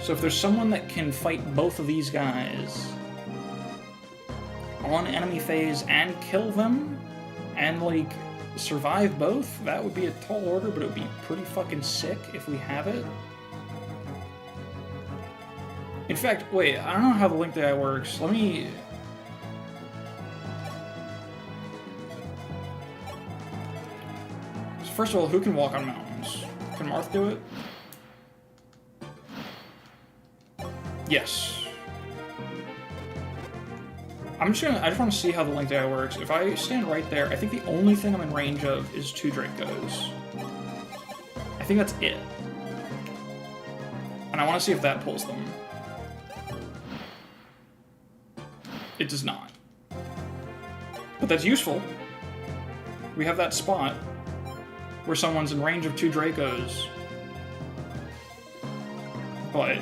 So if there's someone that can fight both of these guys on enemy phase and kill them, and, like, survive both, that would be a tall order, but it would be pretty fucking sick if we have it. In fact, wait, I don't know how the link AI works. Let me... First of all, who can walk on mountains? Can Marth do it? Yes. I just want to see how the linked AI works. If I stand right there, I think the only thing I'm in range of is 2 Dracos. I think that's it. And I want to see if that pulls them. It does not. But that's useful. We have that spot where someone's in range of 2 Dracos, but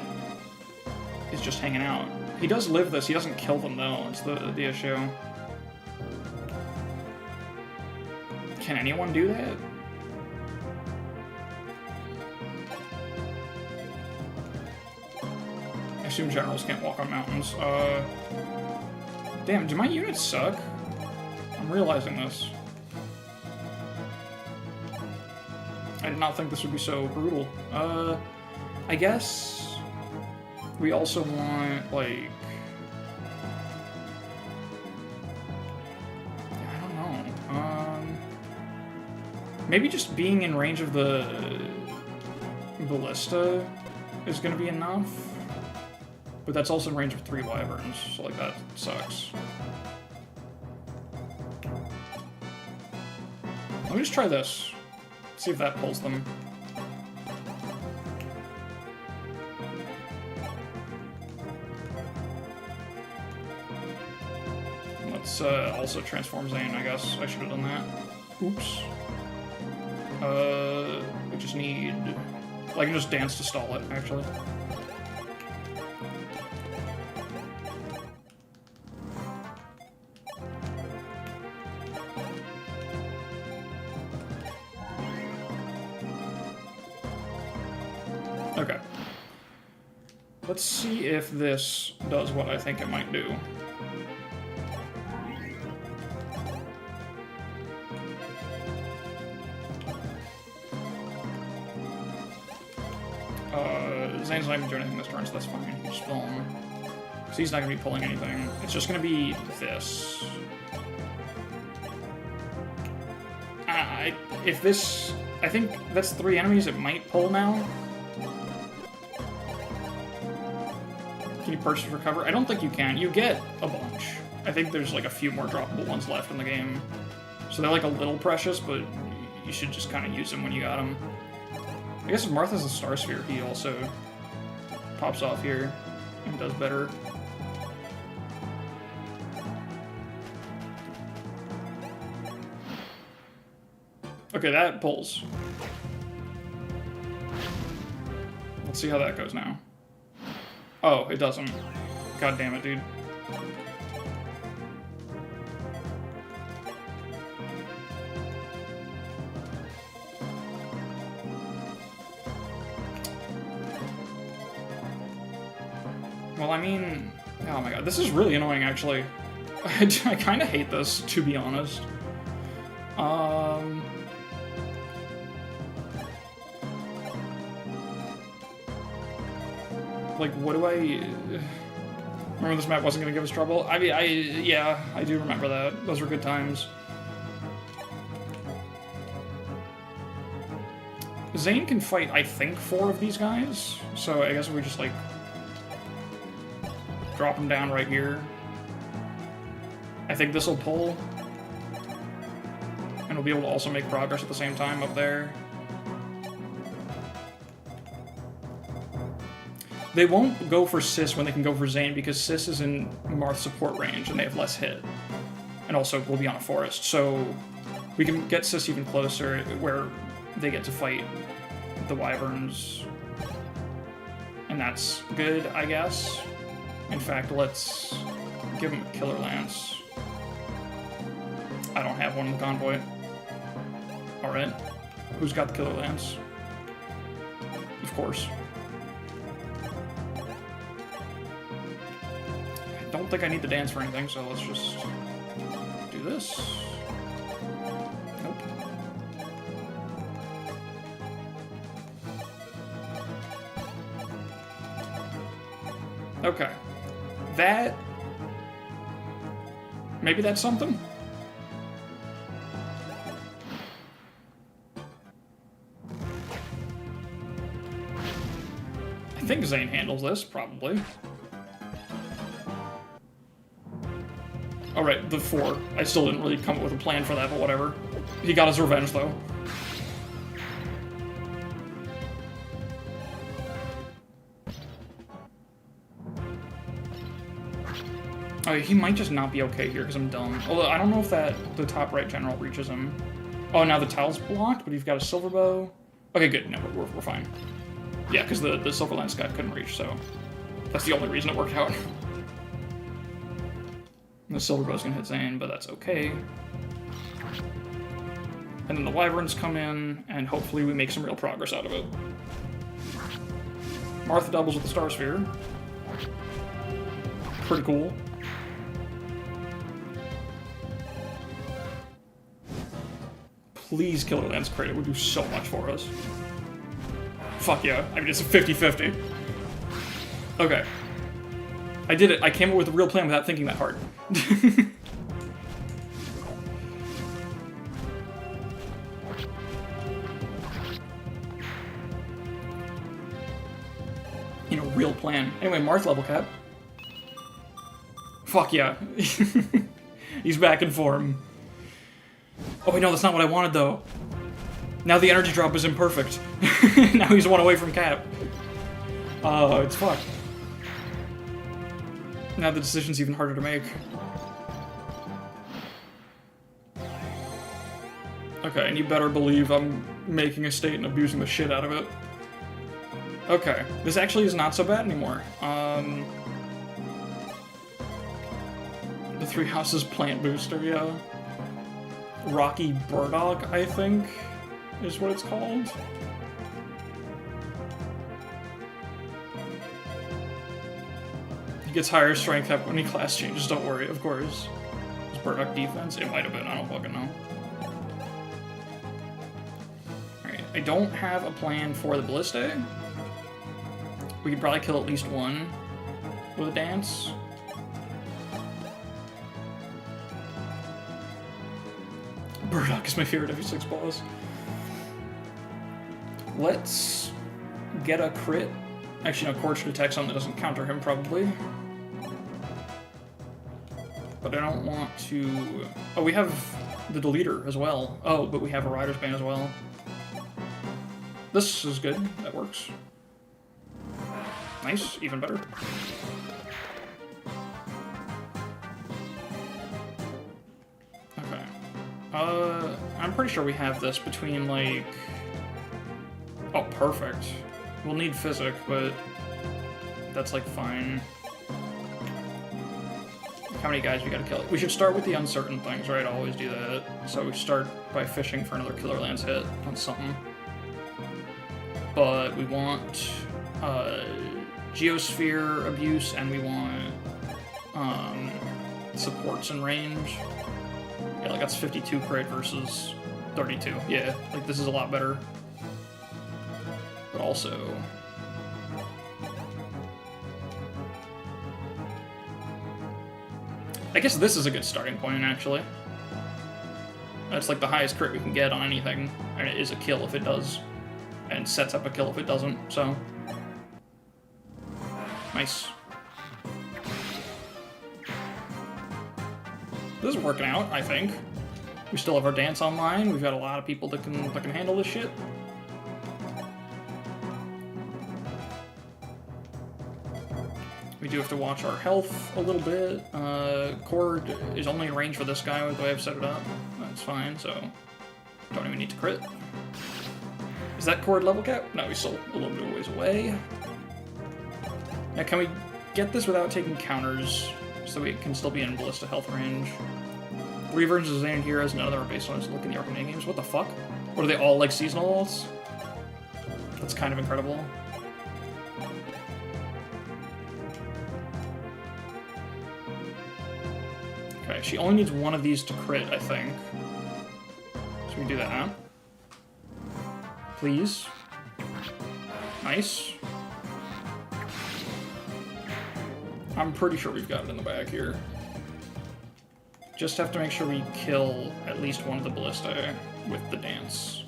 is just hanging out. He does live this. He doesn't kill them, though. It's the issue. Can anyone do that? I assume generals can't walk on mountains. Damn, do my units suck? I'm realizing this. I did not think this would be so brutal. I guess we also want, like... I don't know. Maybe just being in range of the ballista is going to be enough. But that's also in range of 3 wyverns, so like that sucks. Let me just try this. See if that pulls them. Let's also transform Zane, I guess. I should have done that. Oops. We just need... I can just dance to stall it, actually. Okay. Let's see if this does what I think it might do. Zane's not even doing anything this turn, so that's fine. Just fill him. So he's not going to be pulling anything. It's just going to be this. If this... I think that's 3 enemies it might pull now. Can you purchase recover? I don't think you can. You get a bunch. I think there's like a few more droppable ones left in the game. So they're like a little precious, but you should just kind of use them when you got them. I guess if Martha's a Star Sphere, he also pops off here and does better. Okay, that pulls. Let's see how that goes now. Oh, it doesn't. God damn it, dude. Well, I mean... Oh my god, this is really annoying, actually. I kind of hate this, to be honest. Like, what do I... Remember this map wasn't going to give us trouble? I mean, yeah, I do remember that. Those were good times. Zane can fight, I think, 4 of these guys. So I guess we just, like, drop him down right here. I think this will pull. And we'll be able to also make progress at the same time up there. They won't go for Sis when they can go for Zane because Sis is in Marth's support range and they have less hit. And also we'll be on a forest, so we can get Sis even closer where they get to fight the wyverns. And that's good, I guess. In fact, let's give him a Killer Lance. I don't have one in the convoy. Alright. Who's got the Killer Lance? Of course. I don't think I need the dance for anything, so let's just do this. Nope. Okay. That... Maybe that's something? I think Zane handles this, probably. Alright, the 4. I still didn't really come up with a plan for that, but whatever. He got his revenge, though. Oh, he might just not be okay here, because I'm dumb. Although, I don't know if the top right general reaches him. Oh, now the tile's blocked, but you've got a silver bow. Okay, good. No, we're fine. Yeah, because the silver lance guy couldn't reach, so... That's the only reason it worked out. The silver bow's gonna hit Zane, but that's okay. And then the wyverns come in, and hopefully we make some real progress out of it. Martha doubles with the Star Sphere. Pretty cool. Please kill the Lance Crate, it would do so much for us. Fuck yeah, I mean it's a 50-50. Okay. I did it, I came up with a real plan without thinking that hard. You know, real plan. Anyway, Marth level cap. Fuck yeah. He's back in form. Oh wait, no, that's not what I wanted though. Now the energy drop is imperfect. Now he's one away from cap. Oh, it's fucked. Now the decision's even harder to make. Okay, and you better believe I'm making a state and abusing the shit out of it. Okay, this actually is not so bad anymore. The Three Houses plant booster, yeah. Rocky Burdock, I think, is what it's called. He gets higher strength up when he class changes, don't worry, of course. Is Burdock defense? It might have been, I don't fucking know. Alright, I don't have a plan for the Ballista. We could probably kill at least one with a dance. Burdock is my favorite FE6 boss. Let's get a crit. Actually, no, Cord should attack something that doesn't counter him, probably. But I don't want to... Oh, we have the Deleter as well. Oh, but we have a Rider's Bane as well. This is good. That works. Nice. Even better. I'm pretty sure we have this between, like... Oh, perfect. We'll need Physic, but that's, like, fine. How many guys we gotta kill? We should start with the uncertain things, right? I always do that. So we start by fishing for another Killer Lance hit on something. But we want Geosphere abuse, and we want supports in range. Yeah, like that's 52 crit versus 32. Yeah, like this is a lot better. But also... I guess this is a good starting point, actually. That's like the highest crit we can get on anything. And it is a kill if it does. And sets up a kill if it doesn't, so... Nice. This is working out, I think. We still have our dance online. We've got a lot of people that can handle this shit. We do have to watch our health a little bit. Cord is only in range for this guy with the way I've set it up. That's fine, so don't even need to crit. Is that Cord level cap? No, he's still a little bit of ways away. Now, can we get this without taking counters so we can still be in Ballista health range? Reversions of Zane Heroes, none of them are based on us looking at the Arcanine games. What the fuck? What are they all like seasonal ults? That's kind of incredible. Okay, she only needs one of these to crit, I think. So we do that. Please. Nice. I'm pretty sure we've got it in the bag here. Just have to make sure we kill at least one of the Ballista with the dance.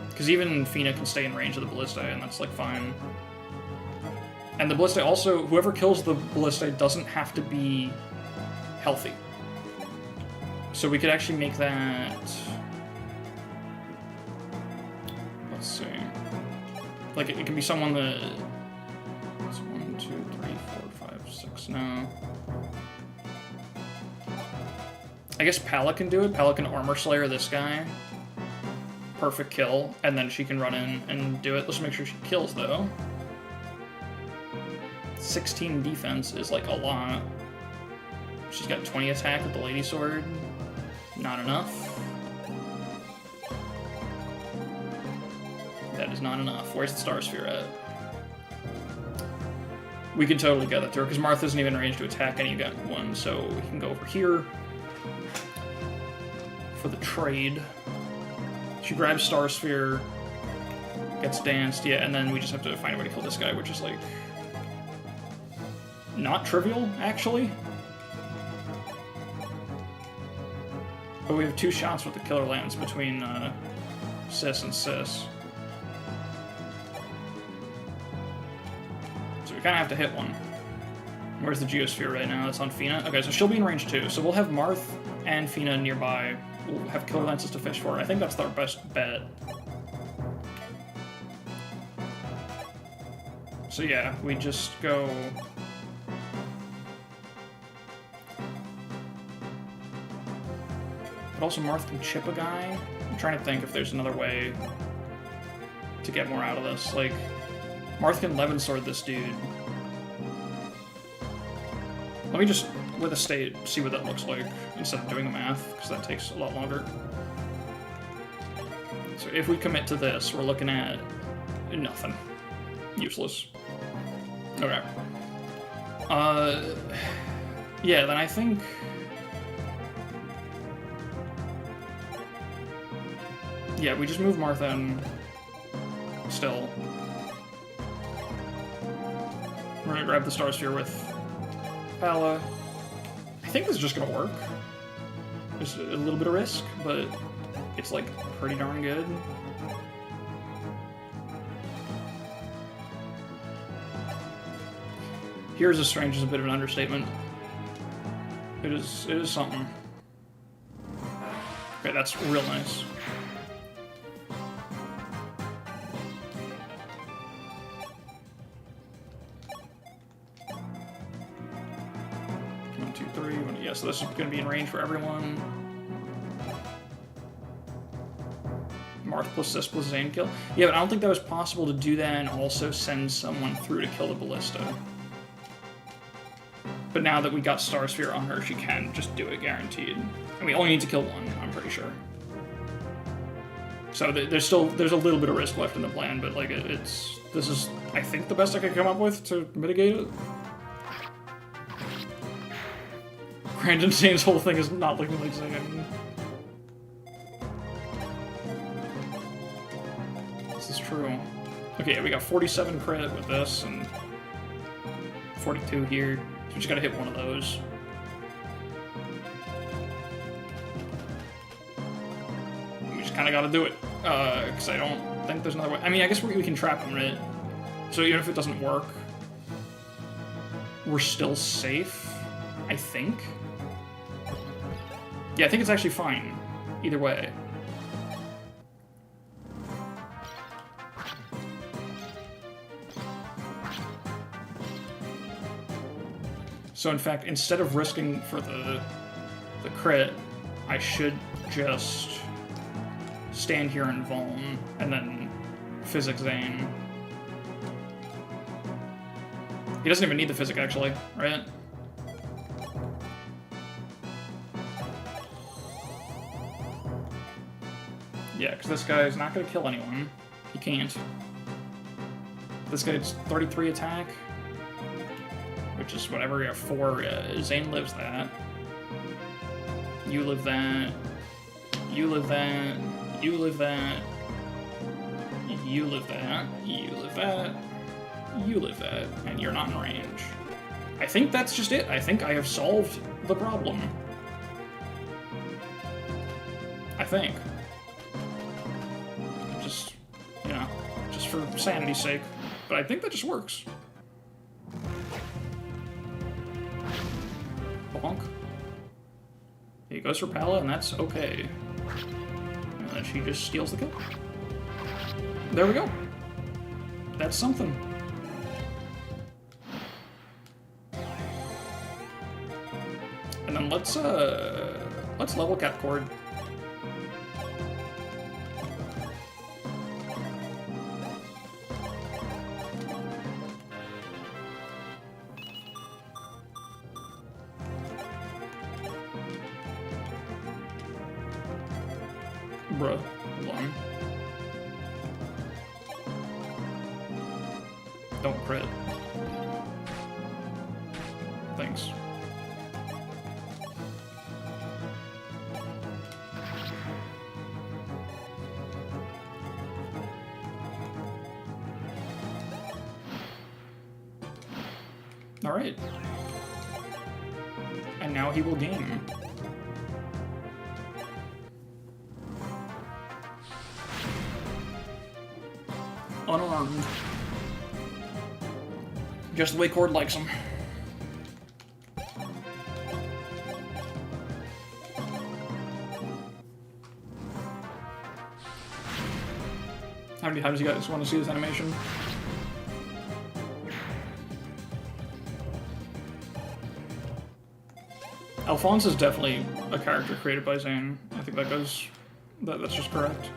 Because even Fina can stay in range of the Ballista, and that's, like, fine. And the Ballista also, whoever kills the Ballista doesn't have to be healthy. So we could actually make that... Let's see. Like, it can be someone that... It's 1, 2, 3, 4, 5, 6, no. I guess Palla can do it. Palla can Armor Slayer this guy. Perfect kill. And then she can run in and do it. Let's make sure she kills, though. 16 defense is, like, a lot. She's got 20 attack with the Lady Sword. Not enough. That is not enough. Where's the Star Sphere at? We can totally get that through, because Marth isn't even in range to attack any one, so we can go over here for the trade. She grabs Star Sphere, gets danced, yeah, and then we just have to find a way to kill this guy, which is, like, not trivial, actually. But we have 2 shots with the Killer Lance between Sis and Sis. So we kind of have to hit one. Where's the Geosphere right now? It's on Fina. Okay, so she'll be in range 2. So we'll have Marth and Fina nearby. We'll have Killer Lances to fish for. I think that's our best bet. So yeah, we just go... But also Marth can chip a guy. I'm trying to think if there's another way to get more out of this. Like, Marth can Levin Sword this dude. Let me just, with a state, see what that looks like instead of doing the math, because that takes a lot longer. So if we commit to this, we're looking at nothing. Useless. Okay. Yeah, then I think... Yeah, we just move Martha in still. We're gonna grab the Star Sphere with Palla. I think this is just gonna work. There's a little bit of risk, but it's, like, pretty darn good. Here's as strange as a bit of an understatement. It is something. Okay, that's real nice. Yeah, so this is going to be in range for everyone. Marth plus Sis plus Zane kill. Yeah, but I don't think that was possible to do that and also send someone through to kill the Ballista. But now that we got Star Sphere on her, she can just do it, guaranteed. And we only need to kill one, I'm pretty sure. So there's a little bit of risk left in the plan, but like this is, I think, the best I could come up with to mitigate it. Brandon Zane's whole thing is not looking like Zane. This is true. Okay, yeah, we got 47 crit with this, and 42 here. So we just gotta hit one of those. We just kinda gotta do it. Because I don't think there's another way. I mean, I guess we can trap him, right? So even if it doesn't work, we're still safe, I think. Yeah, I think it's actually fine, either way. So in fact, instead of risking for the crit, I should just stand here and Vuln, and then Physic Zane. He doesn't even need the Physic, actually, right? Yeah, because this guy is not going to kill anyone. He can't. This guy's 33 attack, which is whatever, yeah, 4. Zane lives that. You live that. You live that. You live that. You live that. You live that. You live that. And you're not in range. I think that's just it. I think I have solved the problem. I think. Just, you know, just for sanity's sake. But I think that just works. Bonk. He goes for Palla, and that's okay. And then she just steals the kill. There we go. That's something. And then let's level cap cord. Bruh. Hold on. Don't crit. Thanks. Alright. And now he will game. Unarmed. Just the way Cord likes him. How do you guys want to see this animation? Alphonse is definitely a character created by Zane. I think that's just correct.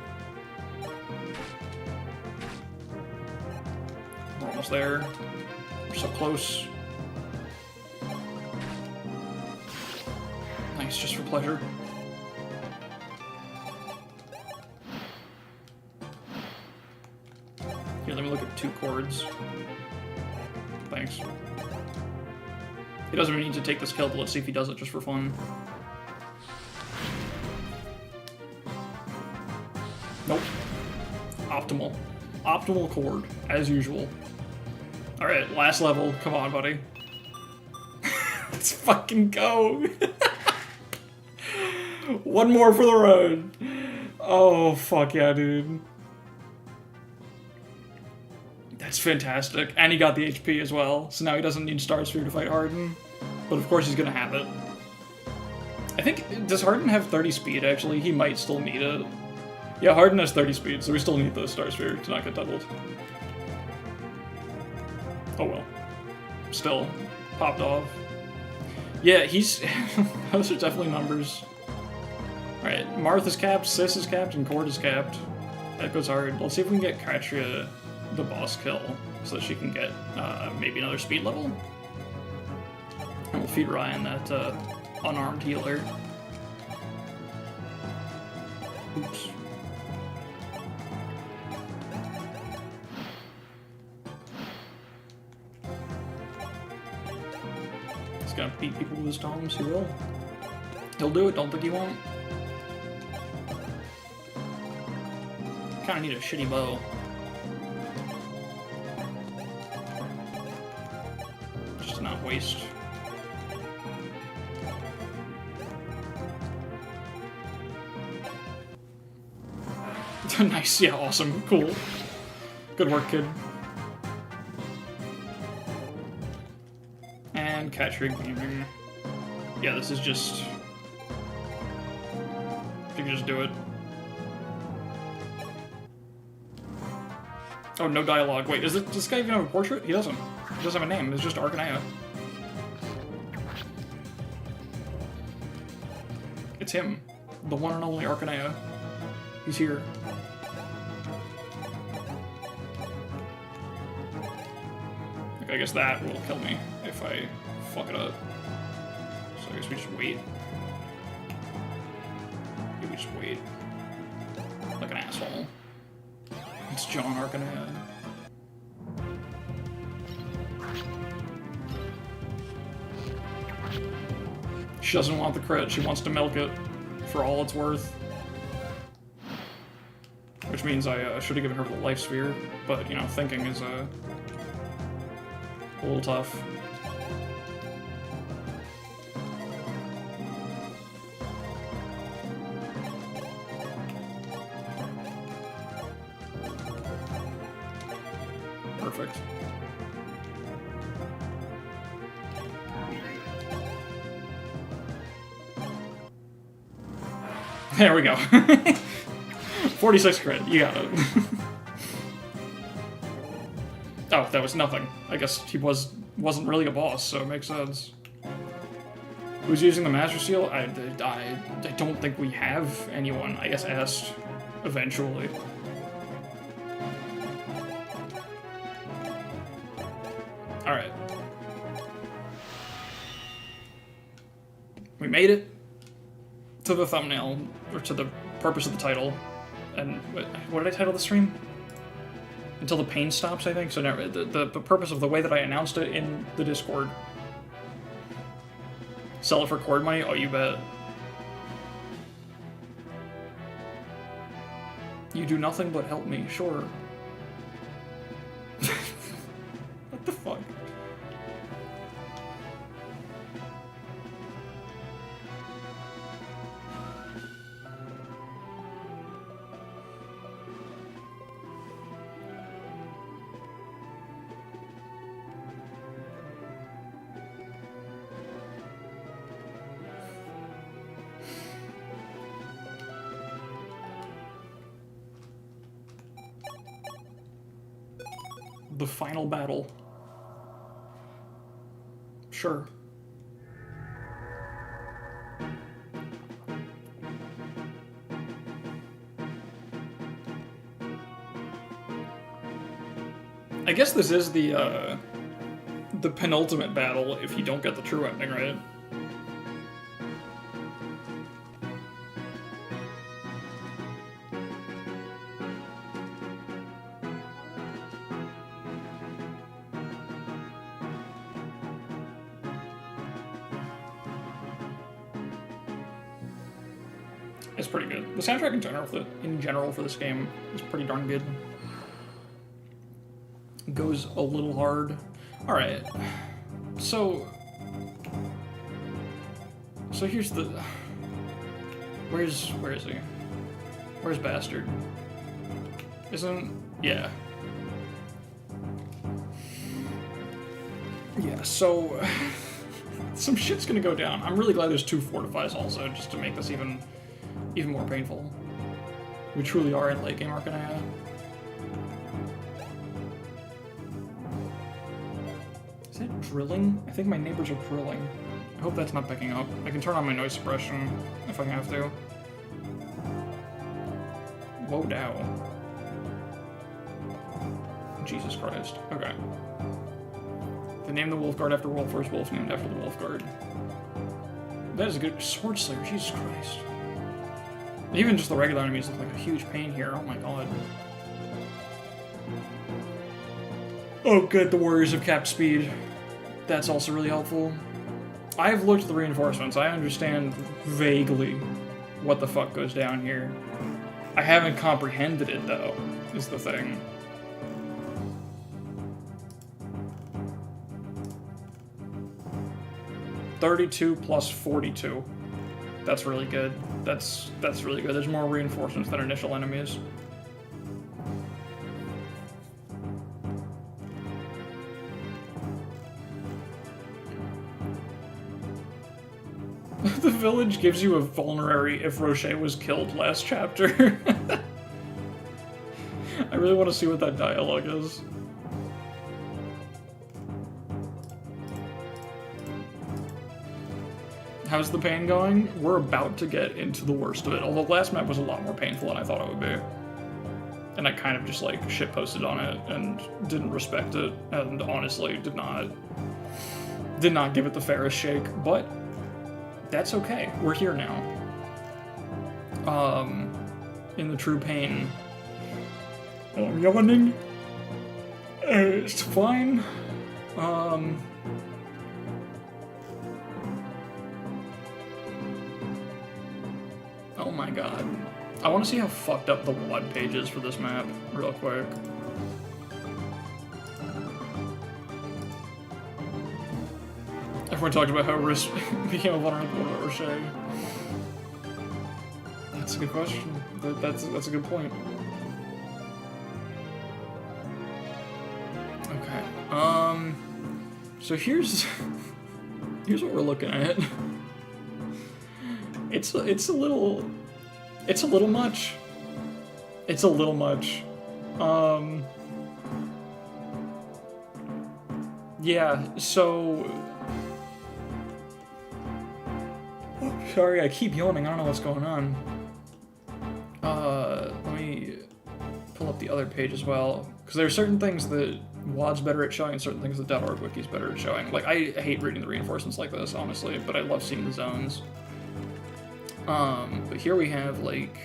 We're almost there. We're so close. Nice, just for pleasure. Here, let me look at 2 chords. Thanks. He doesn't even need to take this kill, but let's see if he does it just for fun. Nope. Optimal. Optimal chord, as usual. Alright, last level. Come on, buddy. Let's fucking go! One more for the road. Oh, fuck yeah, dude. That's fantastic. And he got the HP as well, so now he doesn't need Star Sphere to fight Harden. But of course he's gonna have it. I think, does Harden have 30 speed, actually? He might still need it. Yeah, Harden has 30 speed, so we still need the Star Sphere to not get doubled. Oh well. Still. Popped off. Yeah, he's... those are definitely numbers. Alright, Marth is capped, Sis is capped, and Cord is capped. That goes hard. Let's see if we can get Katria the boss kill, so that she can get maybe another speed level. And we'll feed Ryan that unarmed healer. Oops. He's gonna beat people with his tomes, he will. He'll do it, don't think he won't. Kinda need a shitty bow. Just to not waste. Nice, yeah, awesome, cool. Good work, kid. And Catcher Gaming. Yeah, this is just... you can just do it. Oh, no dialogue. Wait, does this guy even have a portrait? He doesn't. He doesn't have a name. It's just Arcanea. It's him. The one and only Arcanea. He's here. Okay, I guess that will kill me if I fuck it up. So I guess we just wait. Maybe we just wait. Like an asshole. It's John Arcanea. She doesn't want the crit, she wants to milk it for all it's worth. Which means I should have given her the life sphere, but, you know, thinking is a little tough. Perfect. There we go. 46 crit, you got it. Oh, that was nothing. I guess he wasn't really a boss, so it makes sense. Who's using the Master Seal? I don't think we have anyone. I guess Est, eventually. Alright. We made it to the thumbnail, or to the purpose of the title. and what did I title the stream? Until the pain stops, I think. So now the purpose of the way that I announced it in the Discord. Sell it for cord money? Oh, you bet. You do nothing but help me, sure. What the fuck? The final battle. Sure. I guess this is the penultimate battle if you don't get the true ending, right? It's pretty good. The soundtrack in general for this game is pretty darn good. It goes a little hard. All right. So here's the. Where is he? Where's Bastard? Yeah. Yeah. So some shit's gonna go down. I'm really glad there's 2 fortifies also, just to make this even more painful. We truly are in late game Arcanaya. Is that drilling? I think my neighbors are drilling. I hope that's not picking up. I can turn on my noise suppression if I have to. Whoa, dow. Jesus Christ. Okay. They named the Wolfguard after World First Wolf, named after the Wolfguard. That is a good Sword Slayer, Jesus Christ. Even just the regular enemies look like a huge pain here, oh my god. Oh good, the Warriors have capped speed. That's also really helpful. I've looked at the reinforcements, I understand vaguely what the fuck goes down here. I haven't comprehended it though, is the thing. $32 plus 42. That's really good. That's really good. There's more reinforcements than initial enemies. The village gives you a vulnerary if Roche was killed last chapter. I really want to see what that dialogue is. How's the pain going? We're about to get into the worst of it, although last map was a lot more painful than I thought it would be. And I kind of just like shitposted on it and didn't respect it, and honestly did not give it the fairest shake, but that's okay. We're here now. In the true pain. I'm yawning. It's fine. Oh my god. I want to see how fucked up the WOD page is for this map, real quick. Everyone talked about how Risk became a vulnerable to Roche. That's a good question. That's a good point. Okay. So here's what we're looking at. It's a little much. It's a little much. Yeah, so sorry, I keep yawning, I don't know what's going on. Let me pull up the other page as well, because there are certain things that WOD's better at showing and certain things that .org wiki's better at showing. Like, I hate reading the reinforcements like this, honestly, but I love seeing the zones. But here we have, like,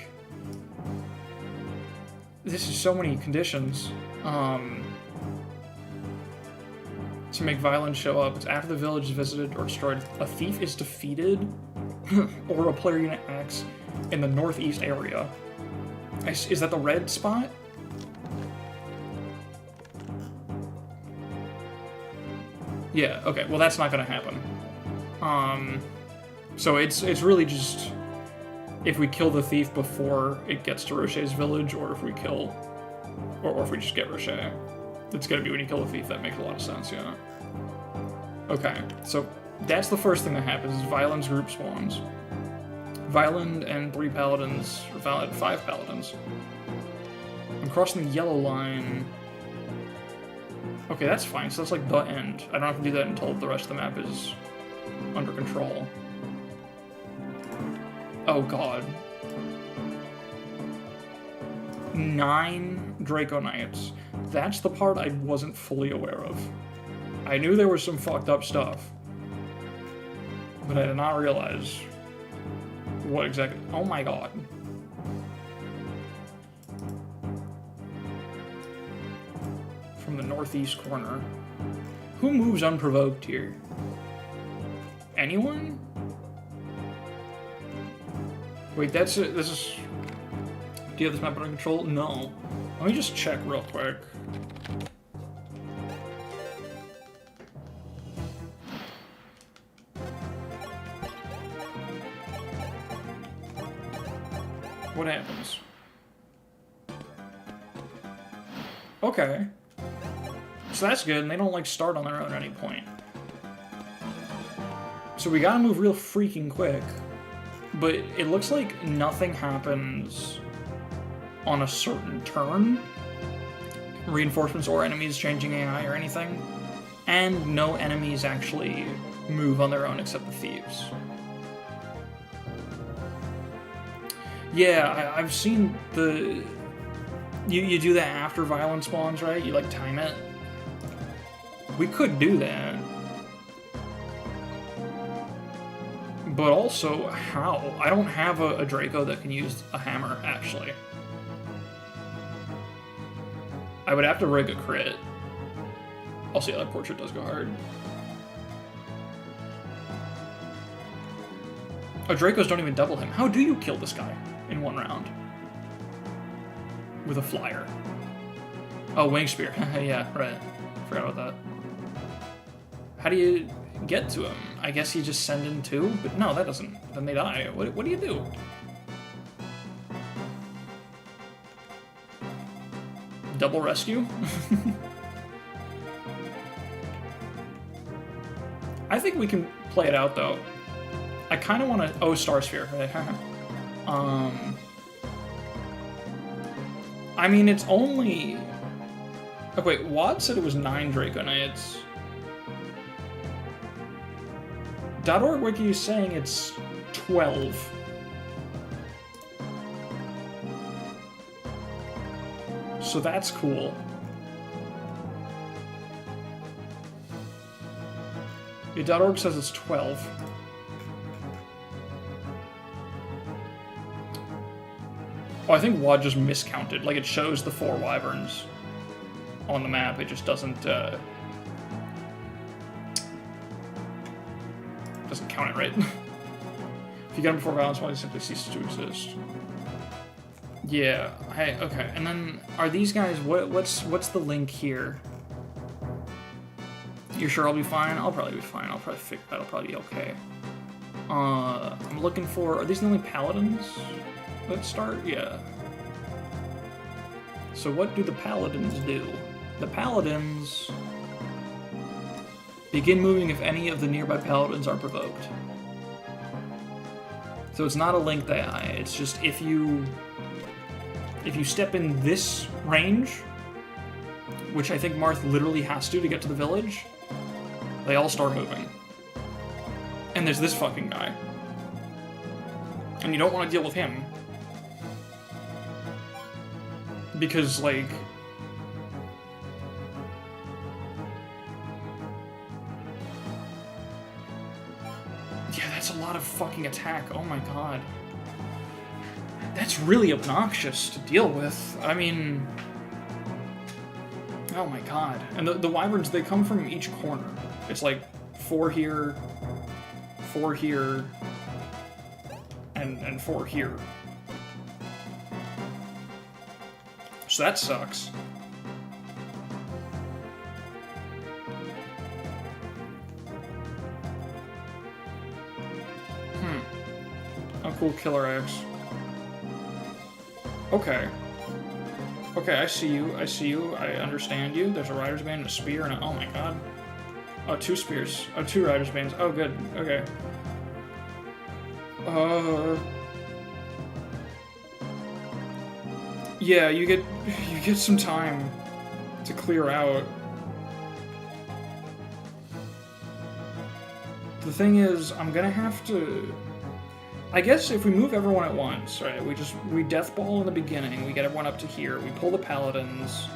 This is so many conditions. To make violence show up, it's after the village is visited or destroyed. A thief is defeated, or a player unit acts in the northeast area. Is that the red spot? Yeah, okay, well that's not gonna happen. So it's really just if we kill the thief before it gets to Roshe's village, or if we kill, or if we just get Roshe. It's gonna be when you kill the thief. That makes a lot of sense, yeah. Okay, so that's the first thing that happens, is Violin's group spawns. Violin and 3 paladins, or Violin and 5 paladins. I'm crossing the yellow line. Okay, that's fine, so that's like the end. I don't have to do that until the rest of the map is under control. Oh god. 9 Draco Knights. That's the part I wasn't fully aware of. I knew there was some fucked up stuff, but I did not realize what exactly. Oh my god. From the northeast corner. Who moves unprovoked here? Anyone? Wait, this is... Do you have this map under control? No. Let me just check real quick. What happens? Okay. So that's good, and they don't, like, start on their own at any point. So we gotta move real freaking quick. But it looks like nothing happens on a certain turn. Reinforcements or enemies changing AI or anything. And no enemies actually move on their own except the thieves. Yeah, I've seen the... You do that after violence spawns, right? You, like, time it. We could do that. But also, how? I don't have a Draco that can use a hammer, actually. I would have to rig a crit. Also, yeah, that portrait does go hard. Oh, Dracos don't even double him. How do you kill this guy in one round? With a flyer. Oh, wing spear. Yeah, right. Forgot about that. How do you get to him? I guess you just send in 2? But no, that doesn't... Then they die. What do you do? Double rescue? I think we can play it out, though. I kind of want to... Oh, Star Sphere. Right? I mean, it's only... Oh, wait, Wad said it was 9 Draco Knights. .org wiki is saying it's 12. So that's cool. Yeah, .org says it's 12. Oh, I think WAD just miscounted. Like, it shows the 4 wyverns on the map. It just doesn't count it right. If you get them before violence, it simply ceases to exist. Yeah. Okay. And then are these guys? What's the link here? You're sure I'll be fine? I'll probably be fine. That'll probably be okay. I'm looking for. Are these the only paladins that start? Yeah. So what do the paladins do? The paladins begin moving if any of the nearby paladins are provoked. So it's not a linked AI. It's just if you step in this range, which I think Marth literally has to get to the village, they all start moving. And there's this fucking guy. And you don't want to deal with him. Because, like... Yeah, that's a lot of fucking attack. Oh my god. That's really obnoxious to deal with. I mean... Oh my god. And the wyverns, they come from each corner. It's like 4 here, 4 here, and 4 here. So that sucks. Oh, cool, Killer Axe. Okay. Okay, I see you, I understand you. There's a rider's band and a spear and a... Oh my god. Oh, 2 spears. Oh, 2 rider's bands. Oh, good. Okay. Yeah, you get some time to clear out. The thing is, I'm gonna have to... I guess if we move everyone at once, right, we death ball in the beginning, we get everyone up to here, we pull the paladins.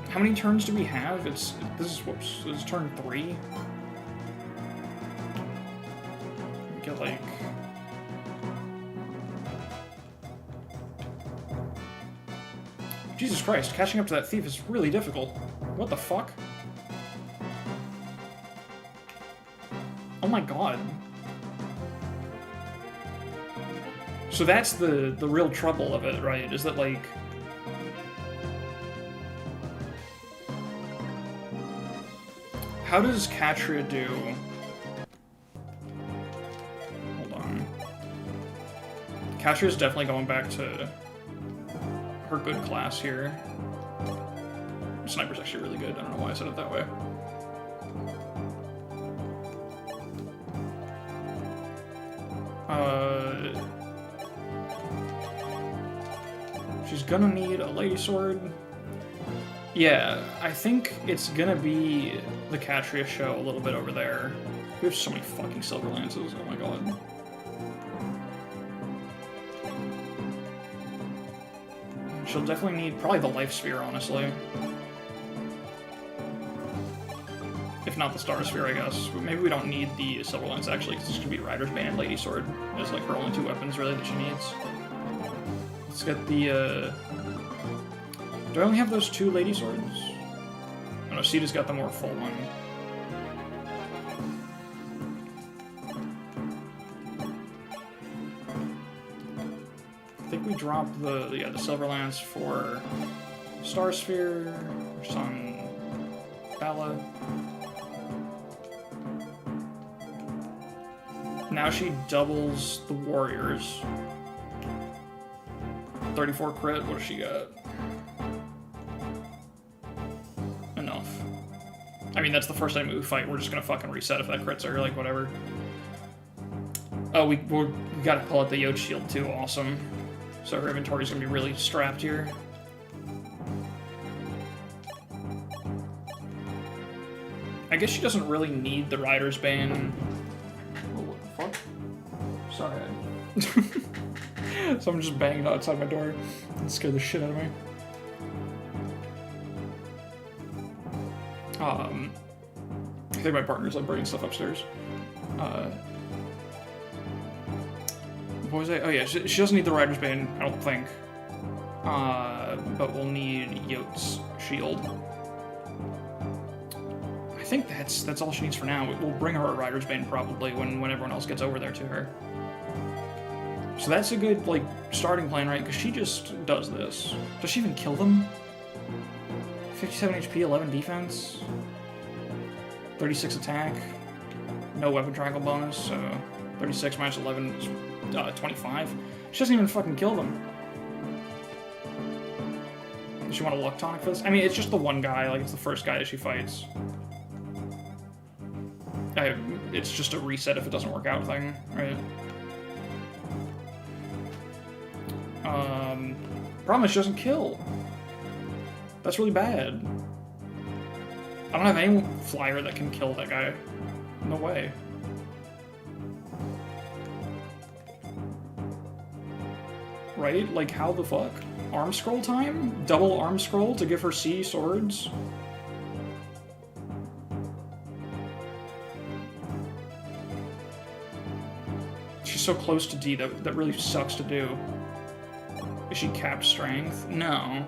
How many turns do we have? This is turn 3? We get like... Jesus Christ, catching up to that thief is really difficult. What the fuck? Oh my god. So that's the real trouble of it, right? Is that, like... How does Katria do... Hold on. Katria's definitely going back to her good class here. Sniper's actually really good. I don't know why I said it that way. She's gonna need a lady sword. Yeah, I think it's gonna be the Katria show a little bit over there. We have so many fucking silver lances, oh my god. She'll definitely need probably the life sphere, honestly. If not the star sphere, I guess. But maybe we don't need the silver lance actually, because it's gonna be Rider's Bane and Lady Sword. It's like her only 2 weapons really that she needs. Let's get the do I only have those 2 Lady Swords? Oh no, Sita's got the more full one. I think we dropped the silver lance for Star Sphere, which is on Palla. Now she doubles the warriors. 34 crit, what does she got? Enough. I mean, that's the first time we fight, we're just gonna fucking reset if that crits her, like, whatever. Oh, we gotta pull out the Yod Shield too, awesome. So her inventory's gonna be really strapped here. I guess she doesn't really need the Rider's Bane. Oh, what the fuck? Sorry. Someone just banged outside my door. That scared the shit out of me. I think my partner's like bringing stuff upstairs. What was I? Oh yeah, she doesn't need the Rider's Bane, I don't think. But we'll need Yot's Shield. I think that's all she needs for now. We'll bring her a Rider's Bane probably when everyone else gets over there to her. So that's a good, like, starting plan, right? Because she just does this. Does she even kill them? 57 HP, 11 defense, 36 attack, no weapon triangle bonus, so 36 minus 11 is 25. She doesn't even fucking kill them. Does she want a luck tonic for this? I mean, it's just the one guy, like, it's the first guy that she fights. It's just a reset if it doesn't work out thing, right? Problem is she doesn't kill. That's really bad. I don't have any flyer that can kill that guy. No way. Right? Like, how the fuck? Arm scroll time? Double arm scroll to give her C swords? She's she's so close to D that really sucks to do. Is she capped strength? No.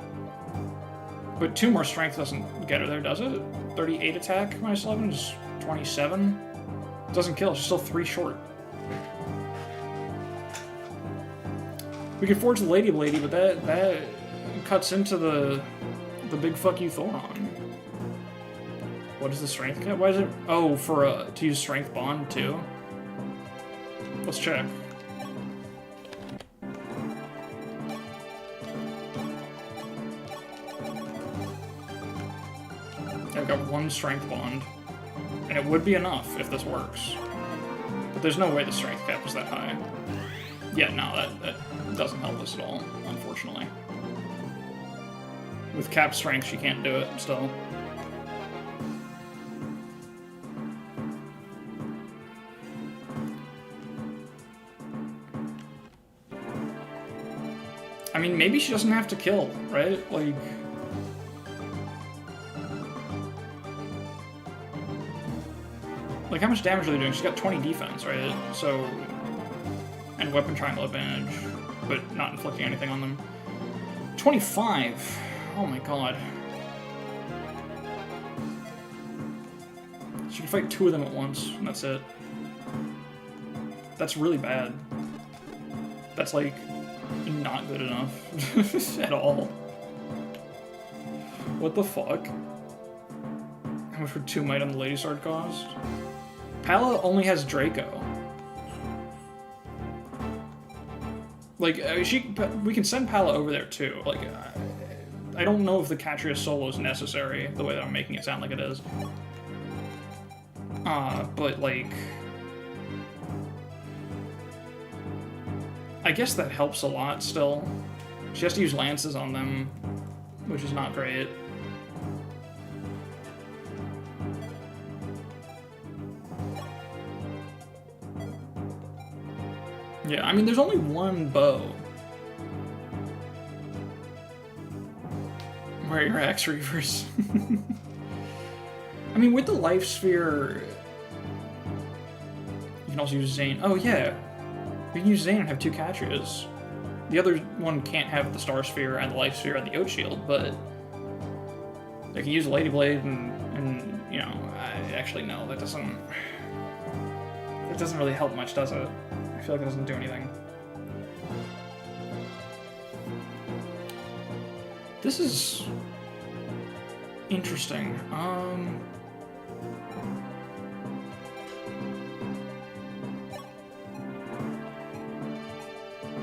But 2 more strength doesn't get her there, does it? 38 attack minus 11 is 27. Doesn't kill, she's still 3 short. We can forge the Lady Blady, but that cuts into the big fuck you Thoron. What is the strength cap? Why is it? Oh, for to use strength bond too. Let's check. I've got 1 strength bond, and it would be enough if this works. But there's no way the strength cap is that high. Yeah, no, that doesn't help us at all, unfortunately. With capped strength, she can't do it still. I mean, maybe she doesn't have to kill, right? Like... Like, how much damage are they doing? She's got 20 defense, right? So... And weapon triangle advantage, but not inflicting anything on them. 25! Oh my god. She can fight 2 of them at once, and that's it. That's really bad. That's, like, not good enough. At all. What the fuck? How much would 2 might on the Lady Sword cost? Palla only has Draco. Like, we can send Palla over there too. Like, I don't know if the Catria solo is necessary, the way that I'm making it sound like it is. But like... I guess that helps a lot still. She has to use lances on them, which is not great. Yeah, I mean, there's only 1 bow. Where are your axe reavers? I mean, with the life sphere, you can also use Zane. Oh yeah, we can use Zane and have 2 Catrias. The other one can't have the Star Sphere and the Life Sphere and the Oat Shield, but they can use Lady Blade and you know, actually no, that doesn't really help much, does it? I feel like it doesn't do anything. This is interesting.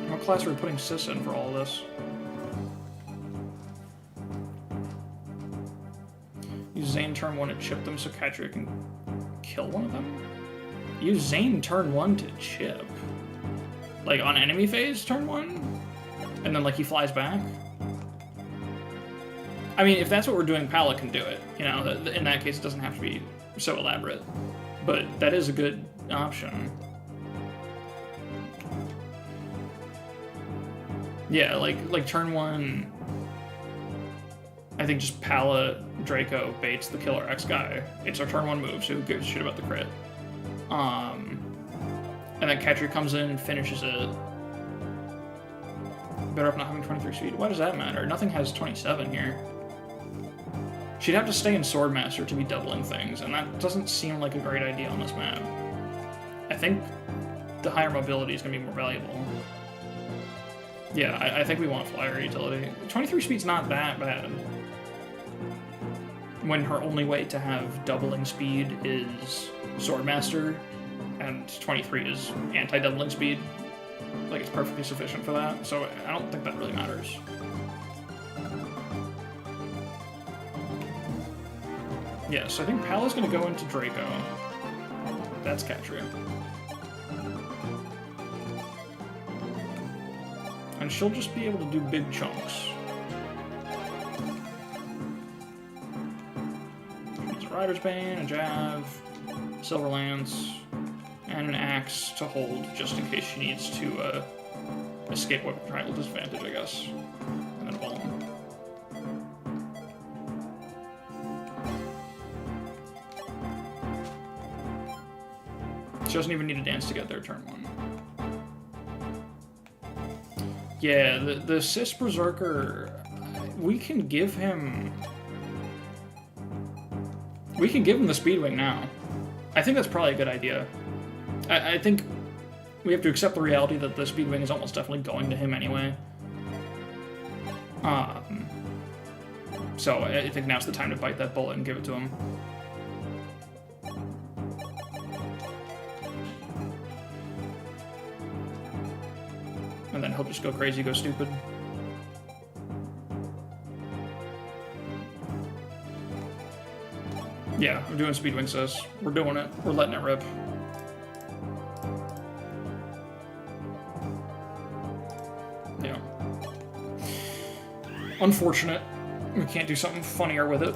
What class are we putting Sis in for all of this? Use Zane turn 1 to chip them so Catria can kill one of them? Use Zane turn 1 to chip. Like, on enemy phase, turn 1? And then, like, he flies back? I mean, if that's what we're doing, Palla can do it. You know, in that case, it doesn't have to be so elaborate. But that is a good option. Yeah, like turn 1... I think just Palla Draco baits the Killer X guy. It's our turn 1 move, so who gives a shit about the crit? And then Catria comes in and finishes it. Better off not having 23 speed. Why does that matter? Nothing has 27 here. She'd have to stay in Swordmaster to be doubling things, and that doesn't seem like a great idea on this map. I think the higher mobility is going to be more valuable. Yeah, I think we want flyer utility. 23 speed's not that bad. When her only way to have doubling speed is Swordmaster, and 23 is anti-doubling speed. Like, it's perfectly sufficient for that, so I don't think that really matters. Yeah, so I think Palla's gonna go into Draco. That's Catria. And she'll just be able to do big chunks. It's Rider's Bane, a Jav, Silver Lance, and an axe to hold just in case she needs to escape weapon triangle disadvantage, I guess. And then a bomb. She doesn't even need to dance to get there turn 1. Yeah, the Cis Berserker, we can give him the Speedwing now. I think that's probably a good idea. I think we have to accept the reality that the Speedwing is almost definitely going to him anyway. So I think now's the time to bite that bullet and give it to him. And then he'll just go crazy, go stupid. Yeah, I'm doing Speedwing, sis. We're doing it. We're letting it rip. Yeah. Unfortunate. We can't do something funnier with it.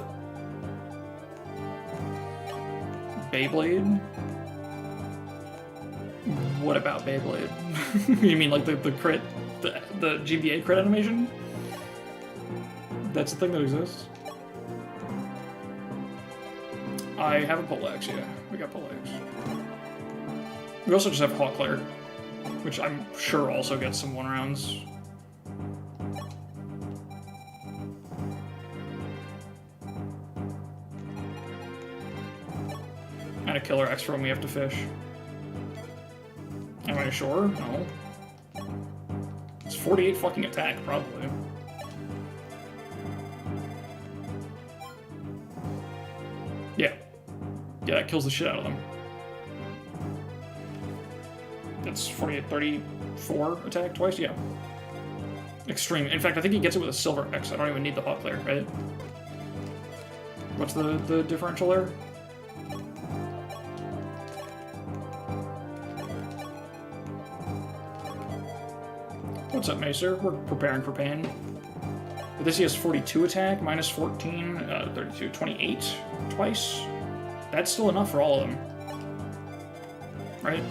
Beyblade? What about Beyblade? You mean like the crit, the GBA crit animation? That's the thing that exists? I have a poleaxe, yeah. We got poleaxe. We also just have Hawklair, which I'm sure also gets some 1-rounds. And a killer X for when we have to fish. Am I sure? No. It's 48 fucking attack, probably. Yeah. Yeah, that kills the shit out of them. That's 48, 34 attack twice? Yeah. Extreme. In fact, I think he gets it with a Silver X. I don't even need the Hawklair, right? What's the differential there? What's up, Macer? We're preparing for pain. But this he has 42 attack, minus 14, 32, 28 twice. That's still enough for all of them. Right?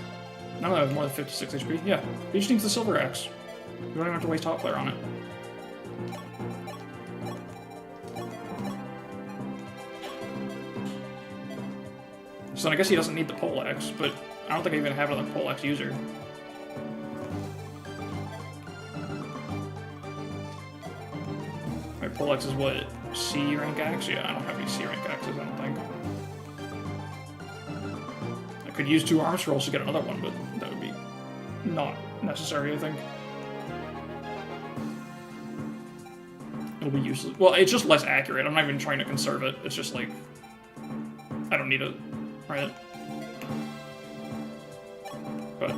None of them have more than 56 HP. Yeah, he just needs the Silver Axe. You don't even have to waste Hawklair on it. So I guess he doesn't need the poleaxe, but I don't think I even have another poleaxe user. My poleaxe is what? C rank axe? Yeah, I don't have any C rank axes, I don't think. I could use 2 arm scrolls to get another one, but that would be not necessary, I think. It'll be useless. Well, it's just less accurate. I'm not even trying to conserve it. It's just like, I don't need it, right? But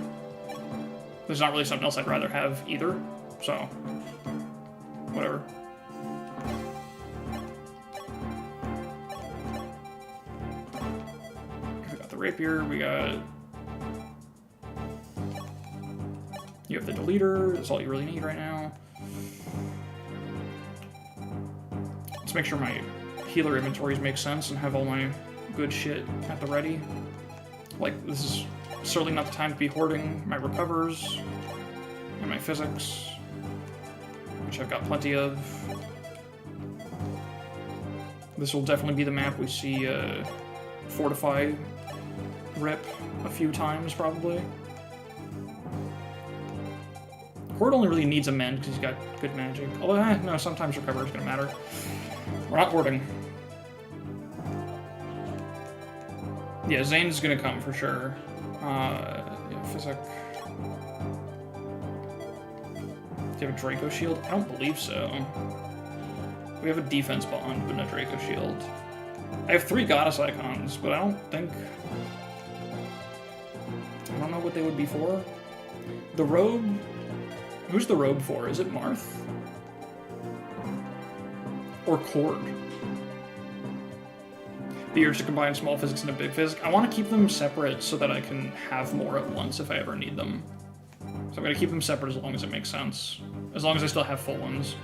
there's not really something else I'd rather have either, so whatever. We got the rapier, we got... You have the deleter, that's all you really need right now. Let's make sure my healer inventories make sense and have all my good shit at the ready. Like, this is certainly not the time to be hoarding my recovers and my physics, which I've got plenty of. This will definitely be the map we see Fortify rip a few times, probably. Horde only really needs a mend because he's got good magic. Although, no, sometimes recover is going to matter. We're not hoarding. Yeah, Zane's going to come for sure. Yeah, Physic. Do you have a Draco Shield? I don't believe so. We have a defense bond, but no Draco Shield. I have 3 Goddess icons, but I don't think... I don't know what they would be for. The robe... Who's the robe for? Is it Marth? Or Cord? The urge to combine small physics into big physics. I want to keep them separate so that I can have more at once if I ever need them. So I'm going to keep them separate as long as it makes sense. As long as I still have full ones.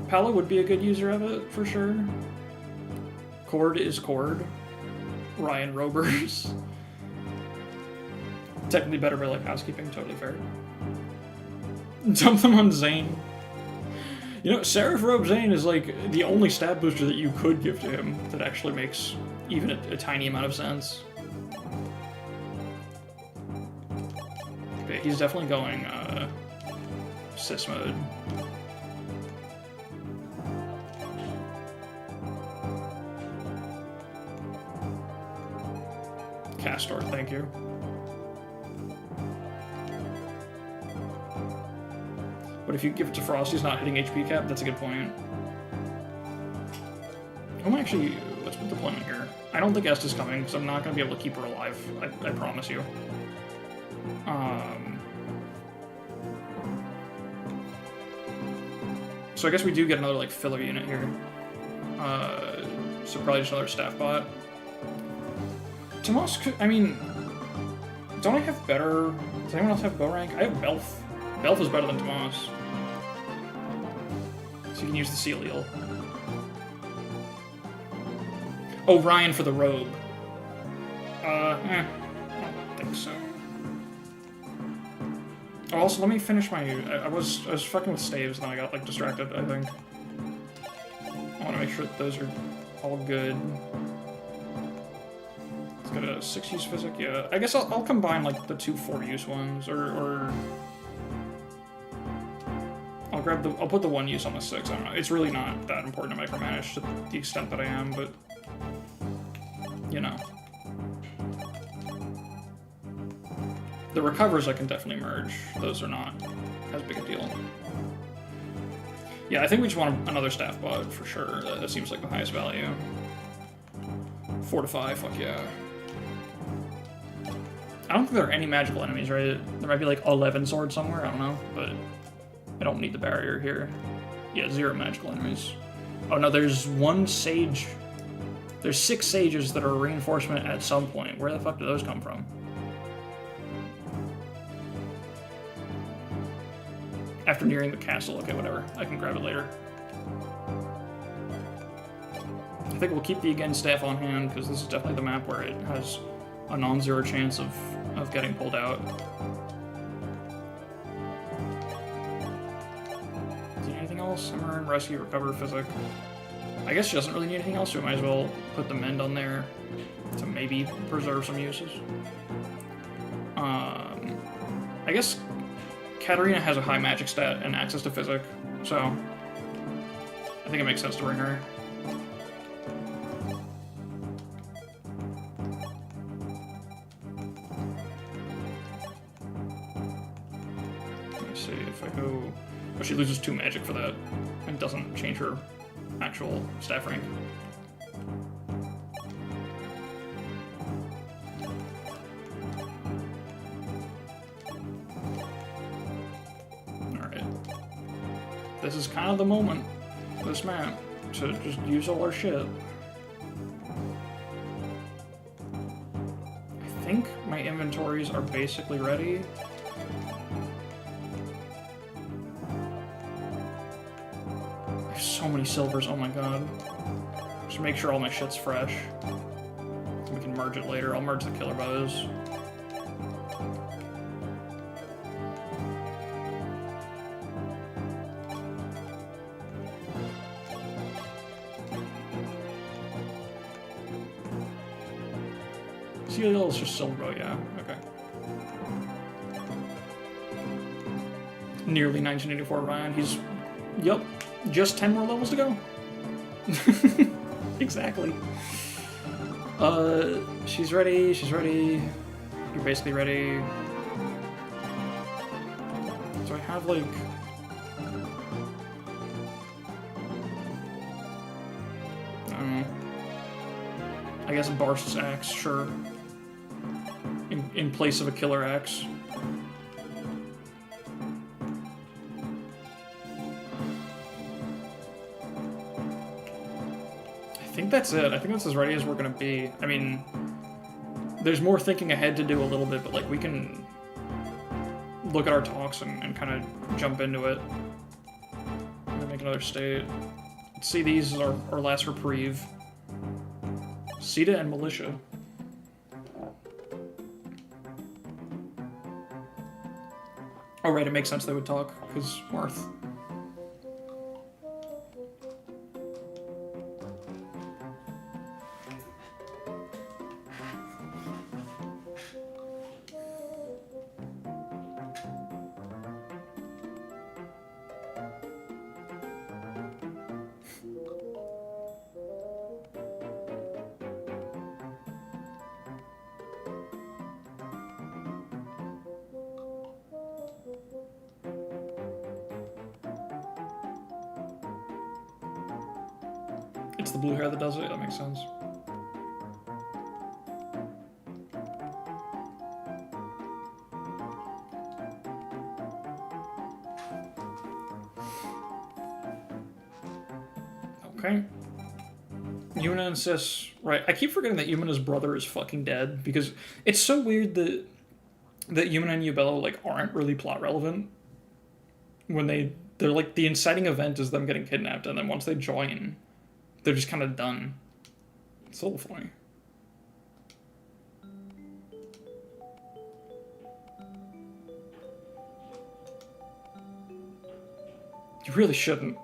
Palla would be a good user of it, for sure. Cord is Cord. Ryan Robers. Technically better by like housekeeping, totally fair. Dump them on Zane. You know, Seraph Robe Zane is like the only stat booster that you could give to him that actually makes even a tiny amount of sense. Okay, he's definitely going sys mode. Castor, thank you. But if you give it to Frost, he's not hitting HP cap. That's a good point. Actually, let's put deployment here. I don't think Est is coming, because I'm not going to be able to keep her alive. I promise you. So I guess we do get another, like, filler unit here. So probably just another staff bot. Tomas, I mean, don't I have better... Does anyone else have bow rank? I have Belf. Belf is better than Tomas. So you can use the Seal Eel. Oh, Ryan for the robe. I don't think so. Oh, also, let me finish my... I was fucking with staves, and then I got, like, distracted, I think. I want to make sure that those are all good. Let's get a 6-use physic, yeah. I guess I'll combine, like, the 2 4-use ones, or... I'll put the 1-use on the 6, I don't know. It's really not that important to micromanage to the extent that I am, but... You know. The recovers I can definitely merge. Those are not as big a deal. Yeah, I think we just want another staff bot for sure. That seems like the highest value. Fortify, fuck yeah. I don't think there are any magical enemies, right? There might be like 11 swords somewhere, I don't know, but I don't need the barrier here. Yeah, 0 magical enemies. Oh no, there's 1 sage. There's 6 sages that are a reinforcement at some point. Where the fuck do those come from? After nearing the castle. Okay, whatever. I can grab it later. I think we'll keep the again staff on hand, because this is definitely the map where it has a non-zero chance of getting pulled out. Do you need anything else? Hammer and rescue, recover, physic. I guess she doesn't really need anything else, so we might as well put the mend on there to maybe preserve some uses. I guess Katarina has a high magic stat and access to physic, so I think it makes sense to bring her. Let me see if I go... Oh, she loses 2 magic for that and doesn't change her actual staff rank. Alright. This is kind of the moment, this map, to just use all our shit. I think my inventories are basically ready. So many silvers, oh my god. Just make sure all my shit's fresh. We can merge it later. I'll merge the killer bows. Seal is just silver bow, yeah, okay. Nearly 1984 Ryan, he's... Yup. Just 10 more levels to go. Exactly. She's ready, she's ready. You're basically ready. So I have, like... I don't know. I guess a Barst's axe, sure. In place of a killer axe. I think that's it. I think that's as ready as we're gonna be. I mean, there's more thinking ahead to do a little bit, but like we can look at our talks and kind of jump into it. And make another state. Let's see, these are our last reprieve. Sita and Militia. Oh right, it makes sense they would talk, because Marth. it's the blue hair that does it. That makes sense. Okay. Yuna insists, right, I keep forgetting that Yumina's brother is fucking dead, because it's so weird that Yumina and Yubello, like, aren't really plot relevant. When they're like, the inciting event is them getting kidnapped, and then once they join, they're just kind of done. It's a little funny. You really shouldn't.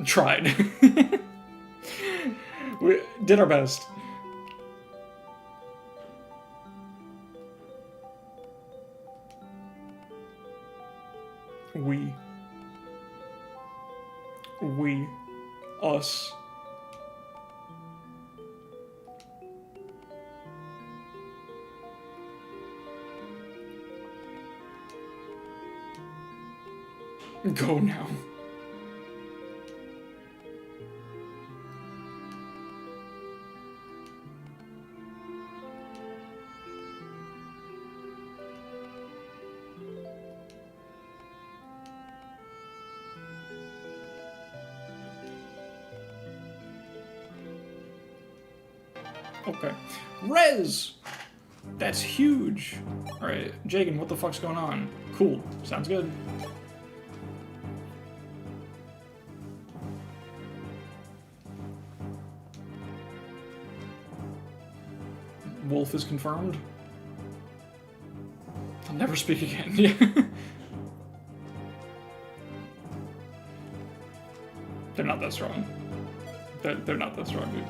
Tried. We did our best. We. Us. Go now. Okay. Rez! That's huge! Alright, Jagan, what the fuck's going on? Cool. Sounds good. Wolf is confirmed. I'll never speak again. Yeah. They're not that strong. They're not that strong, dude.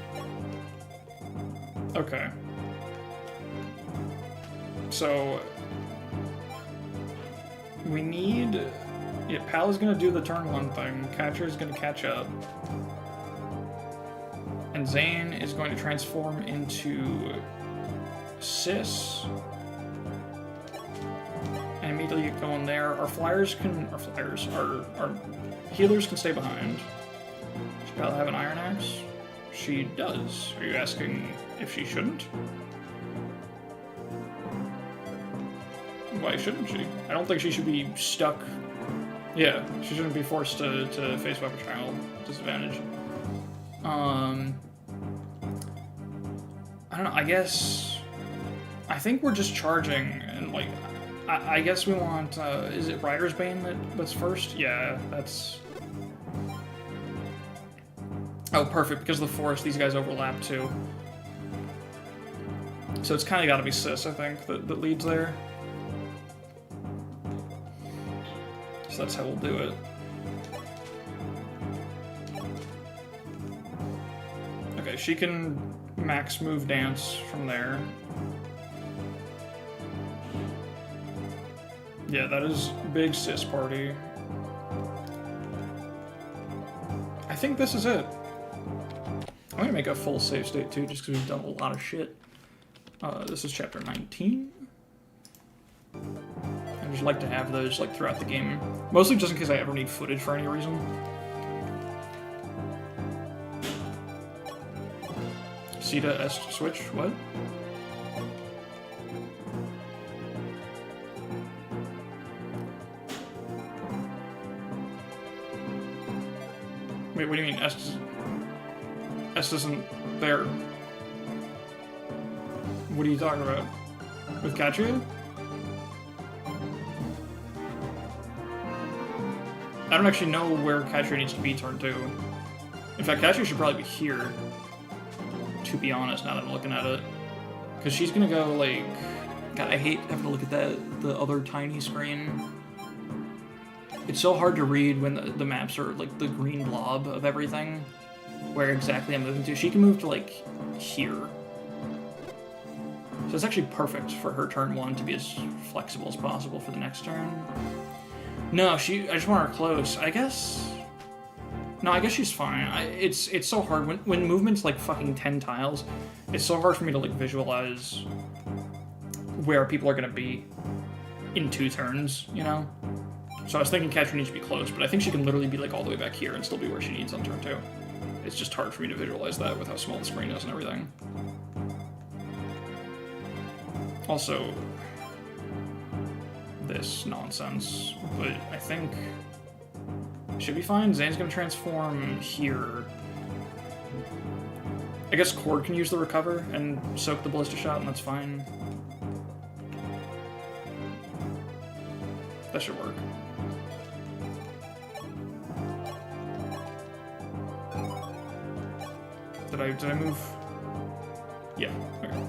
Okay. So we need... Yeah, Palla's gonna do the turn one thing. Catcher's gonna catch up. And Zane is going to transform into Sis. And immediately get going there. Our healers can stay behind. Does Palla have an Iron Axe? She does. Are you asking if she shouldn't? Why shouldn't she? I don't think she should be stuck. Yeah, she shouldn't be forced to face weapon trial disadvantage. I don't know, I think we're just charging, and like, I guess we want, is it Rider's Bane that's first? Yeah, that's... Oh, perfect, because of the forest, these guys overlap too. So it's kind of got to be Sis, I think, that leads there. So that's how we'll do it. Okay, she can max move dance from there. Yeah, that is big Sis party. I think this is it. I'm gonna make a full save state too, just because we've done a lot of shit. This is chapter 19. I just like to have those like throughout the game, mostly just in case I ever need footage for any reason. C to S switch, what? Wait, what do you mean S isn't there? What are you talking about? With Katria? I don't actually know where Katria needs to be turn 2. In fact, Katria should probably be here, to be honest, now that I'm looking at it. Because she's gonna go, like... God, I hate having to look at the other tiny screen. It's so hard to read when the maps are, like, the green blob of everything. Where exactly I'm moving to. She can move to, like, here. So it's actually perfect for her turn 1 to be as flexible as possible for the next turn. No, I just want her close. I guess... No, I guess she's fine. It's so hard. When movement's like fucking 10 tiles, it's so hard for me to like visualize where people are gonna be in 2 turns, you know? So I was thinking Catcher needs to be close, but I think she can literally be like all the way back here and still be where she needs on turn 2. It's just hard for me to visualize that with how small the screen is and everything. Also, this nonsense, but I think should be fine. Zane's gonna transform here. I guess Cord can use the recover and soak the ballista shot, and that's fine. That should work. Did I move? Yeah, okay.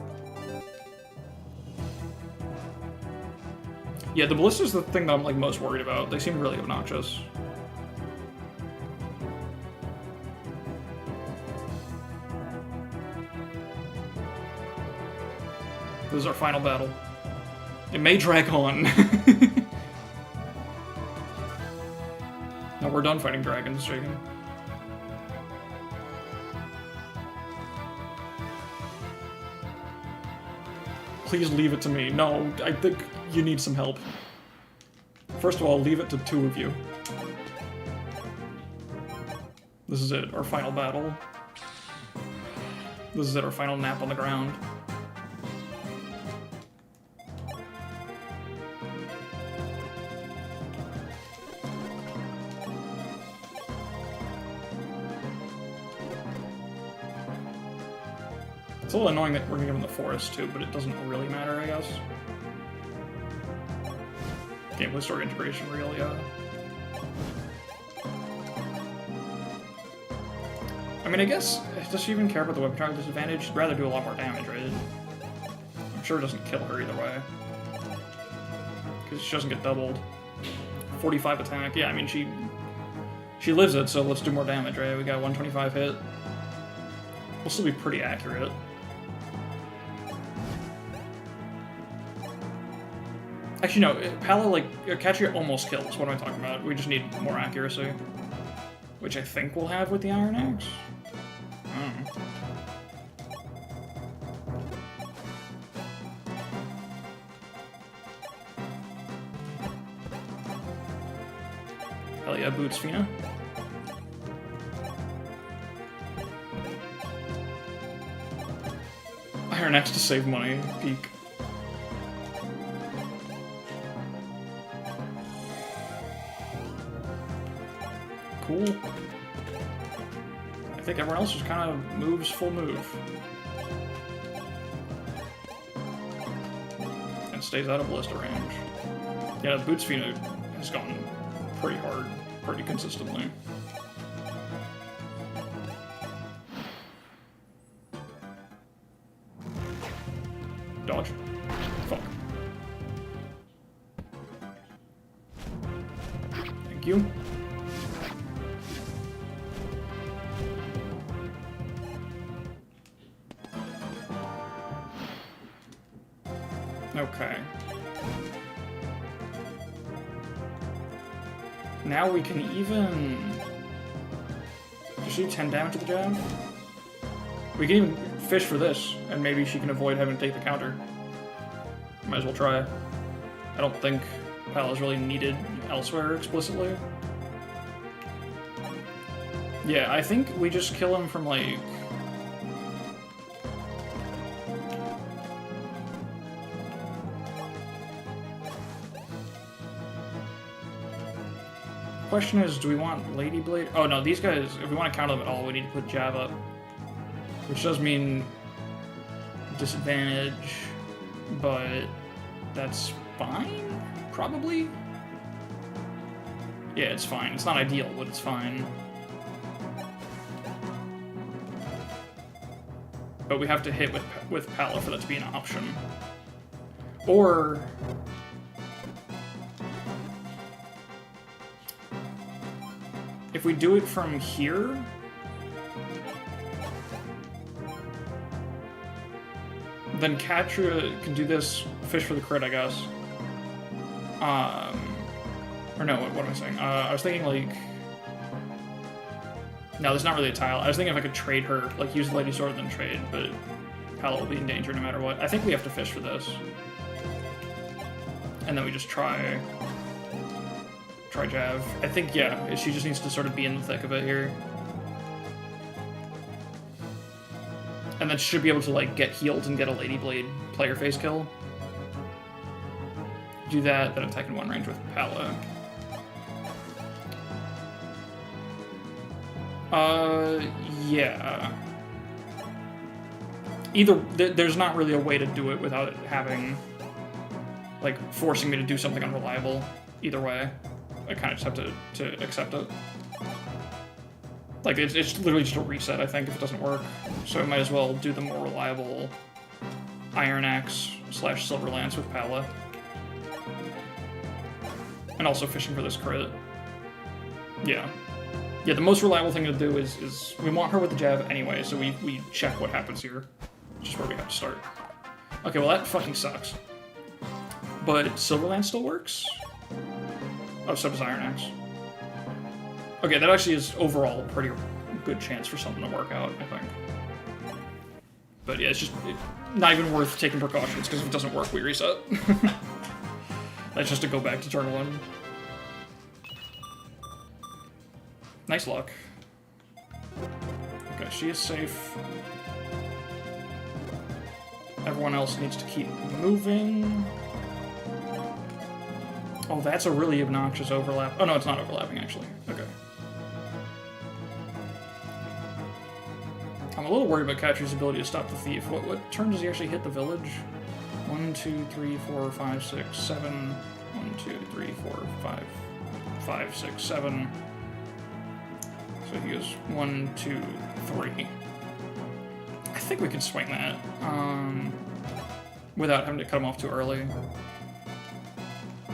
Yeah, the ballista's the thing that I'm like most worried about. They seem really obnoxious. This is our final battle. It may drag on. No, we're done fighting dragons, Jacob. Please leave it to me. No, I think you need some help. First of all, leave it to 2 of you. This is it, our final battle. This is it, our final nap on the ground. It's a little annoying that we're gonna give him the forest too, but it doesn't really matter, I guess. Gameplay story integration, really, I mean, I guess, does she even care about the weapon track disadvantage? She'd rather do a lot more damage, right? I'm sure it doesn't kill her either way. Because she doesn't get doubled. 45 attack, yeah, I mean, she lives it, so let's do more damage, right? We got 125 hit. We'll still be pretty accurate. Actually, no, Palla, like, Catcher almost kills. What am I talking about? We just need more accuracy. Which I think we'll have with the Iron Axe. Hell yeah, Boots Fina. Iron Axe to save money, peak. Cool. I think everyone else just kind of moves full move. And stays out of ballista range. Yeah, Boots Fina has gone pretty hard, pretty consistently. Dodge. Fuck. Thank you. Okay. Now we can even... Does she do 10 damage to the jab? We can even fish for this, and maybe she can avoid having to take the counter. Might as well try. I don't think Palla's really needed elsewhere explicitly. Yeah, I think we just kill him from, like... Question is, do we want Lady Blade? Oh no, these guys, if we want to counter them at all, we need to put jab up. Which does mean disadvantage, but that's fine? Probably? Yeah, it's fine. It's not ideal, but it's fine. But we have to hit with Palla for that to be an option. Or... if we do it from here... then Catcher can do this, fish for the crit, I guess. Or no, what am I saying? I was thinking, like... No, there's not really a tile. I was thinking if I could trade her, like use the Lady Sword then trade, but Palla will be in danger no matter what. I think we have to fish for this. And then we just try try Jav. I think, yeah, she just needs to sort of be in the thick of it here. And then she should be able to, like, get healed and get a Lady Blade player face kill. Do that, then attack in one range with Palla. Yeah. Either, there's not really a way to do it without it having, like, forcing me to do something unreliable. Either way, I kind of just have to accept it. Like, it's literally just a reset, I think, if it doesn't work. So I might as well do the more reliable Iron Axe / Silver Lance with Palla. And also fishing for this crit. Yeah. Yeah, the most reliable thing to do is we want her with the jab anyway, so we check what happens here. Which is where we have to start. Okay, well that fucking sucks. But Silver Lance still works? Oh, so does Iron Axe. Okay, that actually is overall a pretty good chance for something to work out, I think. But yeah, it's just not even worth taking precautions, because if it doesn't work, we reset. That's just to go back to turn 1. Nice luck. Okay, she is safe. Everyone else needs to keep moving. Oh, that's a really obnoxious overlap. Oh, no, it's not overlapping, actually. Okay. I'm a little worried about Catcher's ability to stop the thief. What turn does he actually hit the village? 1, 2, 3, 4, 5, 6, 7. 1, 2, 3, 4, 5. 5, 6, 7. So he goes 1, 2, 3. I think we can swing that. Without having to cut him off too early.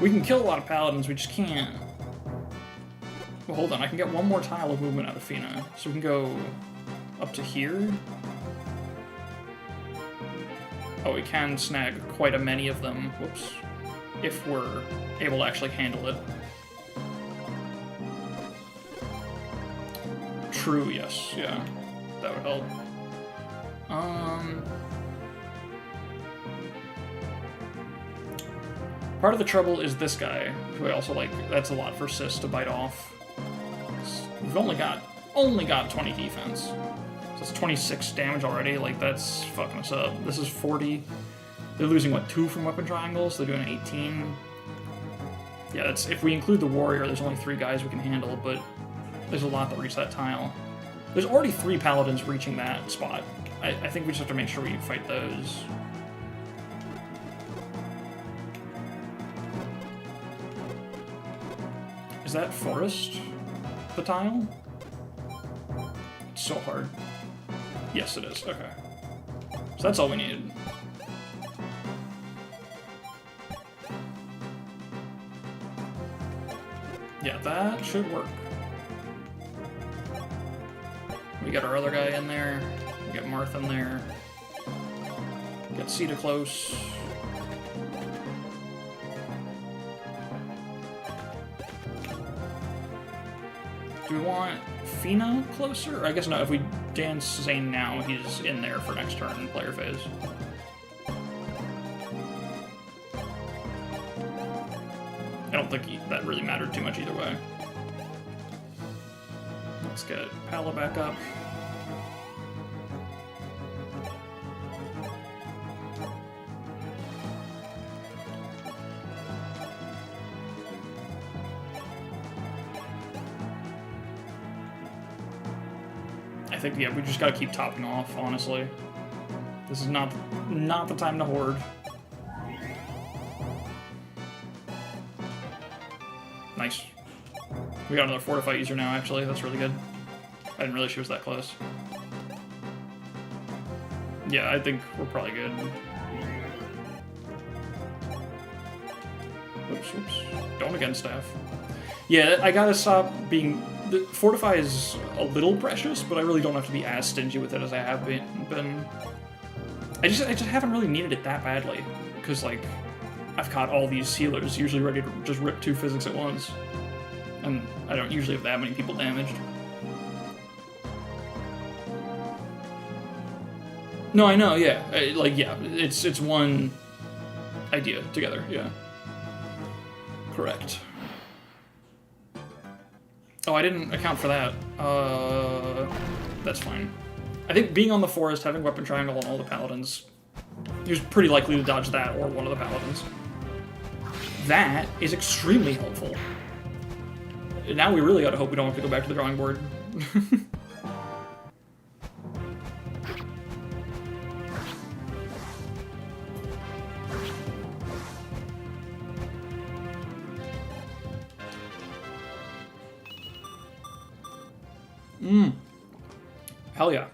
We can kill a lot of paladins, we just can't. Well, hold on, I can get one more tile of movement out of Fina. So we can go up to here. Oh, we can snag quite a many of them. Whoops. If we're able to actually handle it. True, yes, yeah. That would help. Part of the trouble is this guy, who I also like. That's a lot for Sis to bite off. We've only got 20 defense. So that's 26 damage already, like that's fucking us up. This is 40. They're losing, what, 2 from weapon triangles? They're doing 18. Yeah, that's, if we include the warrior, there's only 3 guys we can handle, but there's a lot that reach that tile. There's already 3 paladins reaching that spot. I think we just have to make sure we fight those. Is that forest, the tile? It's so hard. Yes, it is. Okay. So that's all we need. Yeah, that should work. We got our other guy in there. We got Marth in there. We got Sita close. Do we want Fina closer? I guess no, if we dance Zane now, he's in there for next turn, player phase. I don't think that really mattered too much either way. Let's get Palla back up. I think, yeah, we just gotta keep topping off, honestly. This is not the time to hoard. Nice. We got another fortify user now, actually. That's really good. I didn't realize she was that close. Yeah, I think we're probably good. Oops, oops. Don't again, staff. Yeah, I gotta stop being... The fortify is a little precious, but I really don't have to be as stingy with it as I have been. I just haven't really needed it that badly. Because, like, I've got all these healers usually ready to just rip 2 physics at once. And I don't usually have that many people damaged. No, I know, yeah. Like, yeah, it's one idea together, yeah. Correct. Oh, I didn't account for that. That's fine. I think being on the forest, having weapon triangle on all the paladins, he was pretty likely to dodge that or one of the paladins. That is extremely helpful. Now we really gotta hope we don't have to go back to the drawing board. Hell yeah.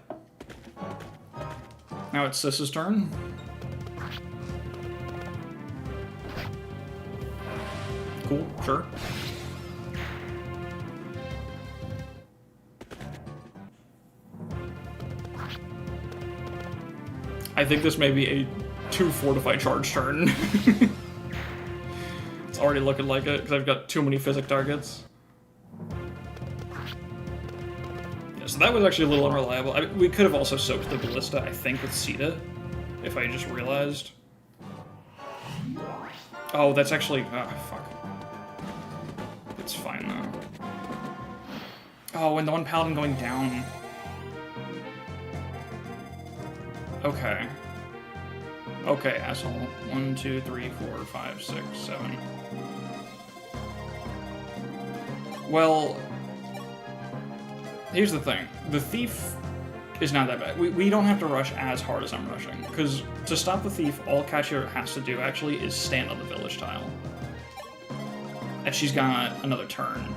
Now it's Sis's turn. Cool, sure. I think this may be a 2 fortify charge turn. It's already looking like it, because I've got too many physic targets. Yeah, so that was actually a little unreliable. I mean, we could have also soaked the ballista, I think, with Sita, if I just realized. Oh, that's actually... ah, fuck. It's fine, though. Oh, and the one paladin going down. Okay. Okay, asshole. 1, 2, 3, 4, 5, 6, 7. Well, here's the thing. The thief is not that bad. We don't have to rush as hard as I'm rushing, because to stop the thief, all Katia has to do, actually, is stand on the village tile. And she's got another turn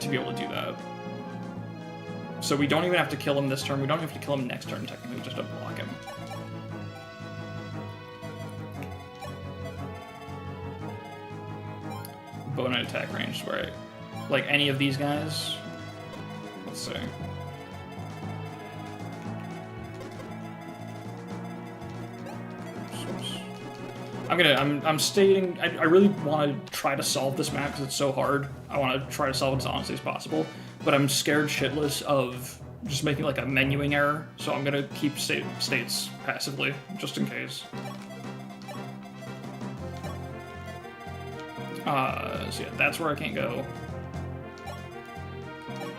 to be able to do that. So we don't even have to kill him this turn. We don't have to kill him next turn, technically. We just have to block him. Bow Knight attack range, where, like, any of these guys... Let's see. I'm stating... I really want to try to solve this map because it's so hard. I want to try to solve it as honestly as possible. But I'm scared shitless of just making like a menuing error, so I'm gonna keep states passively, just in case. So yeah, that's where I can't go.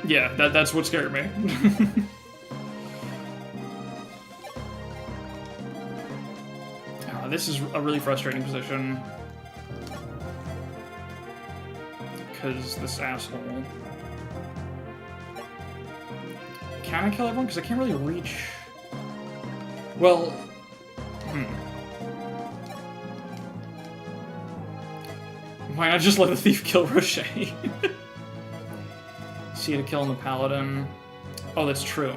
Yeah, that's what scared me. This is a really frustrating position. Because this asshole... Can I kill everyone? Because I can't really reach... Well... Why not just let the thief kill Roche? See to killing the paladin. Oh, that's true.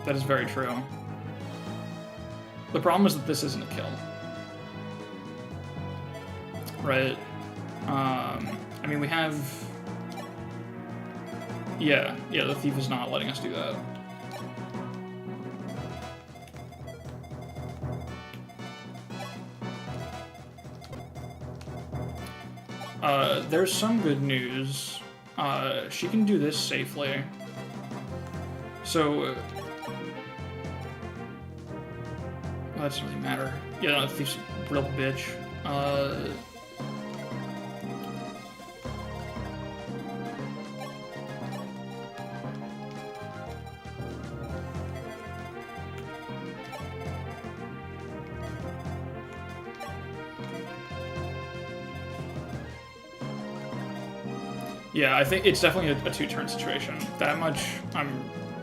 That is very true. The problem is that this isn't a kill. Right? I mean, we have... Yeah, the thief is not letting us do that. There's some good news. She can do this safely. So... that doesn't really matter. Yeah, no, the thief's a real bitch. Yeah, I think it's definitely a two-turn situation. That much I'm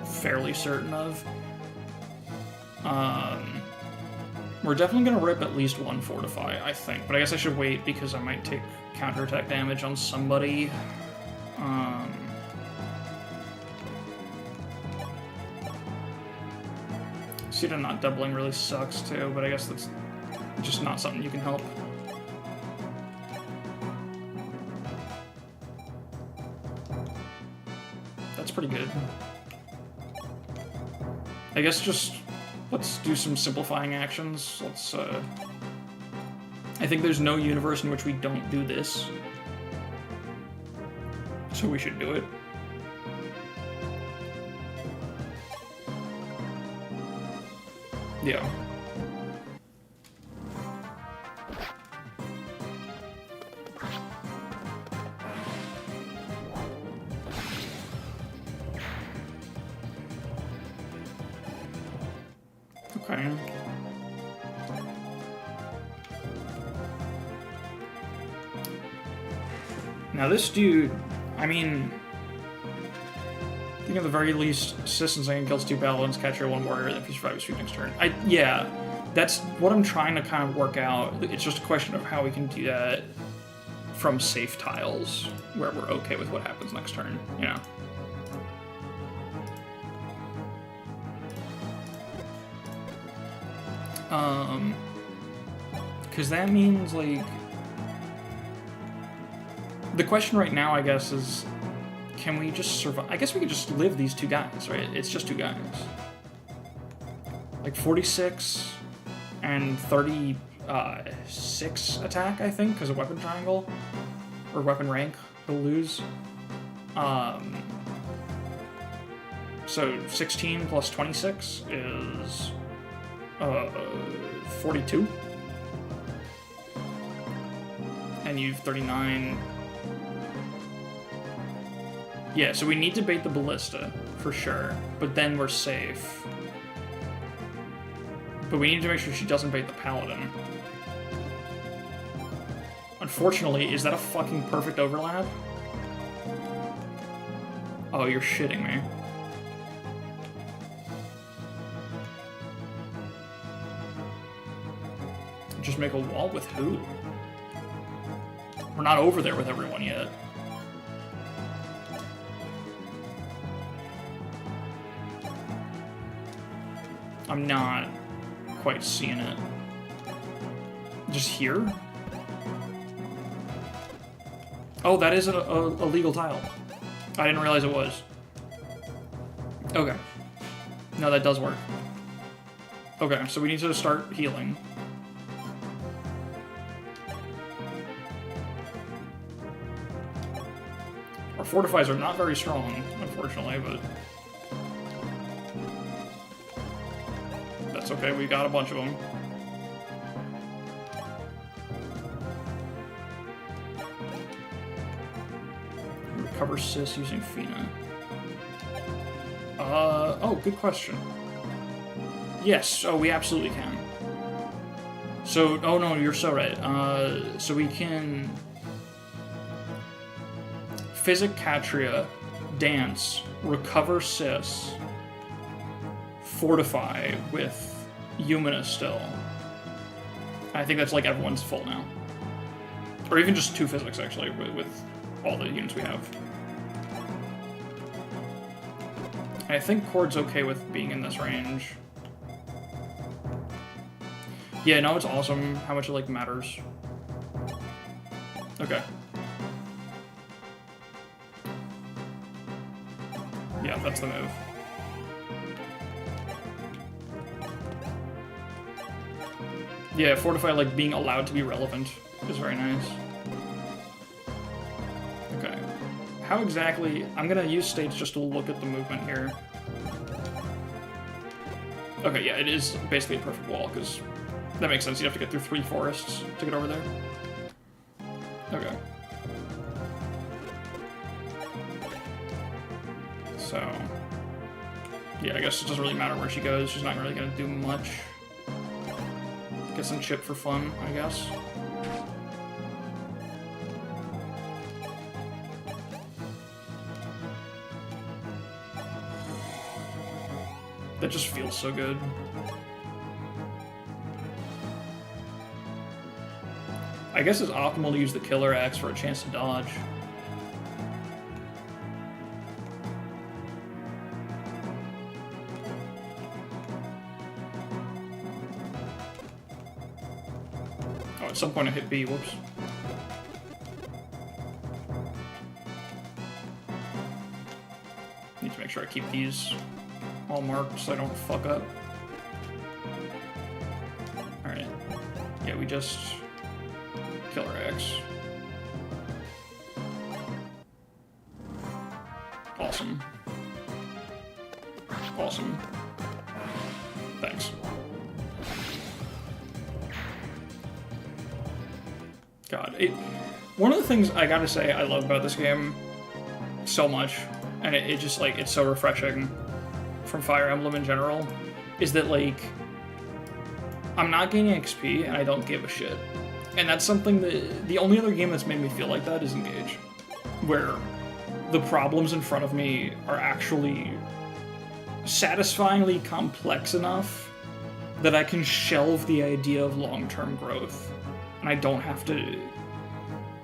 fairly certain of. We're definitely going to rip at least one fortify, I think. But I guess I should wait because I might take counterattack damage on somebody. Sita not doubling really sucks too, but I guess that's just not something you can help. That's pretty good. I guess just let's do some simplifying actions. Let's, I think there's no universe in which we don't do this. So we should do it. Yeah. Okay. Now this dude, I mean, I think at the very least, Assistance Lane kills 2 paladins, capture 1 warrior, and if he survives his next turn. Yeah, that's what I'm trying to kind of work out. It's just a question of how we can do that from safe tiles, where we're okay with what happens next turn, you know? Because that means, like... The question right now, I guess, is... Can we just survive? I guess we could just live these 2 guys, right? It's just 2 guys. Like 46 and 36 attack, I think, because of weapon triangle. Or weapon rank, he'll lose. So 16 plus 26 is 42. And you've 39. Yeah, so we need to bait the ballista, for sure. But then we're safe. But we need to make sure she doesn't bait the paladin. Unfortunately, is that a fucking perfect overlap? Oh, you're shitting me. Just make a wall with who? We're not over there with everyone yet. I'm not quite seeing it. Just here? Oh, that is a legal tile. I didn't realize it was. Okay. No, that does work. Okay, so we need to start healing. Our fortifies are not very strong, unfortunately, but... That's okay, we got a bunch of them. Recover Sis using Fina. Oh, good question. Yes, oh, we absolutely can. So, oh no, you're so right. So we can... Physic Catria, Dance, Recover Sis, Fortify with Humana still. I think that's like everyone's full now. Or even just 2 physics, actually, with all the units we have. And I think Cord's okay with being in this range. Yeah, no, it's awesome how much it, like, matters. Okay. Yeah, that's the move. Yeah, Fortify, like, being allowed to be relevant is very nice. Okay. How exactly... I'm gonna use states just to look at the movement here. Okay, yeah, it is basically a perfect wall, because that makes sense. You have to get through 3 forests to get over there. Okay. So... Yeah, I guess it doesn't really matter where she goes. She's not really gonna do much. Get some chip for fun, I guess. That just feels so good. I guess it's optimal to use the Killer Axe for a chance to dodge. Oh, at some point I hit B, whoops. Need to make sure I keep these all marked so I don't fuck up. Alright. Yeah, we just... Killer Axe. Awesome. Awesome. Thanks. God, one of the things I gotta say I love about this game so much, and it just, like, it's so refreshing from Fire Emblem in general, is that, like, I'm not gaining XP, and I don't give a shit. And that's something that... The only other game that's made me feel like that is Engage. Where the problems in front of me are actually satisfyingly complex enough that I can shelve the idea of long-term growth. And I don't have to...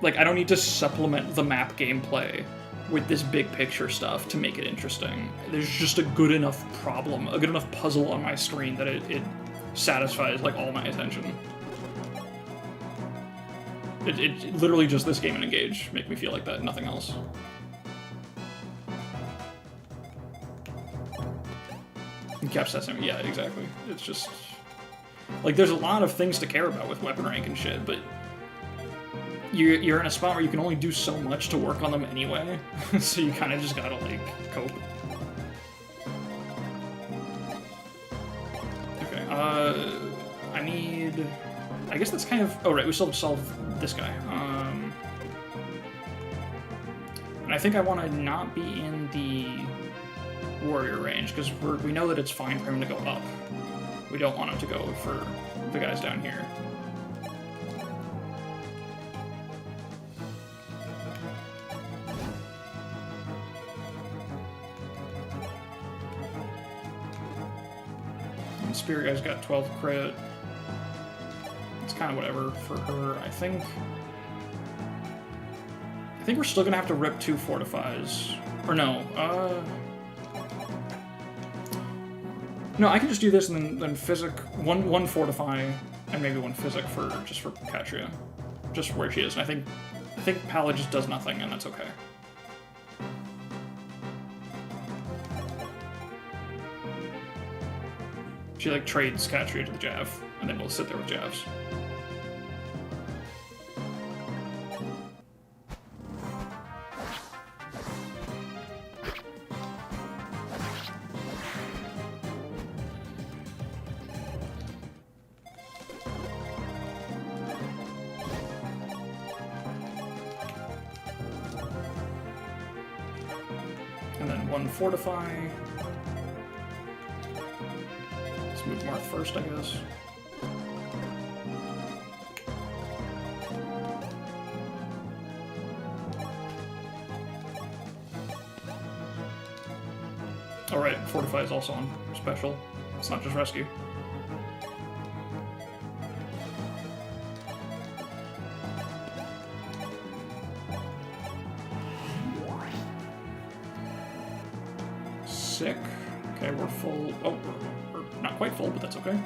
Like, I don't need to supplement the map gameplay with this big picture stuff to make it interesting. There's just a good enough problem, a good enough puzzle on my screen that it satisfies, like, all my attention. It literally just this game and Engage make me feel like that, nothing else. And Cap Sesame, yeah, exactly. It's just... Like, there's a lot of things to care about with weapon rank and shit, but you're in a spot where you can only do so much to work on them anyway, so you kind of just gotta, like, cope. Okay, I need... I guess that's kind of... Oh, right, we still have to solve this guy. And I think I want to not be in the warrior range, because we know that it's fine for him to go up. We don't want him to go for the guys down here. And the Spirit guy's got 12 crit. It's kind of whatever for her, I think. I think we're still gonna have to rip 2 fortifies. Or no, no, I can just do this and then physic one fortify and maybe 1 physic for just for Katria, just where she is. And I think Palla just does nothing, and that's okay. She like trades Katria to the Jav, and then we'll sit there with Javs. And then 1 fortify. Let's move Marth first, I guess. Alright, fortify is also on special. It's not just rescue. Sick. Okay, we're full. Oh, we're not quite full, but that's okay.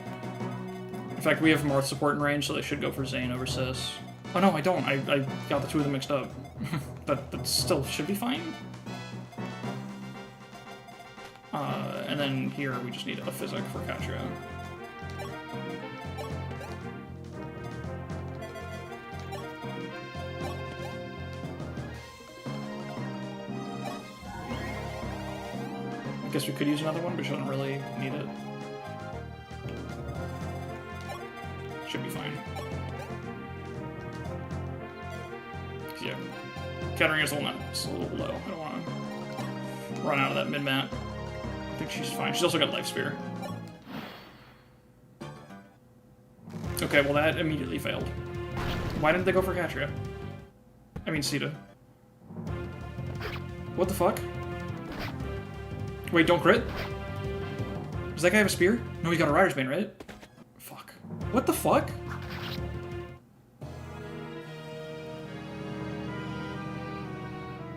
In fact, we have Marth support in range, so they should go for Zane over Sis. Oh no, I don't. I got the 2 of them mixed up. That still should be fine. And then here we just need a physic for Katria. I guess we could use another one, but she doesn't really need it. Should be fine. Yeah. Kataria's it's a little low. I don't want to run out of that mid-map. I think she's fine. She's also got Life Spear. Okay, well that immediately failed. Why didn't they go for Katria? I mean Sita. What the fuck? Wait, don't crit? Does that guy have a spear? No, he's got a Rider's Bane, right? Fuck. What the fuck?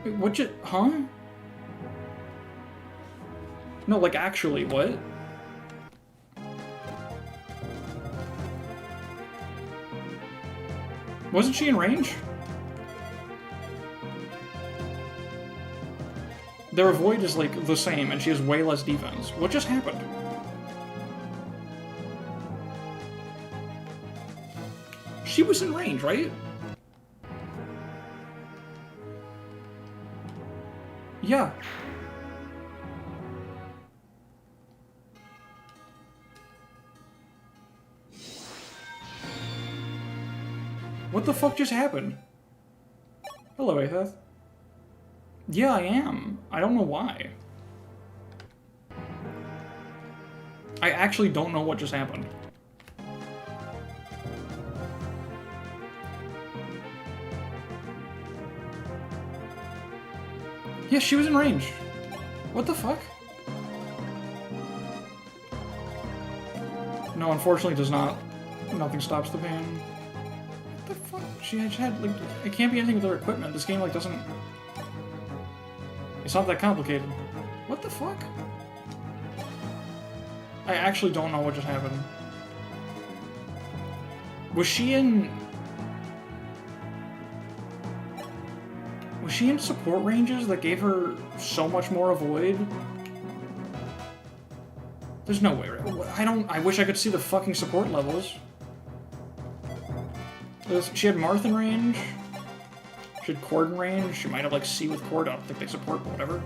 Wait, what huh? No, like actually, what? Wasn't she in range? Their avoid is, like, the same, and she has way less defense. What just happened? She was in range, right? Yeah. What the fuck just happened? Hello, Aetheth. Yeah, I am. I don't know why. I actually don't know what just happened. Yeah, she was in range. What the fuck? No, unfortunately does not. Nothing stops the pain. What the fuck? She had, like, it can't be anything with her equipment. This game, like, doesn't... It's not that complicated. What the fuck? I actually don't know what just happened. Was she in support ranges that gave her so much more avoid? There's no way. I wish I could see the fucking support levels. She had Marth in range. She had Cord in range. She might have, like, C with Cord. I don't think they support, but whatever.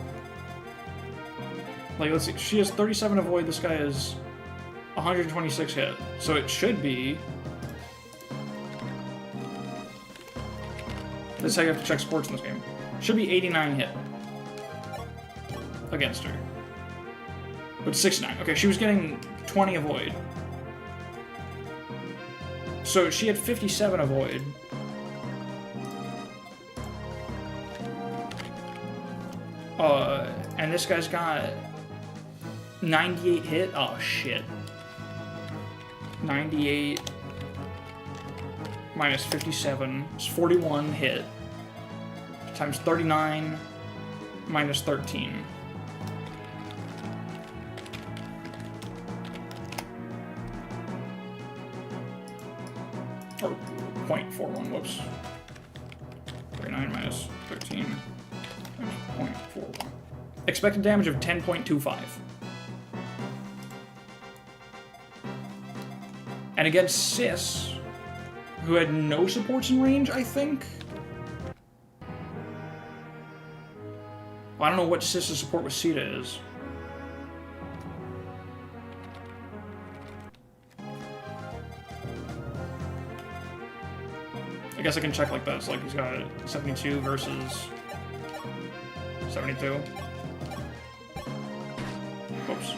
Like, let's see. She has 37 avoid. This guy is 126 hit. So it should be... This is how you have to check supports in this game. Should be 89 hit. Against her. But 69. Okay, she was getting 20 avoid. So she had 57 avoid. And this guy's got 98 hit. Oh shit. 98 minus 57 is 41 hit. Times 39 minus 13. Or 0.41, whoops. 39 minus 13 times 0.41. Expected damage of 10.25. And against Sis, who had no supports in range, I think? I don't know what Sis's support with Sita is. I guess I can check like this. Like, he's got 72 versus 72. Whoops.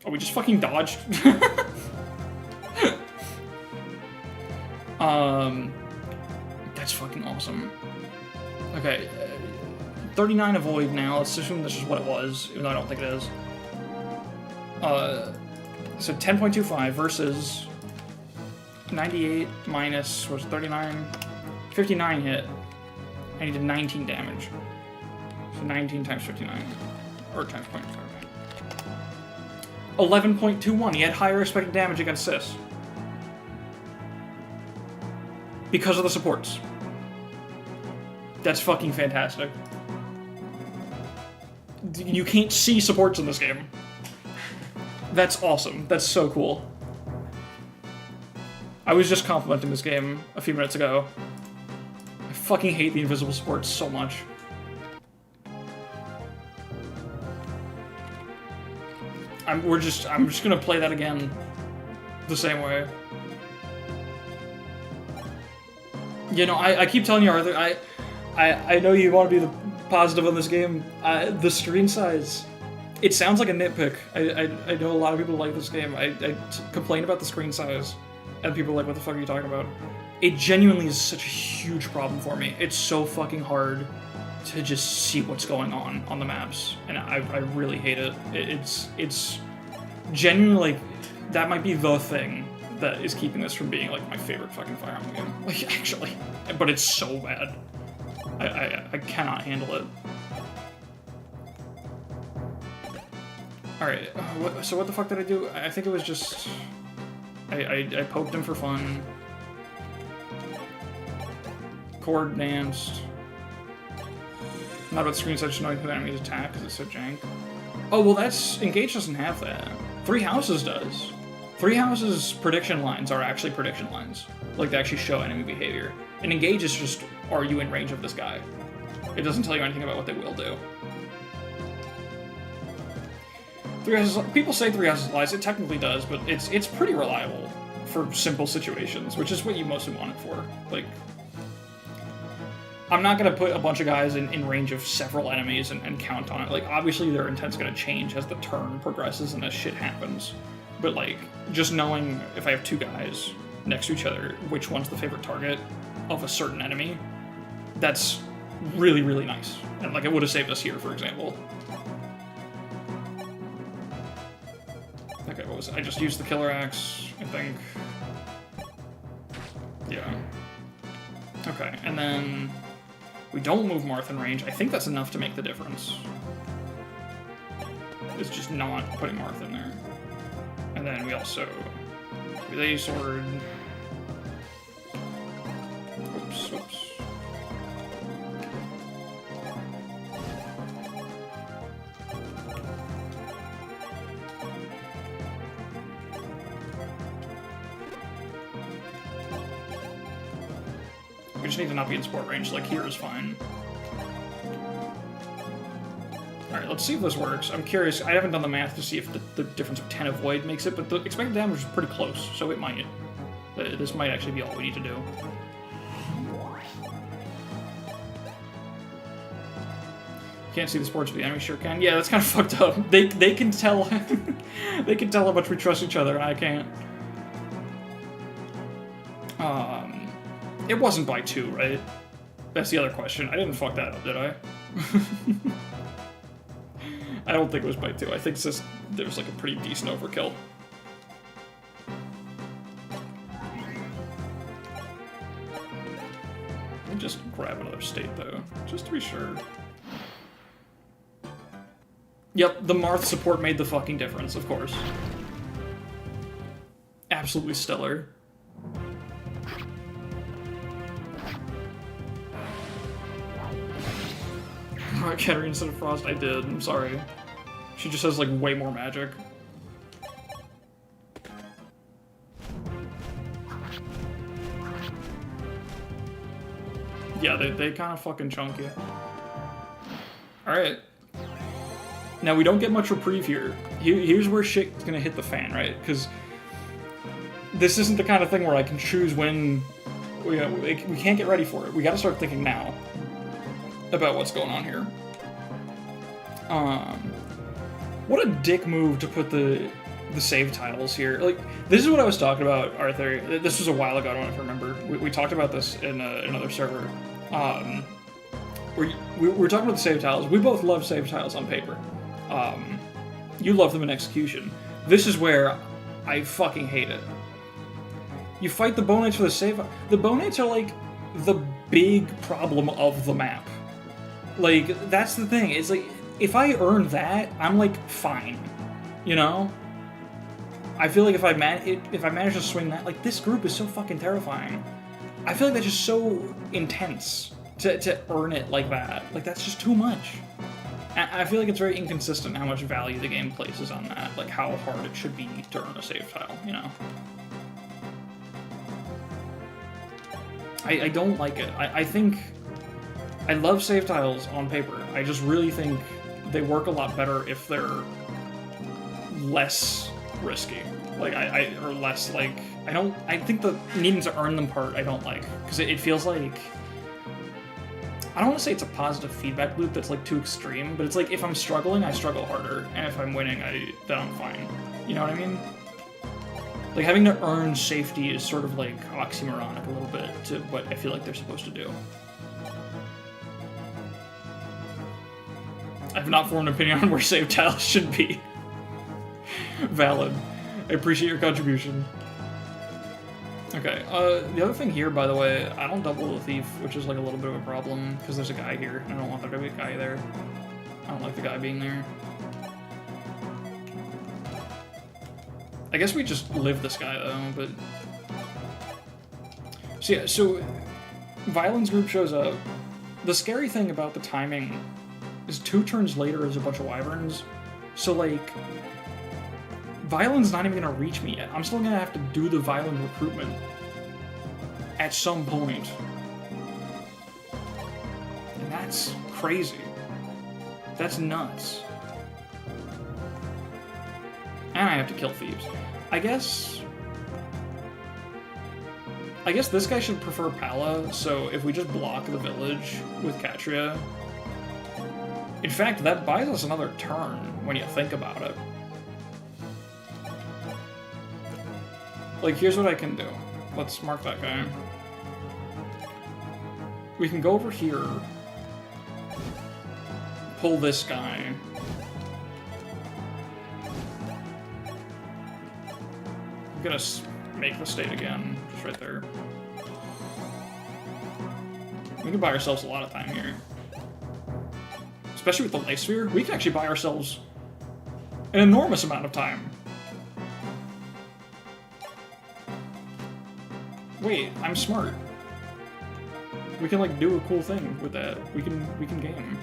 Oh, we just fucking dodged? That's fucking awesome. Okay, 39 avoid now. Let's assume this is what it was, even though I don't think it is. So 10.25 versus 98 minus, was 39? 59 hit, and he did 19 damage. So 19 times 59, or times 0.5. 11.21, he had higher expected damage against Sis. Because of the supports. That's fucking fantastic. You can't see supports in this game. That's awesome. That's so cool. I was just complimenting this game a few minutes ago. I fucking hate the invisible supports so much. I'm just gonna play that again the same way. You know, I keep telling you, Arthur, I know you want to be the positive on this game. The screen size, it sounds like a nitpick. I know a lot of people like this game. I complain about the screen size, and people are like, what the fuck are you talking about? It genuinely is such a huge problem for me. It's so fucking hard to just see what's going on the maps, and I really hate it. It's genuinely, like, that might be the thing that is keeping this from being, like, my favorite fucking Fire Emblem game. Like, actually. But it's so bad. I cannot handle it. Alright, so what the fuck did I do? I think it was just... I poked him for fun. Cord danced. Not about screen size, just knowing who the enemy's attack, because it's so jank. Oh, well, that's... Engage doesn't have that. Three Houses does. Three Houses' prediction lines are actually prediction lines. Like, they actually show enemy behavior. And Engage is just, are you in range of this guy? It doesn't tell you anything about what they will do. Three Houses... People say Three Houses lies. It technically does, but it's pretty reliable for simple situations, which is what you mostly want it for. Like... I'm not going to put a bunch of guys in range of several enemies and count on it. Like, obviously their intent's going to change as the turn progresses and as shit happens. But, like, just knowing if I have two guys next to each other, which one's the favorite target of a certain enemy, that's really, really nice. And like, it would have saved us here, for example. Okay, what was it? I just used the killer axe, I think. Yeah. Okay, and then we don't move Marth in range. I think that's enough to make the difference. It's just not putting Marth in there. And then we also relay sword. Oops, oops. We just need to not be in sport range, like here is fine. Alright, let's see if this works. I'm curious, I haven't done the math to see if the difference of 10 avoid makes it, but the expected damage is pretty close, so it might. This might actually be all we need to do. Can't see the sports, but the enemy sure can. Yeah, that's kind of fucked up. They can tell they can tell how much we trust each other, and I can't. It wasn't by 2, right? That's the other question. I didn't fuck that up, did I? I don't think it was by 2. I think it's just, there was like a pretty decent overkill. Let me just grab another state, though, just to be sure. Yep, the Marth support made the fucking difference, of course. Absolutely stellar. I can't read instead of Frost. I did. I'm sorry. She just has, like, way more magic. Yeah, they kind of fucking chunk you. Alright. Now, we don't get much reprieve here. Here's where shit's gonna hit the fan, right? Because this isn't the kind of thing where I can choose when... we can't get ready for it. We gotta start thinking now about what's going on here. What a dick move to put the save tiles here. Like, this is what I was talking about, Arthur. This was a while ago, I don't know if you remember. We talked about this in another server. We were talking about the save tiles. We both love save tiles on paper. You love them in execution. This is where I fucking hate it. You fight the Bone Knights for the save. The Bone Knights are like the big problem of the map. Like, that's the thing. It's like, if I earn that, I'm like fine. You know? I feel like if I manage to swing that, like, this group is so fucking terrifying. I feel like that's just so intense to earn it like that. Like, that's just too much. I feel like it's very inconsistent how much value the game places on that. Like, how hard it should be to earn a save tile, you know? I don't like it. I think... I love save tiles on paper. I just really think they work a lot better if they're less risky. Like, or less, like... I think the needing to earn them part I don't like. Because it feels like... I don't want to say it's a positive feedback loop that's, like, too extreme, but it's like, if I'm struggling, I struggle harder, and if I'm winning, then I'm fine. You know what I mean? Like, having to earn safety is sort of, like, oxymoronic a little bit to what I feel like they're supposed to do. I've not formed an opinion on where save tiles should be. Valid. I appreciate your contribution. Okay, the other thing here, by the way, I don't double the thief, which is like a little bit of a problem, because there's a guy here, and I don't want there to be a guy there. I don't like the guy being there. I guess we just live this guy, though, but... So yeah, so... Violin's group shows up. The scary thing about the timing is 2 turns later there's a bunch of wyverns, so like... Violin's not even gonna reach me yet. I'm still gonna have to do the Violin recruitment at some point. And that's crazy. That's nuts. And I have to kill thieves. I guess this guy should prefer Palla, so if we just block the village with Katria... In fact, that buys us another turn when you think about it. Like, here's what I can do. Let's mark that guy. We can go over here, pull this guy. I'm gonna make the state again, just right there. We can buy ourselves a lot of time here. Especially with the life sphere, we can actually buy ourselves an enormous amount of time. Wait, I'm smart. We can like do a cool thing with that. We can game.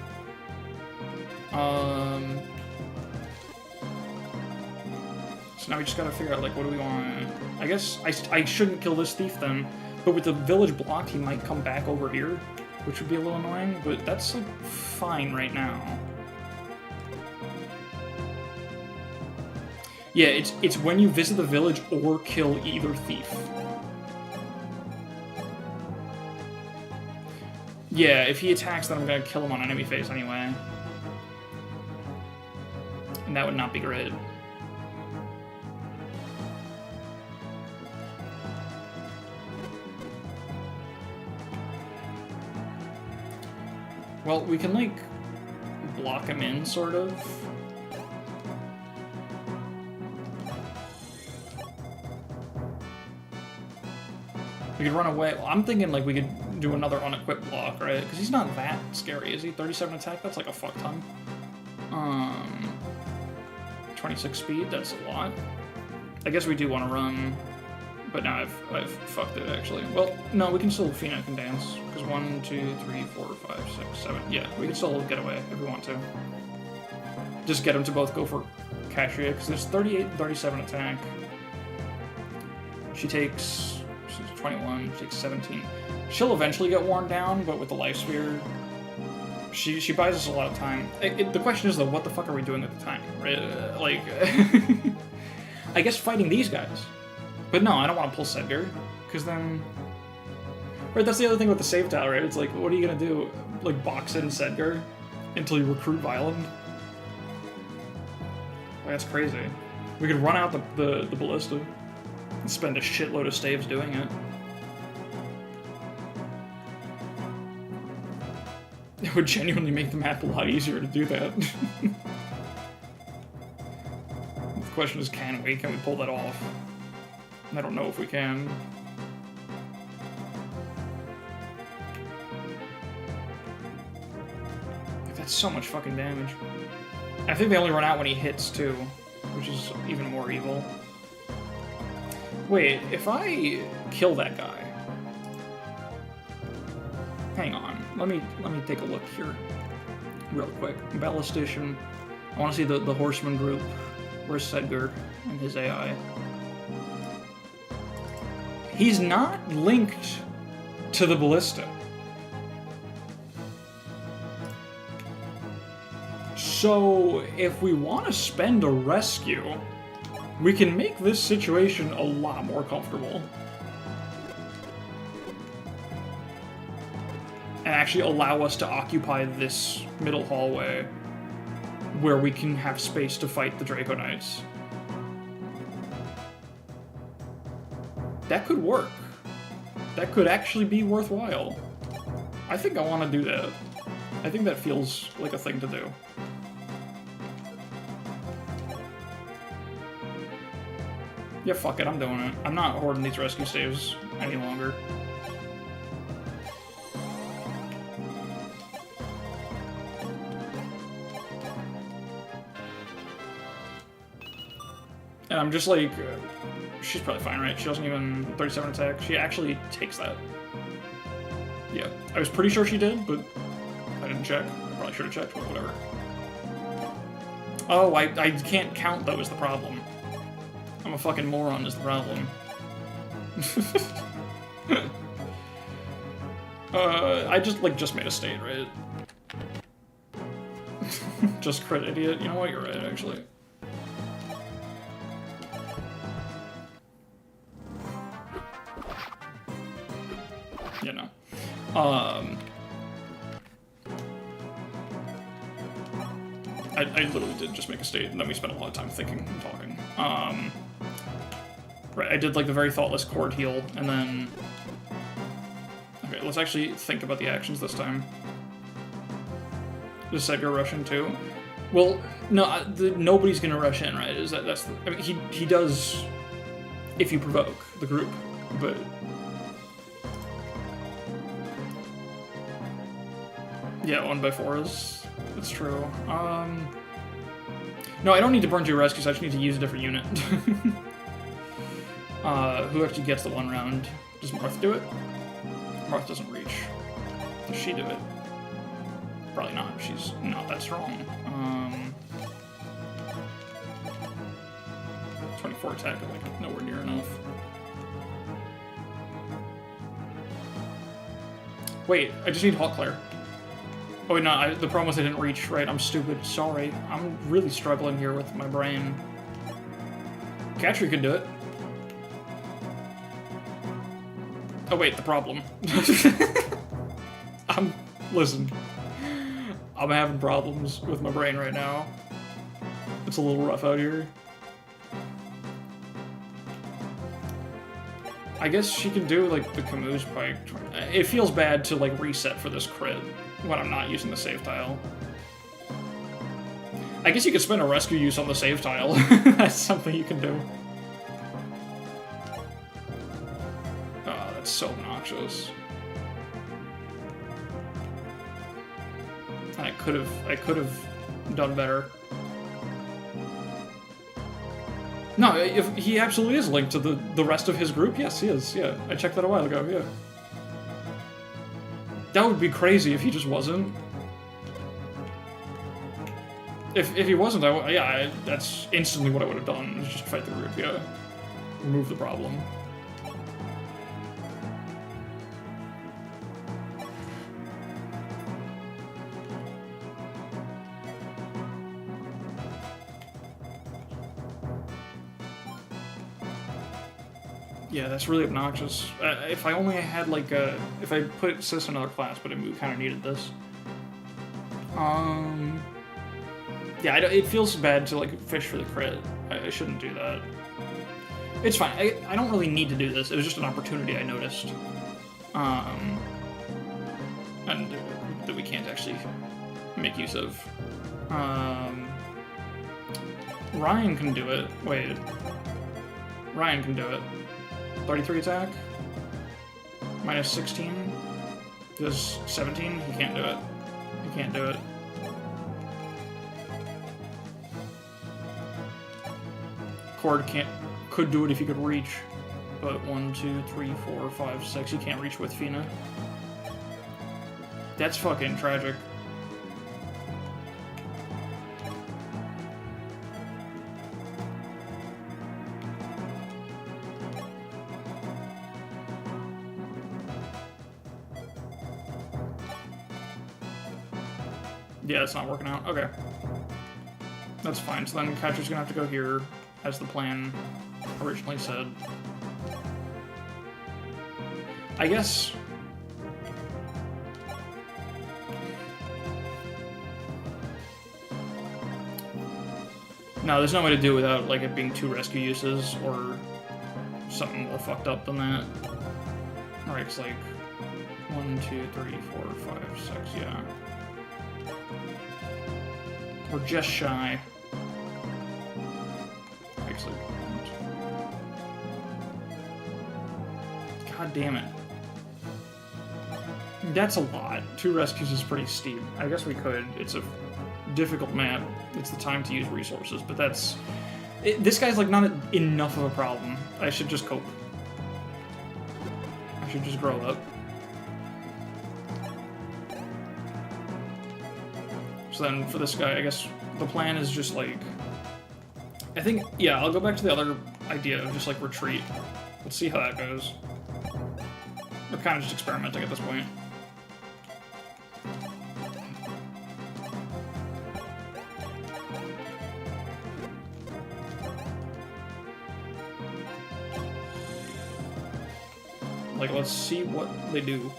So now we just gotta figure out like what do we want. I guess I shouldn't kill this thief then, but with the village blocked, he might come back over here, which would be a little annoying. But that's like fine right now. Yeah, it's when you visit the village or kill either thief. Yeah, if he attacks, then I'm gonna kill him on enemy phase anyway. And that would not be great. Well, we can, like, block him in, sort of. We could run away. Well, I'm thinking, like, we could do another unequipped block, right? Because he's not that scary, is he? 37 attack? That's like a fuck ton. 26 speed? That's a lot. I guess we do want to run, but now I've fucked it, actually. Well, no, we can still Phoenix and dance. Because 1, 2, 3, 4, 5, 6, 7. Yeah, we can still get away if we want to. Just get them to both go for Cashier, because there's 38 and 37 attack. She takes... She's 21, she takes 17. She'll eventually get worn down, but with the life sphere, she buys us a lot of time. The question is, though, what the fuck are we doing at the time? Right? Like, I guess fighting these guys. But no, I don't want to pull Sedgar, because then... Right, that's the other thing with the save tile, right? It's like, what are you gonna do? Like, box in Sedgar until you recruit Violent? Like, that's crazy. We could run out the ballista and spend a shitload of staves doing it. It would genuinely make the map a lot easier to do that. The question is, can we? Can we pull that off? I don't know if we can. That's so much fucking damage. I think they only run out when he hits, too, which is even more evil. Wait, if I kill that guy... Hang on. Let me take a look here real quick. Ballistician. I want to see the horseman group. Where's Sedgar and his AI? He's not linked to the ballista. So, if we want to spend a rescue, we can make this situation a lot more comfortable. And actually allow us to occupy this middle hallway where we can have space to fight the Draco Knights. That could work. That could actually be worthwhile. I think I want to do that. I think that feels like a thing to do. Yeah, fuck it, I'm doing it. I'm not hoarding these rescue saves any longer. And I'm just like, she's probably fine, right? She doesn't even 37 attack. She actually takes that. Yeah, I was pretty sure she did, but I didn't check. I probably should have checked, but whatever. Oh, I can't count, though, is the problem. I'm a fucking moron, is the problem. I just made a state, right? Just crit idiot. You know what? You're right, actually. You know. I literally did just make a state, and then we spent a lot of time thinking and talking. Right, I did like the very thoughtless cord heal, and then... Okay, let's actually think about the actions this time. Just said go rush in too. Well, no, nobody's gonna rush in, right? That's the, I mean, he does if you provoke the group, but yeah, 1x4 that's true. No, I don't need to burn 2 rescues. I just need to use a different unit. Who actually gets the 1 round? Does Marth do it? Marth doesn't reach. Does she do it? Probably not. She's not that strong. 24 attack, like nowhere near enough. Wait, I just need Hawk Claire. Oh wait, no, the problem was I didn't reach, right? I'm stupid. Sorry. I'm really struggling here with my brain. Catchery could do it. Oh wait, the problem. Listen. I'm having problems with my brain right now. It's a little rough out here. I guess she can do, like, the Camus Pike. It feels bad to, like, reset for this crit when I'm not using the save tile. I guess you could spend a rescue use on the save tile. That's something you can do. Oh, that's so obnoxious. I could have done better. No, if he absolutely is linked to the rest of his group, yes, he is. Yeah, I checked that a while ago. Yeah, that would be crazy if he just wasn't. If he wasn't, that's instantly what I would have done. Is just fight the group. Yeah, remove the problem. Yeah, that's really obnoxious. If I only had, like, if I put Sis in another class, but we kind of needed this. Yeah, it feels bad to, like, fish for the crit. I shouldn't do that. It's fine. I don't really need to do this. It was just an opportunity I noticed. And that we can't actually make use of. Ryan can do it. Wait. Ryan can do it. 33 attack. Minus 16. Does 17? He can't do it. He can't do it. Cord could do it if he could reach. But 1, 2, 3, 4, 5, 6. He can't reach with Fina. That's fucking tragic. Yeah, it's not working out. Okay. That's fine. So then Catcher's gonna have to go here, as the plan originally said. I guess... No, there's no way to do it without, like, it being 2 rescue uses, or something more fucked up than that. Alright, it's like... 1, 2, 3, 4, 5, 6, yeah. We're just shy. Actually, god damn it. That's a lot. 2 rescues is pretty steep. I guess we could. It's a difficult map. It's the time to use resources, but that's... this guy's, like, not enough of a problem. I should just cope. I should just grow up. So then, for this guy, I guess the plan is just, like... I think, yeah, I'll go back to the other idea of just, like, retreat. Let's see how that goes. We're kind of just experimenting at this point. Like, let's see what they do.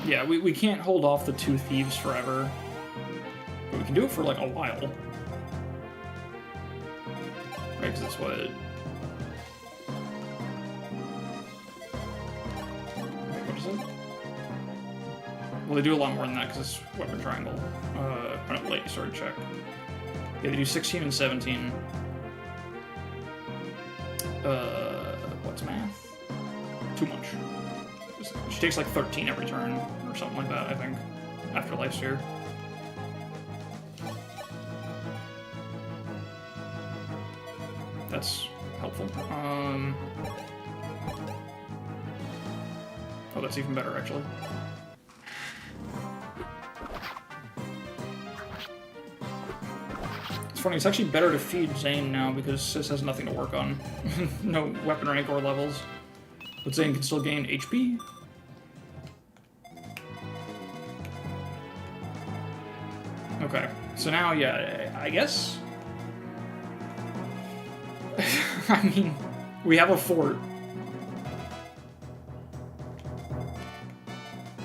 Yeah, we can't hold off the 2 thieves forever. But we can do it for, like, a while. Right, because that's what... Wait, what is it? Well, they do a lot more than that, because it's weapon triangle. Oh, no, wait, sorry, check. Yeah, they do 16 and 17. What's math? Too much. She takes like 13 every turn, or something like that, I think, after Life Sphere. That's helpful. Oh, that's even better, actually. It's funny, it's actually better to feed Zane now, because Sis has nothing to work on. No weapon rank or levels. But Zane can still gain HP. Okay, so now, yeah, I guess... I mean, we have a fort.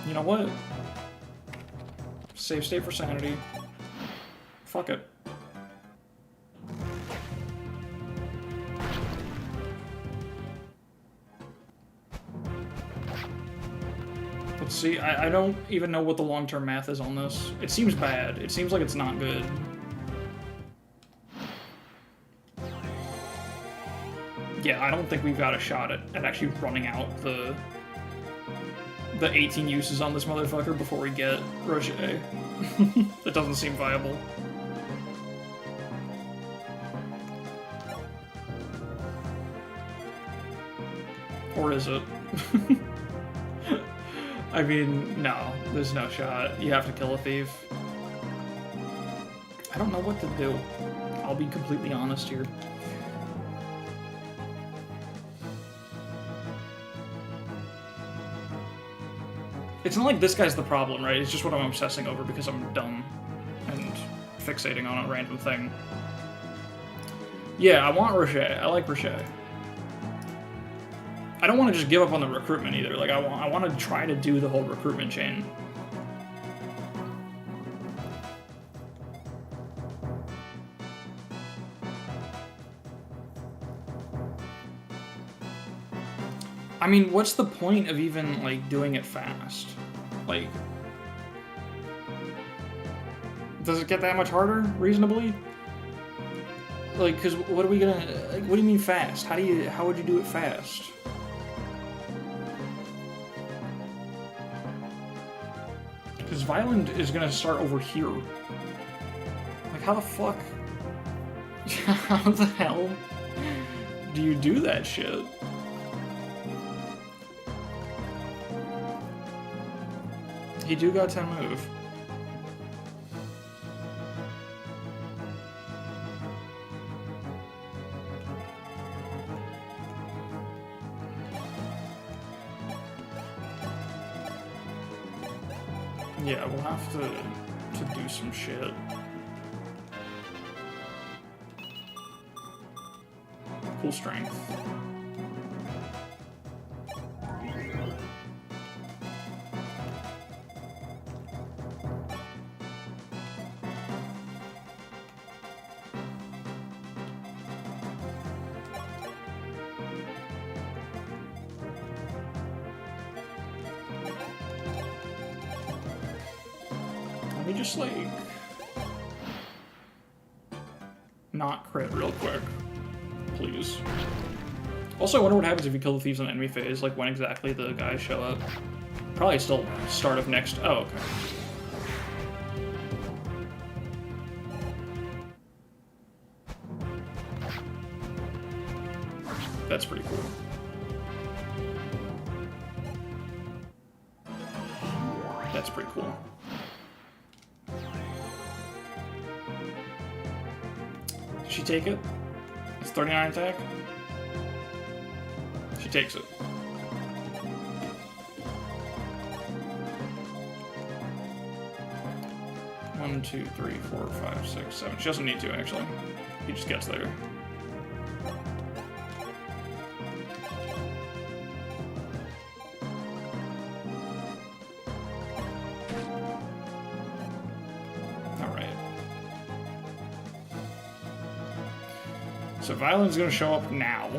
You know what? Save state for sanity. Fuck it. Let's see, I don't even know what the long-term math is on this. It seems bad. It seems like it's not good. Yeah, I don't think we've got a shot at actually running out the 18 uses on this motherfucker before we get Rosheaguard. That doesn't seem viable. Or is it? I mean, no, there's no shot. You have to kill a thief. I don't know what to do. I'll be completely honest here. It's not like this guy's the problem, right? It's just what I'm obsessing over because I'm dumb and fixating on a random thing. Yeah, I want Rosheaguard. I like Rosheaguard. I don't want to just give up on the recruitment either. Like, I want to try to do the whole recruitment chain. I mean, what's the point of even, like, doing it fast? Like, does it get that much harder, reasonably? Like, because what are we gonna, like, what do you mean fast? How would you do it fast? Because Violent is gonna start over here. Like, how the fuck? How the hell do you do that shit? He do got 10 move. Yeah, we'll have to do some shit. Cool strength. Let me just, like, not crit real quick, please. Also, I wonder what happens if you kill the thieves on enemy phase, like when exactly the guys show up. Probably still start of next. Oh, okay. That's pretty cool. That's pretty cool. Did she take it? It's 39 attack? She takes it. One, two, three, 4, 5, 6, 7. She doesn't need to, actually. He just gets there. So Violin's gonna show up now.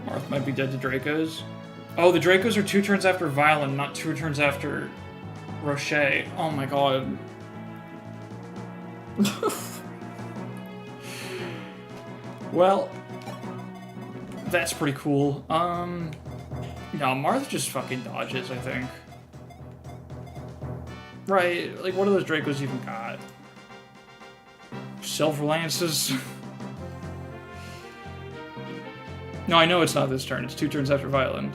Marth might be dead to Dracos. Oh, the Dracos are 2 turns after Violin, not 2 turns after Roche. Oh my god. Well, that's pretty cool. No, Marth just fucking dodges, I think. Right, like what are those Dracos even got? Silver Lances? No, I know it's not this turn, it's 2 turns after Violin.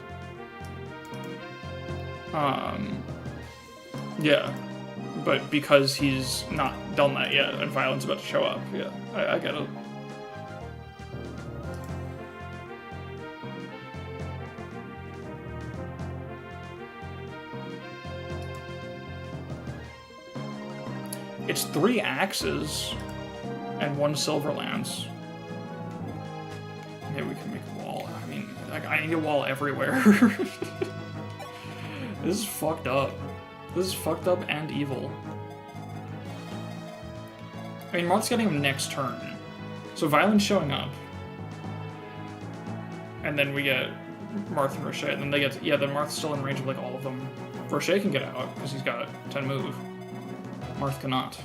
Yeah. But because he's not done that yet, and Violin's about to show up, yeah, I get it. It's 3 axes and 1 silver lance. Maybe we can make a wall. I mean, like, I need a wall everywhere. This is fucked up. This is fucked up and evil. I mean, Marth's getting him next turn. So Violin's showing up. And then we get Marth and Roche. And then they get... Yeah, then Marth's still in range of, like, all of them. Roche can get out, because he's got 10 move. Marth cannot.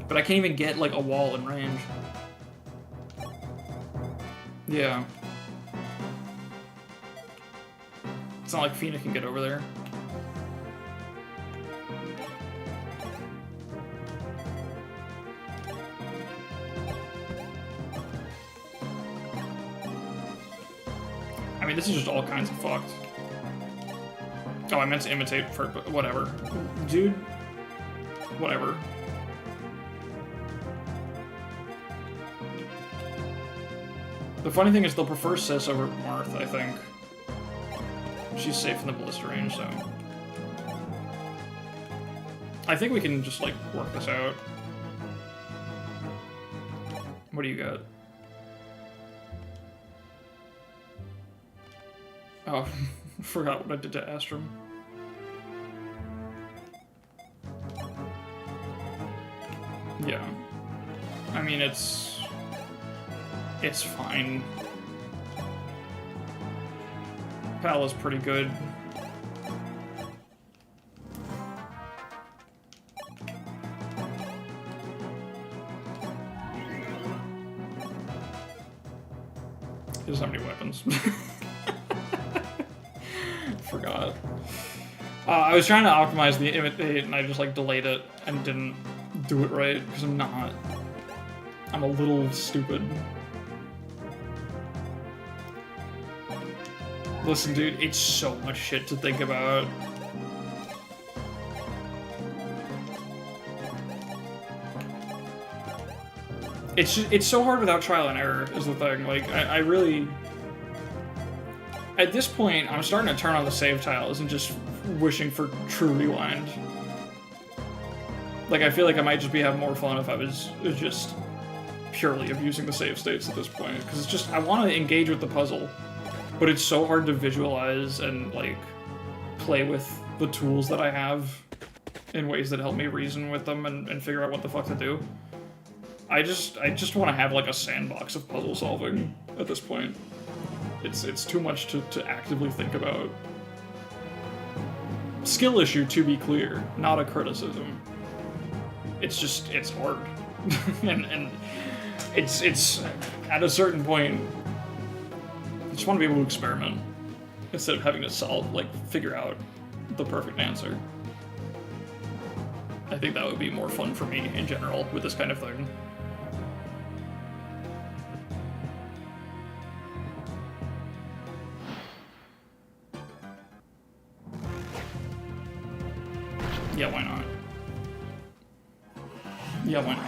But I can't even get, like, a wall in range. Yeah. It's not like Fina can get over there. I mean, this is just all kinds of fucked. Oh, I meant to imitate for, but whatever. Dude. Whatever. The funny thing is they'll prefer Sis over Marth, I think. She's safe in the ballista range, so... I think we can just, like, work this out. What do you got? Oh, forgot what I did to Astrum. Yeah. I mean, it's fine. Palla's pretty good. He doesn't have any weapons. Forgot. I was trying to optimize the imitate and I just like delayed it and didn't do it right because I'm not. I'm a little stupid. Listen, dude, it's so much shit to think about. It's so hard without trial and error, is the thing. Like, I really... At this point, I'm starting to turn on the save tiles and just wishing for true rewind. Like, I feel like I might just be having more fun if I was just purely abusing the save states at this point. Because it's just, I want to engage with the puzzle. But it's so hard to visualize and, like, play with the tools that I have in ways that help me reason with them and figure out what the fuck to do. I just want to have, like, a sandbox of puzzle solving at this point. It's too much to actively think about. Skill issue, to be clear, not a criticism. It's just, it's hard. and it's, at a certain point, I just want to be able to experiment instead of having to solve, like, figure out the perfect answer. I think that would be more fun for me in general with this kind of thing. Yeah, why not? Yeah, why not?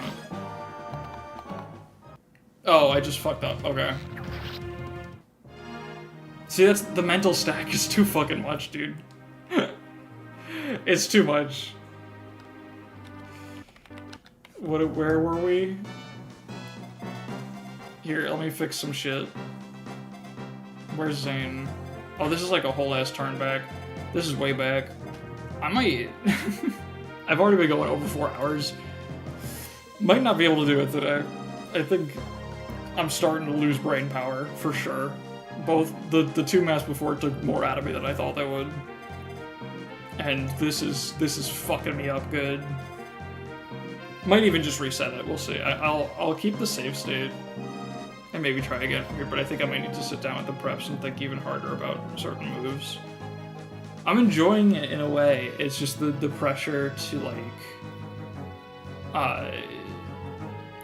Oh, I just fucked up. Okay. See, that's the mental stack is too fucking much, dude. It's too much. Where were we? Here, let me fix some shit. Where's Zane? Oh, this is like a whole ass turn back. This is way back. I might... I've already been going over 4 hours. Might not be able to do it today. I think I'm starting to lose brain power, for sure. Both the two maps before took more out of me than I thought they would. And this is fucking me up good. Might even just reset it, we'll see. I'll keep the save state and maybe try again from here, but I think I might need to sit down with the preps and think even harder about certain moves. I'm enjoying it in a way, it's just the pressure to like...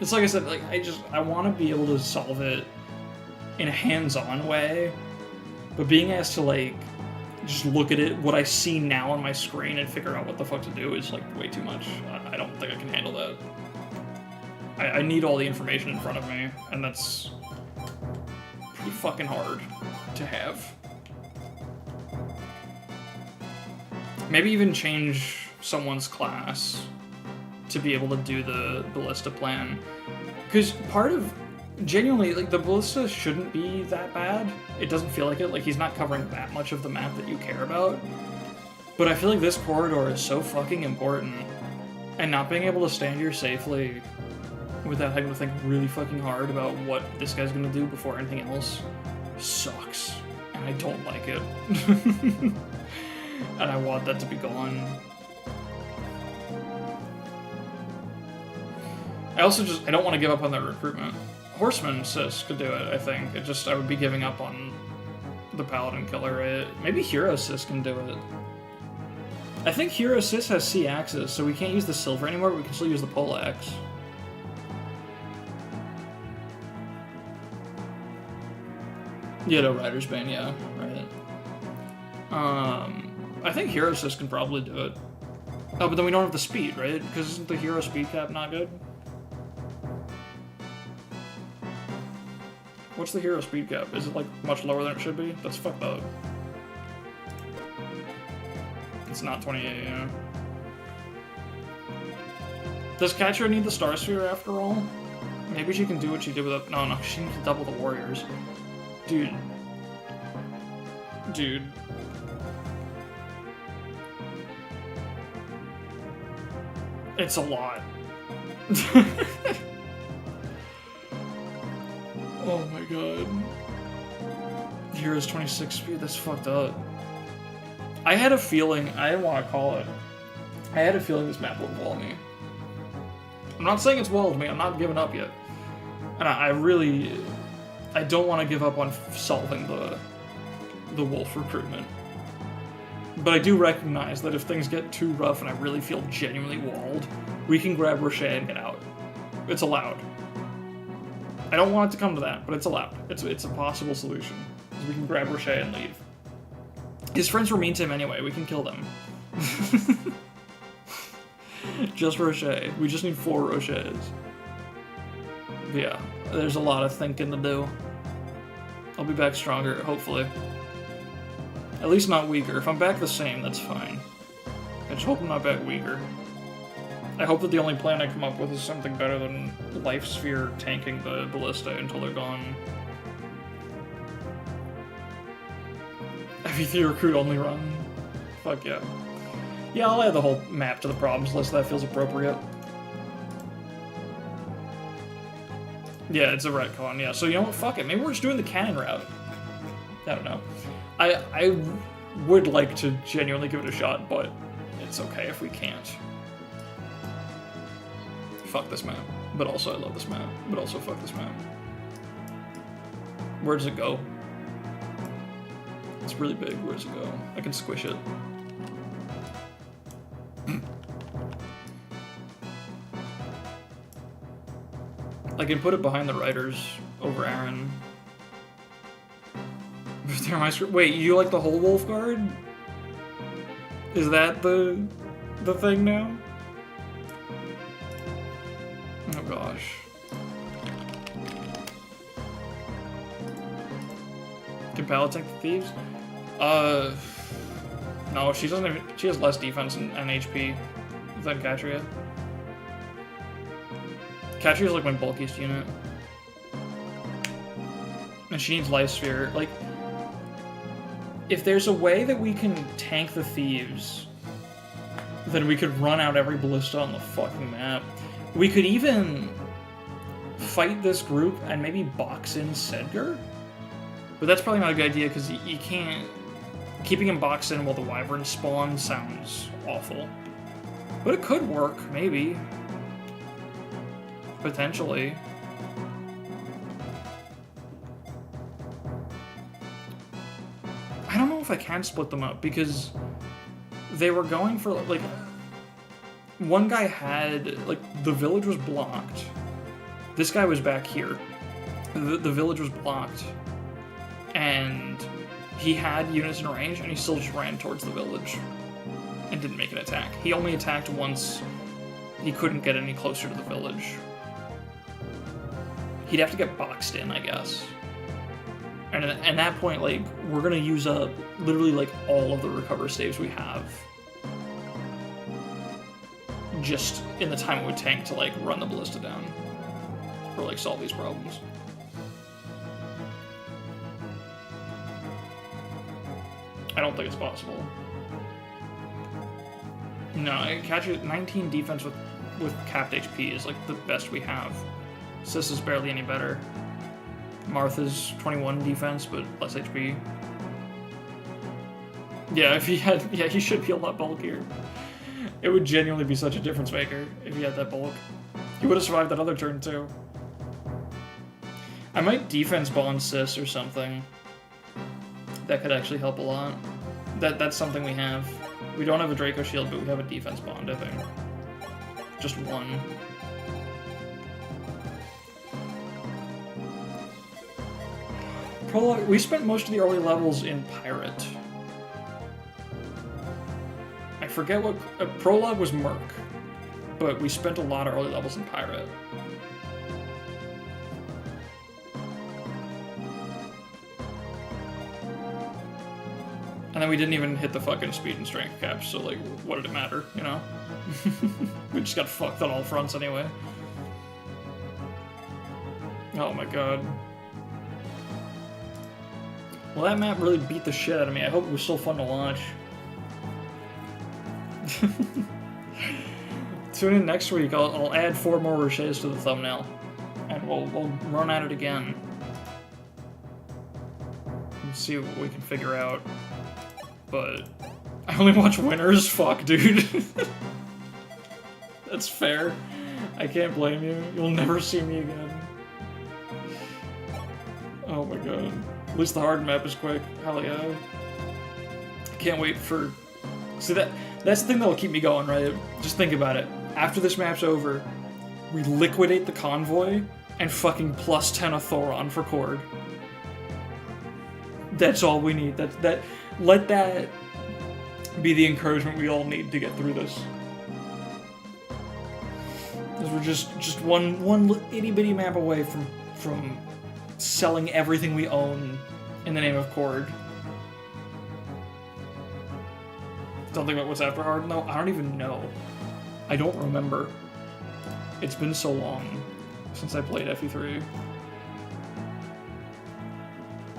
it's like I said, like I want to be able to solve it in a hands-on way, but being asked to like just look at it, what I see now on my screen, and figure out what the fuck to do is like way too much. I don't think I can handle that. I need all the information in front of me, and that's pretty fucking hard to have. Maybe even change someone's class to be able to do the ballista plan. Because part of, genuinely, like, the ballista shouldn't be that bad. It doesn't feel like it. Like, he's not covering that much of the map that you care about. But I feel like this corridor is so fucking important. And not being able to stand here safely without having to think really fucking hard about what this guy's gonna do before anything else sucks. And I don't like it. And I want that to be gone. I don't want to give up on that recruitment. Horseman Sis could do it, I think. I would be giving up on the Paladin killer, right? Maybe Hero Sis can do it. I think Hero Sis has C axis, so we can't use the silver anymore, but we can still use the poleaxe. Yeah, no, Rider's Bane, yeah, right. I think Hero Sis can probably do it. Oh, but then we don't have the speed, right? Because isn't the hero speed cap not good? What's the hero speed cap? Is it, like, much lower than it should be? That's fucked up. It's not 28, yeah. Does Katria need the Star Sphere after all? Maybe she can do what she did with the... No, she needs to double the warriors. Dude. It's a lot. Oh my god. Heroes 26 speed, that's fucked up. I had a feeling, I didn't want to call it, I had a feeling this map would wall me. I'm not saying it's walled me, I'm not giving up yet. And I don't want to give up on solving the wolf recruitment. But I do recognize that if things get too rough and I really feel genuinely walled, we can grab Rosheaguard and get out. It's allowed. I don't want it to come to that, but it's allowed. It's a possible solution. We can grab Rosheaguard and leave. His friends were mean to him anyway, we can kill them. Just Rosheaguard. We just need 4 Rosheagards. Yeah, there's a lot of thinking to do. I'll be back stronger, hopefully. At least not weaker. If I'm back the same, that's fine. I just hope I'm not back weaker. I hope that the only plan I come up with is something better than Life Sphere tanking the ballista until they're gone. FE3 recruit only run. Fuck yeah. Yeah, I'll add the whole map to the problems list. That feels appropriate. Yeah, it's a retcon, yeah. So you know what? Fuck it. Maybe we're just doing the cannon route. I don't know. I would like to genuinely give it a shot, but it's okay if we can't. Fuck this map. But also I love this map. But also fuck this map. Where does it go? It's really big. Where does it go? I can squish it. I can put it behind the riders over Aaron. Wait, you like the whole wolf guard? Is that the thing now? Oh gosh. Can Palla take the thieves? No, she doesn't even, she has less defense and HP than Katria. Katria's like my bulkiest unit. And she needs Life Sphere. Like, if there's a way that we can tank the thieves then we could run out every ballista on the fucking map. We could even fight this group and maybe box in Sedgar? But that's probably not a good idea, because you can't... Keeping him boxed in while the wyverns spawn sounds awful. But it could work, maybe. Potentially. I don't know if I can split them up, because they were going for, like... One guy had... Like, the village was blocked. This guy was back here. The village was blocked. And he had units in range, and he still just ran towards the village. And didn't make an attack. He only attacked once he couldn't get any closer to the village. He'd have to get boxed in, I guess. And at that point, like, we're gonna use up literally, like, all of the recover saves we have. Just in the time it would take to, like, run the ballista down. Or, like, solve these problems. I don't think it's possible. No, catch it. 19 defense with capped HP is, like, the best we have. Sis is barely any better. Martha's 21 defense, but less HP. Yeah, if he had... Yeah, he should be a lot bulkier. It would genuinely be such a difference maker if he had that bulk. He would have survived that other turn, too. I might defense bond Sis or something. That could actually help a lot. That's something we have. We don't have a Draco Shield, but we have a defense bond, I think. Just one. Prologue, we spent most of the early levels in Pirate. I forget what... Prologue was Merc, but we spent a lot of early levels in Pirate. And then we didn't even hit the fucking speed and strength caps, so, like, what did it matter, you know? We just got fucked on all fronts anyway. Oh my god. Well, that map really beat the shit out of me. I hope it was still fun to watch. Tune in next week. I'll add 4 more Rosheaguards to the thumbnail. And we'll run at it again. And see what we can figure out. But I only watch winners? Fuck, dude. That's fair. I can't blame you. You'll never see me again. Oh my god. At least the hard map is quick. Hell yeah. Can't wait for... See, that's the thing that'll keep me going, right? Just think about it. After this map's over, we liquidate the convoy and fucking plus 10 a Thoron for Cord. That's all we need. Let that be the encouragement we all need to get through this. Because we're just one itty bitty map away from selling everything we own in the name of Cord. Don't think about what's after Harden though. I don't even know. I don't remember. It's been so long since I played FE3.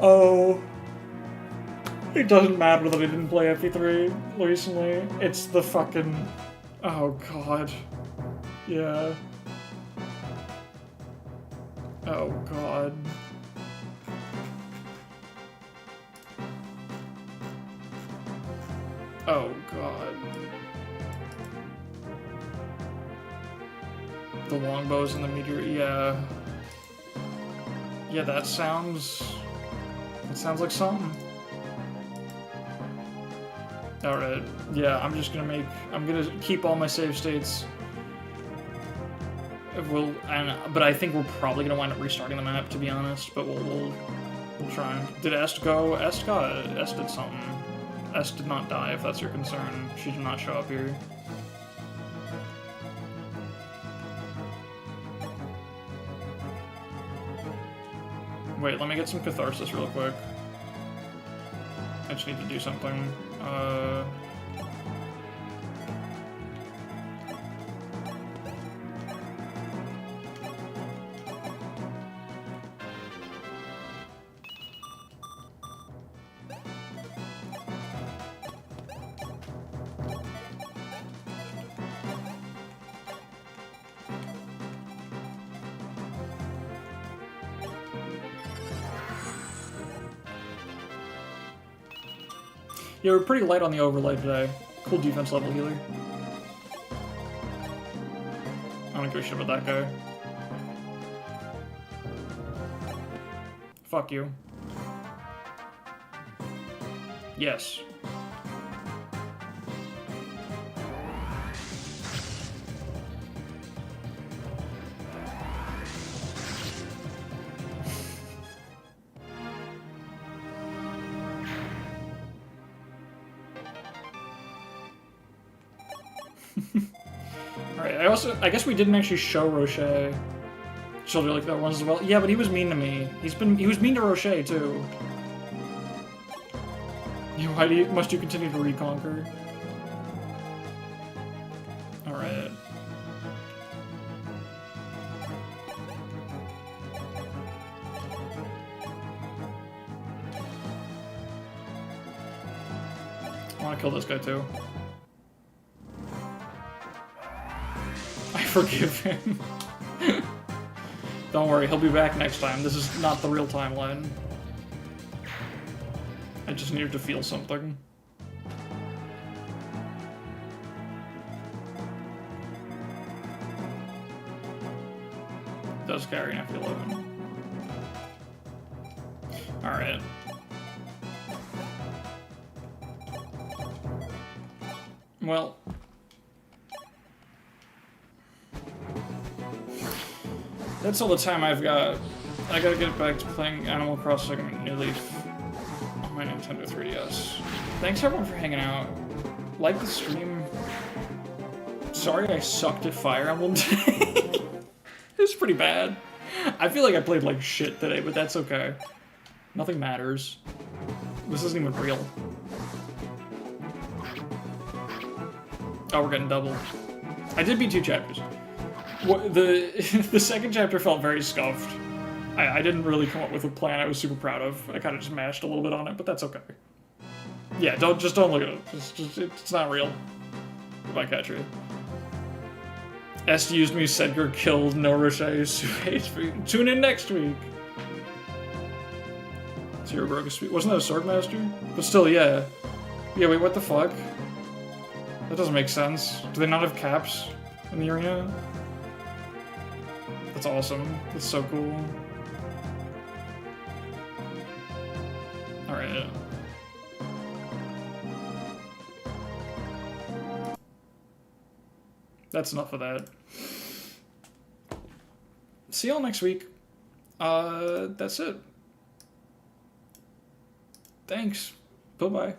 Oh. It doesn't matter that I didn't play FE3 recently. It's the fucking... Oh god. Yeah. Oh god. Oh god. The longbows and the meteor, yeah. Yeah, that sounds like something. Alright, yeah, I'm gonna keep all my save states. But I think we're probably gonna wind up restarting the map, to be honest, but we'll try. Did Est go? Est did something. Est did not die, if that's your concern. She did not show up here. Wait, let me get some catharsis real quick. I just need to do something. Yeah, we're pretty light on the overlay today. Cool defense level healer. I don't give a shit about that guy. Fuck you. Yes. Alright, I guess we didn't actually show Roche. Shoulder like that once as well. Yeah, but he was mean to me. He was mean to Roche too. Must you continue to reconquer? Alright. I want to kill this guy too. I forgive him. Don't worry, he'll be back next time. This is not the real timeline. I just needed to feel something. Does carry an FE11. Alright. Well. That's all the time I've got. I gotta get back to playing Animal Crossing New Leaf on my Nintendo 3DS. Thanks everyone for hanging out. Like the stream. Sorry I sucked at Fire Emblem today. It was pretty bad. I feel like I played like shit today, but that's okay. Nothing matters. This isn't even real. Oh, we're getting double. I did beat 2 chapters. The second chapter felt very scuffed. I didn't really come up with a plan I was super proud of. I kind of just mashed a little bit on it, but that's okay. Yeah, don't look at it. It's not real. Goodbye, Catcher. S used me, Sedgar killed, no Roche, tune in next week. Zero broke a speed. Wasn't that a Swordmaster? But still, yeah. Yeah, wait, what the fuck? That doesn't make sense. Do they not have caps in the arena? That's awesome. That's so cool. Alright. That's enough of that. See y'all next week. That's it. Thanks. Bye-bye.